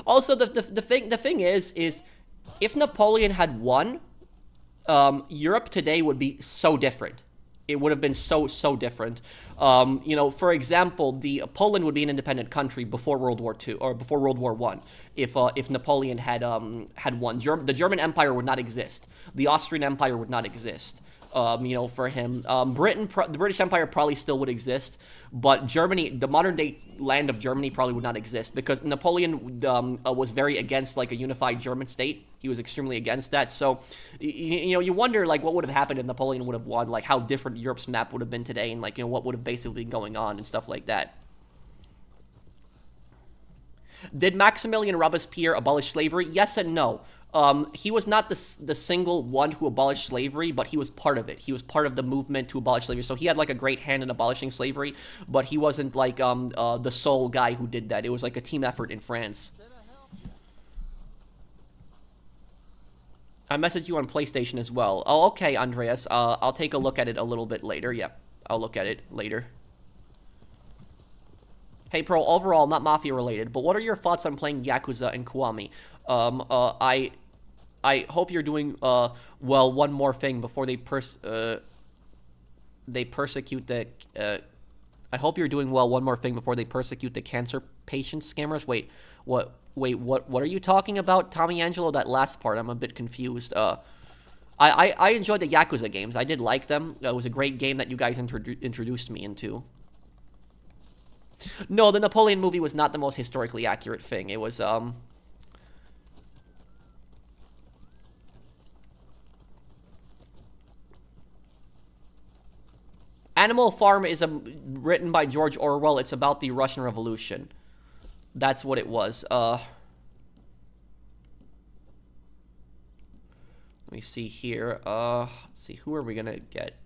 Also, the thing is if Napoleon had won, Europe today would be so different. It would have been so different. For example, Poland would be an independent country before World War II or before World War I if Napoleon had won. The German Empire would not exist. The Austrian Empire would not exist. For him, the British Empire probably still would exist, but Germany, the modern day land of Germany, probably would not exist because Napoleon was very against like a unified German state. He was extremely against that. So, you wonder like what would have happened if Napoleon would have won, like how different Europe's map would have been today, and like what would have basically been going on and stuff like that. Did Maximilian Robespierre abolish slavery? Yes and no. He was not the single one who abolished slavery, but he was part of it. He was part of the movement to abolish slavery. So he had like a great hand in abolishing slavery, but he wasn't like the sole guy who did that. It was like a team effort in France. I messaged you on PlayStation as well. Oh, okay, Andreas. I'll take a look at it a little bit later. Yep, I'll look at it later. Hey, Pro, overall, not Mafia related, but what are your thoughts on playing Yakuza and Kiwami? I hope you're doing, well, one more thing before they persecute the, I hope you're doing well, one more thing before they persecute the cancer patient scammers. Wait, what are you talking about, Tommy Angelo? That last part, I'm a bit confused. I enjoyed the Yakuza games. I did like them. It was a great game that you guys introduced me into. No, the Napoleon movie was not the most historically accurate thing. It was, Animal Farm is written by George Orwell. It's about the Russian Revolution. That's what it was. Let me see here. Let's see, who are we gonna get?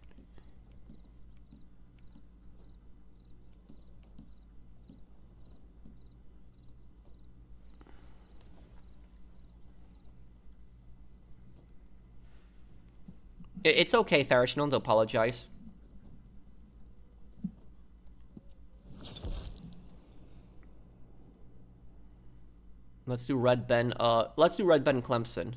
It's okay, Tharish. No one to apologize. Let's do Red Ben. Let's do Red Ben Clemson.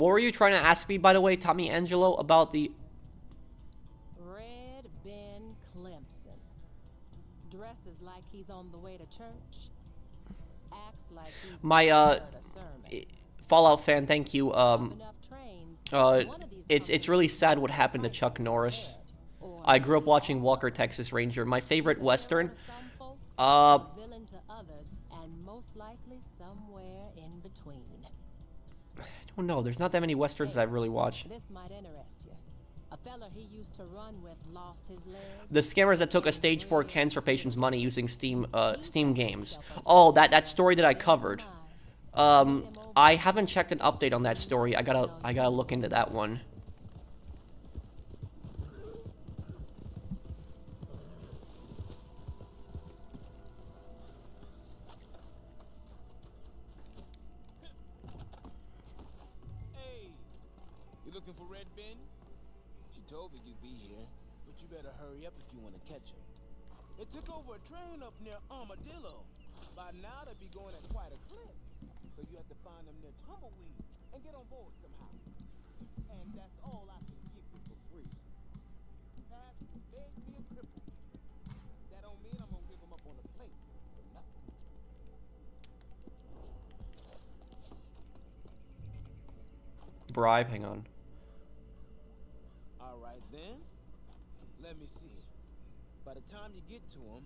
What were you trying to ask me, by the way, Tommy Angelo, about the... Red Ben Clemson. Dresses like he's on the way to church. Acts like he's My, heard a sermon. Fallout fan, thank you. Enough trains, one of these It's really sad what happened to Chuck Norris. I grew up watching Walker, Texas Ranger. My favorite Western. villain to others, and most likely somewhere in between. I don't know. There's not that many Westerns that I really watch. This might interest you. A fella he used to run with lost his leg. The scammers that took a stage 4 cancer patient's money using Steam games. Oh, that story that I covered. I haven't checked an update on that story. I gotta look into that one. Hey, you looking for Red Ben? She told me you'd be here, but you better hurry up if you want to catch her. They took over a train up near Armadillo. By now they'd be going at quite a clip. So you have to find them near Tumbleweed and get on board somehow. And that's all I can give you for free. Pass made me a cripple. That don't mean I'm gonna give them up on the plate for nothing. Bribe, hang on. All right then. Let me see. By the time you get to them,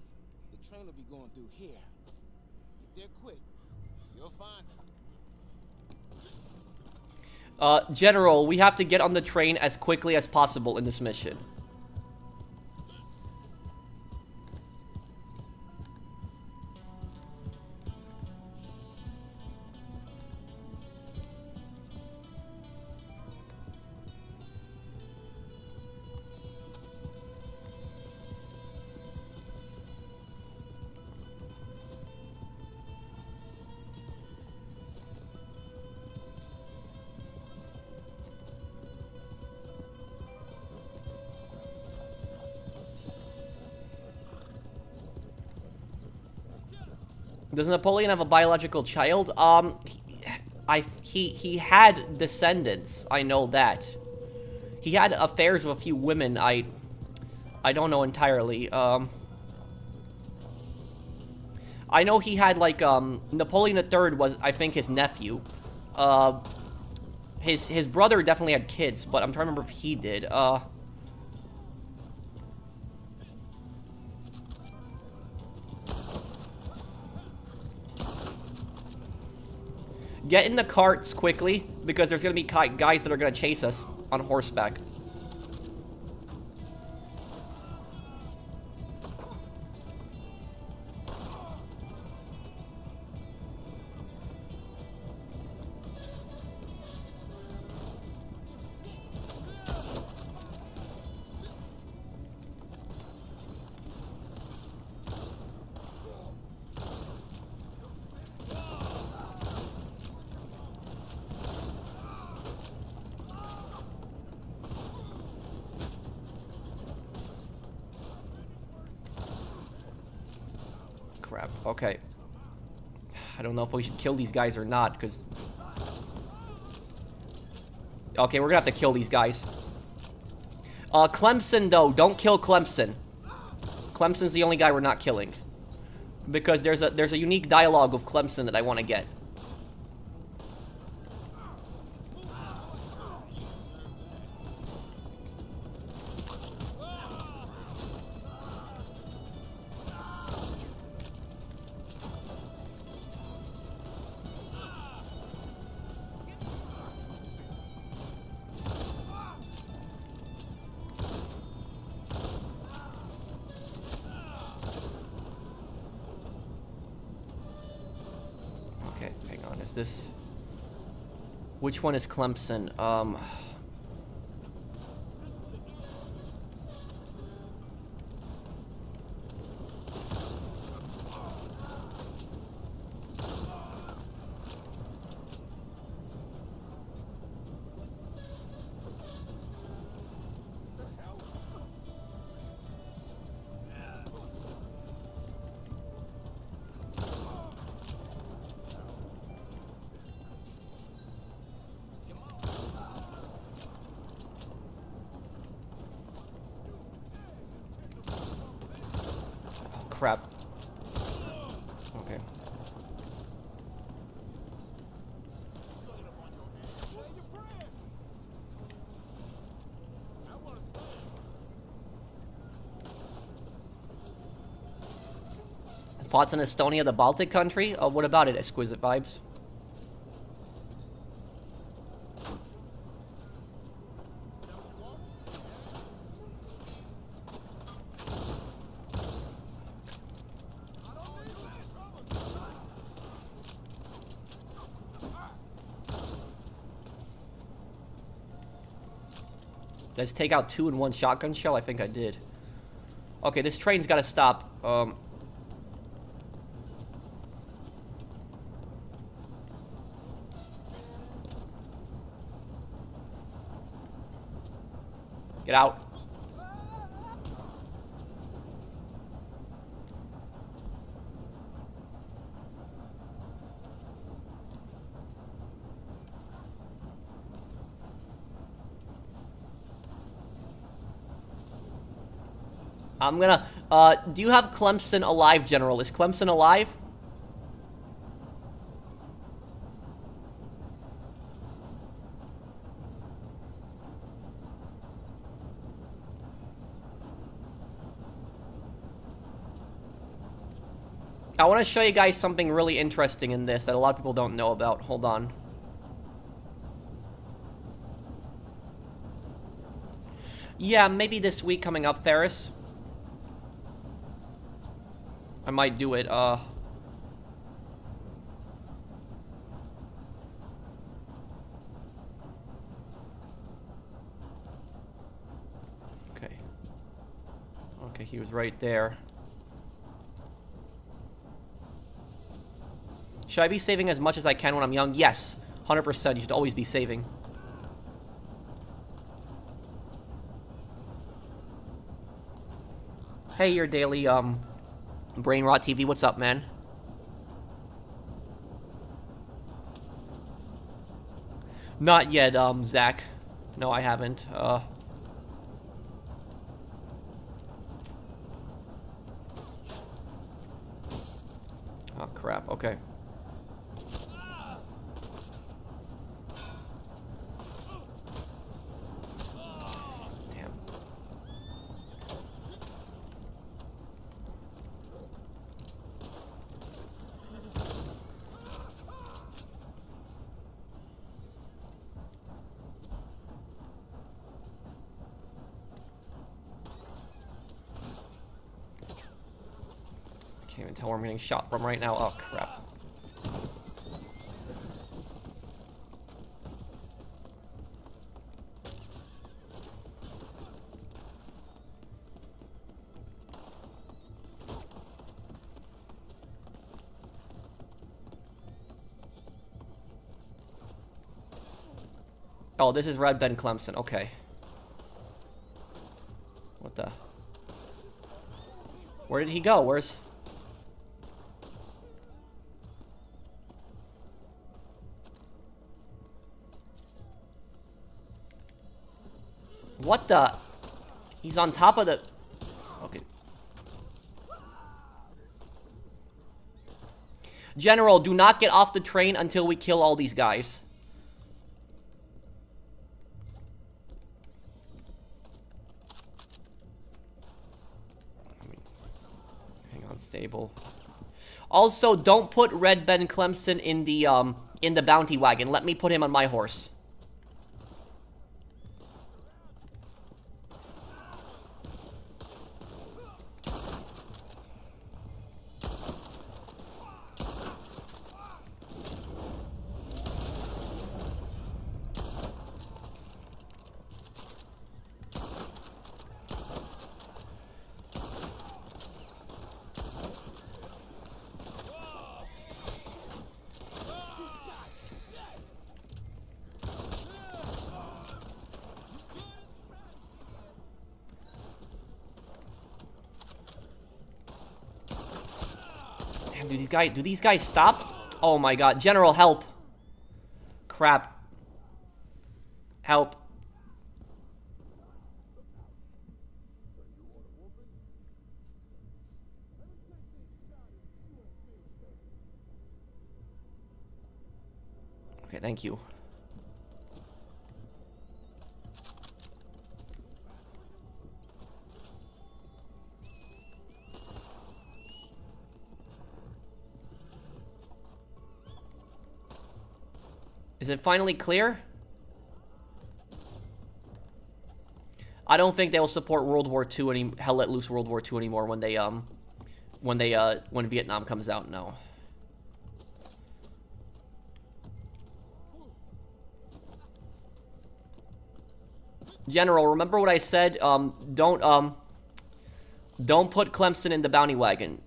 the train will be going through here. Get there quick. You'll find them. General, we have to get on the train as quickly as possible in this mission. Does Napoleon have a biological child? He had descendants. I know that. He had affairs with a few women. I don't know entirely. I know he had like Napoleon III was, I think, his nephew. His brother definitely had kids, but I'm trying to remember if he did. Get in the carts quickly, because there's gonna be guys that are gonna chase us on horseback. Crap. Okay. I don't know if we should kill these guys or not, because... Okay, we're gonna have to kill these guys. Clemson, though. Don't kill Clemson. Clemson's the only guy we're not killing. Because there's a unique dialogue of Clemson that I want to get. Okay, hang on. Is this... Which one is Clemson? crap. Okay. Thoughts on Estonia, the Baltic country? What about it? Exquisite vibes. Let's take out 2 in 1 shotgun shell. I think I did. Okay, this train's got to stop. Get out. I'm gonna, do you have Clemson alive, General? Is Clemson alive? I want to show you guys something really interesting in this that a lot of people don't know about. Hold on. Yeah, maybe this week coming up, Ferris. I might do it, Okay. Okay, he was right there. Should I be saving as much as I can when I'm young? Yes, 100%. You should always be saving. Hey, your daily, Brain Rot TV, what's up, man? Not yet, Zach. No, I haven't. Oh, crap. Okay. Damn. Can't even tell where I'm getting shot from right now. Oh, crap. Oh, this is Red Ben Clemson. Okay. What the? Where did he go? Where's... What the? He's on top of the... Okay. General, do not get off the train until we kill all these guys. Hang on, stable. Also, don't put Red Ben Clemson in the bounty wagon. Let me put him on my horse. Do these guys stop? Oh my god. General, help. Crap. Help. Okay, thank you. Is it finally clear? I don't think they will support World War II Hell Let Loose World War II anymore when when Vietnam comes out. No. General, remember what I said? Don't put Clemson in the bounty wagon.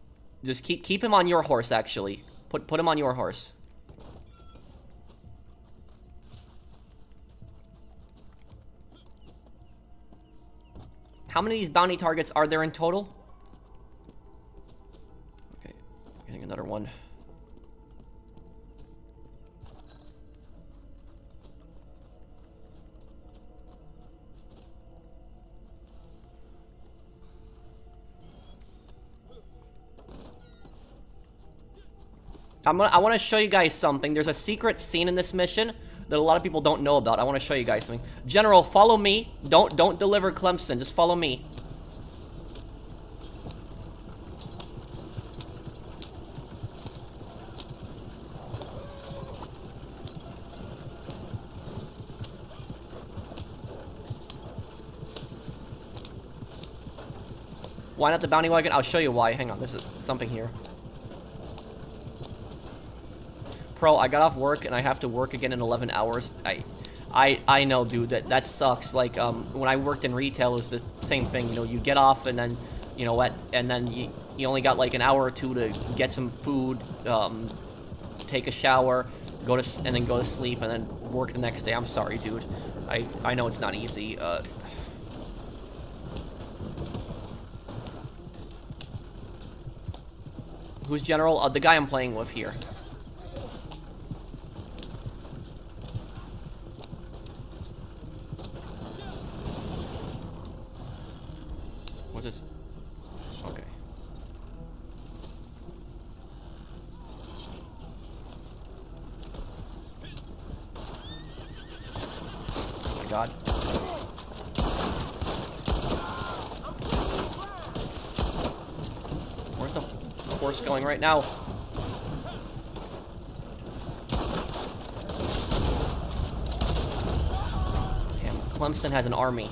Just keep him on your horse. Actually, put him on your horse. How many of these bounty targets are there in total? Okay, getting another one. I want to show you guys something. There's a secret scene in this mission that a lot of people don't know about. I want to show you guys something. General, follow me. Don't deliver Clemson. Just follow me. Why not the bounty wagon? I'll show you why. Hang on, there's something here. Pro, I got off work and I have to work again in 11 hours. I know, dude, that sucks. Like, when I worked in retail, it was the same thing. You know, you get off and then, you know what, and then you only got like an hour or two to get some food, take a shower, and then go to sleep, and then work the next day. I'm sorry, dude. I know it's not easy. Who's General? The guy I'm playing with here. What's this? Okay. Oh my god. Where's the horse going right now? Damn, Clemson has an army.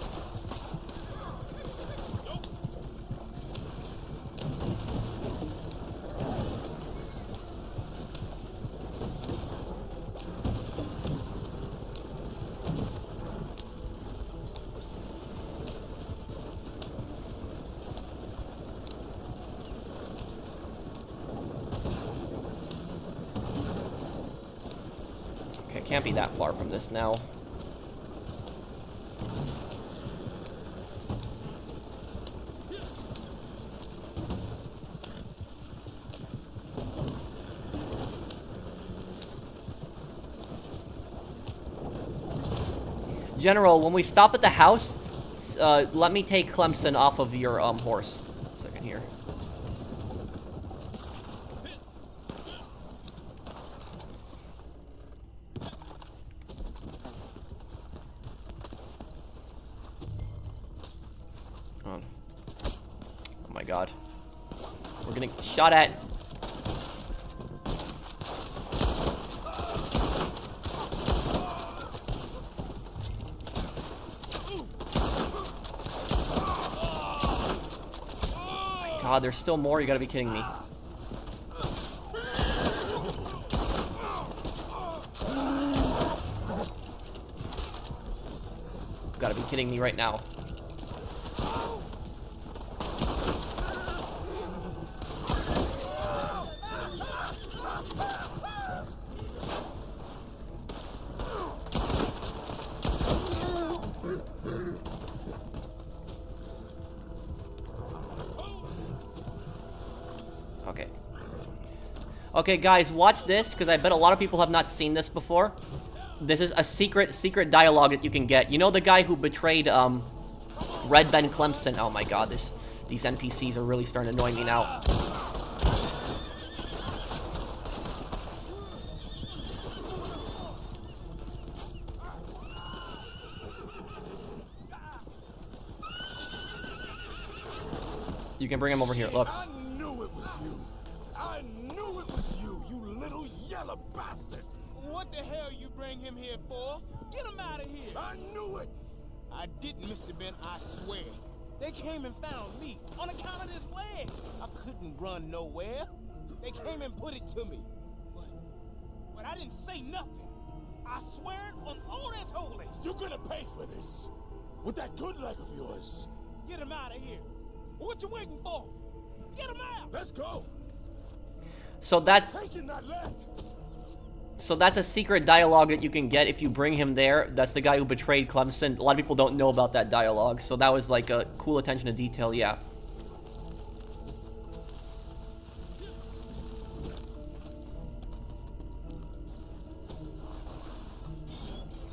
Can't be that far from this now. General, when we stop at the house, let me take Clemson off of your horse. A second here. Oh my god. We're getting shot at. God, there's still more? You gotta be kidding me. You gotta be kidding me right now. Okay. Okay, guys, watch this, because I bet a lot of people have not seen this before. This is a secret dialogue that you can get. You know the guy who betrayed, Red Ben Clemson? Oh my god, these NPCs are really starting to annoy me now. You can bring him over here. Look. I knew it was you. I knew it was you, you little yellow bastard. What the hell you bring him here for? Get him out of here. I knew it. I didn't, Mr. Ben, I swear. They came and found me on account of this leg. I couldn't run nowhere. They came and put it to me. But I didn't say nothing. I swear it on all that's holy. You're gonna pay for this. With that good leg of yours. Get him out of here. What you waiting for? Get him out. Let's go. So that's Taking that leg. So that's a secret dialogue that you can get if you bring him there. That's the guy who betrayed Clemson. A lot of people don't know about that dialogue, so that was like a cool attention to detail, yeah.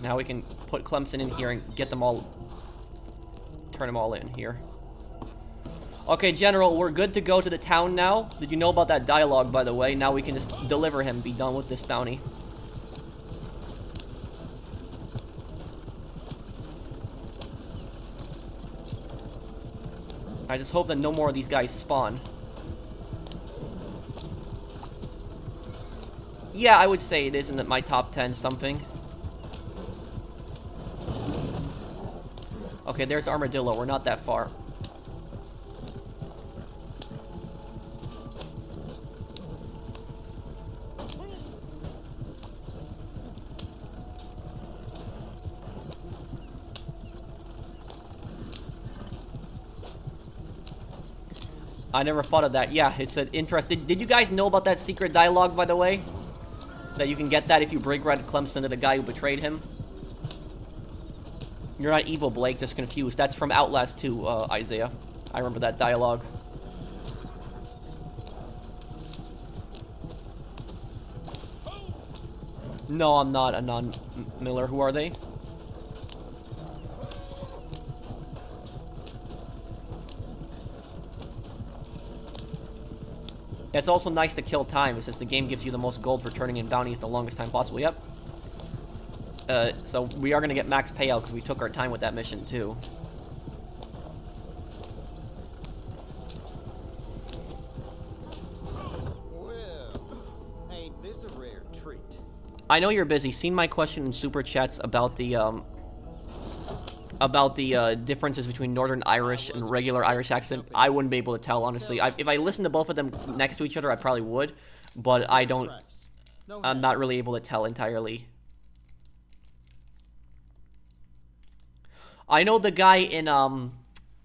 Now we can put Clemson in here and get them all, turn them all in here. Okay, General, we're good to go to the town now. Did you know about that dialogue, by the way? Now we can just deliver him, be done with this bounty. I just hope that no more of these guys spawn. Yeah, I would say it is in my top 10 something. Okay, there's Armadillo. We're not that far. I never thought of that. Yeah, it's an interest. Did you guys know about that secret dialogue, by the way? That you can get that if you bring Red Clemson to the guy who betrayed him? You're not evil, Blake, just confused. That's from Outlast 2, Isaiah. I remember that dialogue. No, I'm not Anon Miller. Who are they? It's also nice to kill time, since the game gives you the most gold for turning in bounties the longest time possible. Yep. So we are going to get max payout because we took our time with that mission, too. Well, ain't this a rare treat? I know you're busy. Seen my question in Super Chats about the differences between Northern Irish and regular Irish accent. I wouldn't be able to tell, honestly. If I listened to both of them next to each other, I probably would. But I don't... I'm not really able to tell entirely. I know the guy in,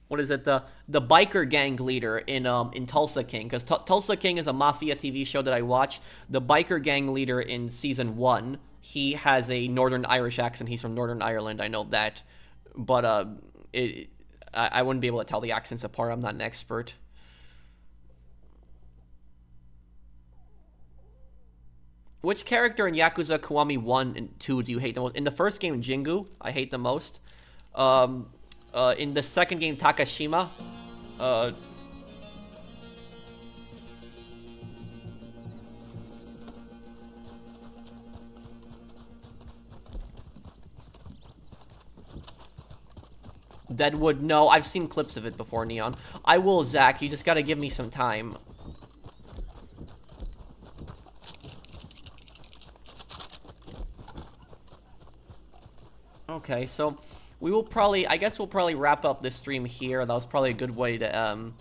what is it? The biker gang leader in Tulsa King. Because Tulsa King is a mafia TV show that I watch. The biker gang leader in Season 1, he has a Northern Irish accent. He's from Northern Ireland. I know that. But I wouldn't be able to tell the accents apart. I'm not an expert. Which character in Yakuza Kiwami 1 and 2 do you hate the most? In the first game, Jingu, I hate the most. In the second game, Takashima, Deadwood, no, I've seen clips of it before, Neon. I will, Zach, you just gotta give me some time. Okay, so we will probably, I guess we'll probably wrap up this stream here. That was probably a good way to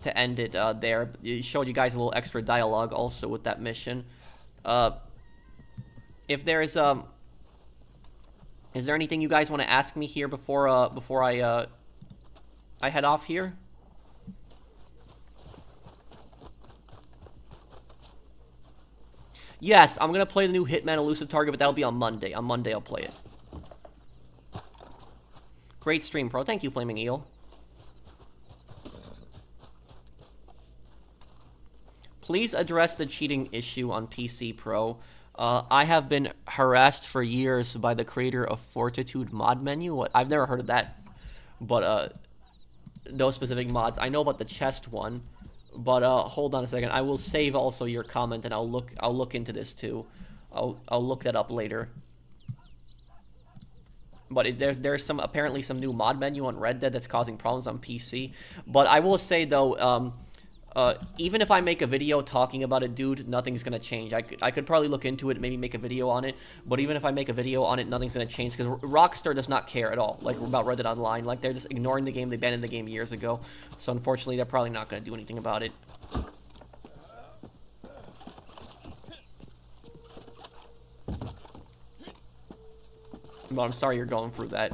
end it there. It showed you guys a little extra dialogue also with that mission. If there is there anything you guys want to ask me here before I head off here? Yes, I'm gonna play the new Hitman Elusive Target, but that'll be on Monday. On Monday I'll play it. Great stream, Pro. Thank you, Flaming Eel. Please address the cheating issue on PC, Pro. I have been harassed for years by the creator of Fortitude mod menu. What? I've never heard of that, but those specific mods. I know about the chest one, but hold on a second. I will save also your comment, and I'll look into this too. I'll look that up later. But there's some apparently some new mod menu on Red Dead that's causing problems on PC. But I will say though, even if I make a video talking about it, dude, nothing's gonna change. I could probably look into it, maybe make a video on it. But even if I make a video on it, nothing's gonna change because Rockstar does not care at all. Like about Red Dead Online, like they're just ignoring the game. They abandoned the game years ago. So unfortunately, they're probably not gonna do anything about it. But I'm sorry you're going through that.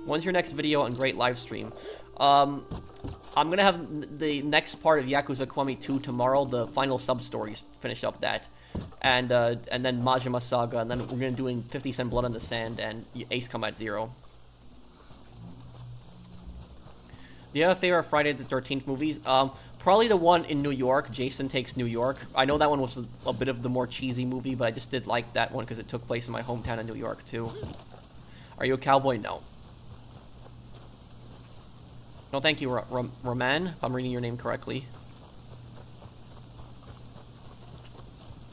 When's your next video on Great live stream? I'm gonna have the next part of Yakuza Kiwami 2 tomorrow, the final sub-stories, finish up that. And then Majima Saga, and then we're gonna doing 50 Cent Blood on the Sand and Ace Combat 0. Do you have a favorite Friday the 13th movies? Probably the one in New York, Jason Takes New York. I know that one was a bit of the more cheesy movie, but I just did like that one because it took place in my hometown of New York too. Are you a cowboy? No. No, thank you, Roman, if I'm reading your name correctly.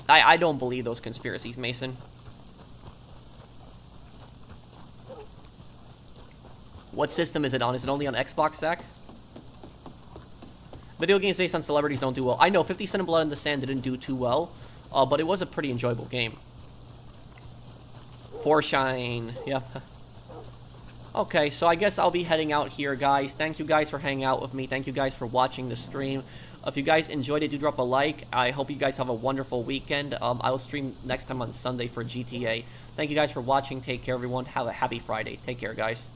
I don't believe those conspiracies, Mason. What system is it on? Is it only on Xbox, Zach? Video games based on celebrities don't do well. I know 50 Cent and Blood in the Sand didn't do too well, but it was a pretty enjoyable game. Forshine, yeah. Okay, so I guess I'll be heading out here, guys. Thank you guys for hanging out with me. Thank you guys for watching the stream. If you guys enjoyed it, do drop a like. I hope you guys have a wonderful weekend. I will stream next time on Sunday for GTA. Thank you guys for watching. Take care, everyone. Have a happy Friday. Take care, guys.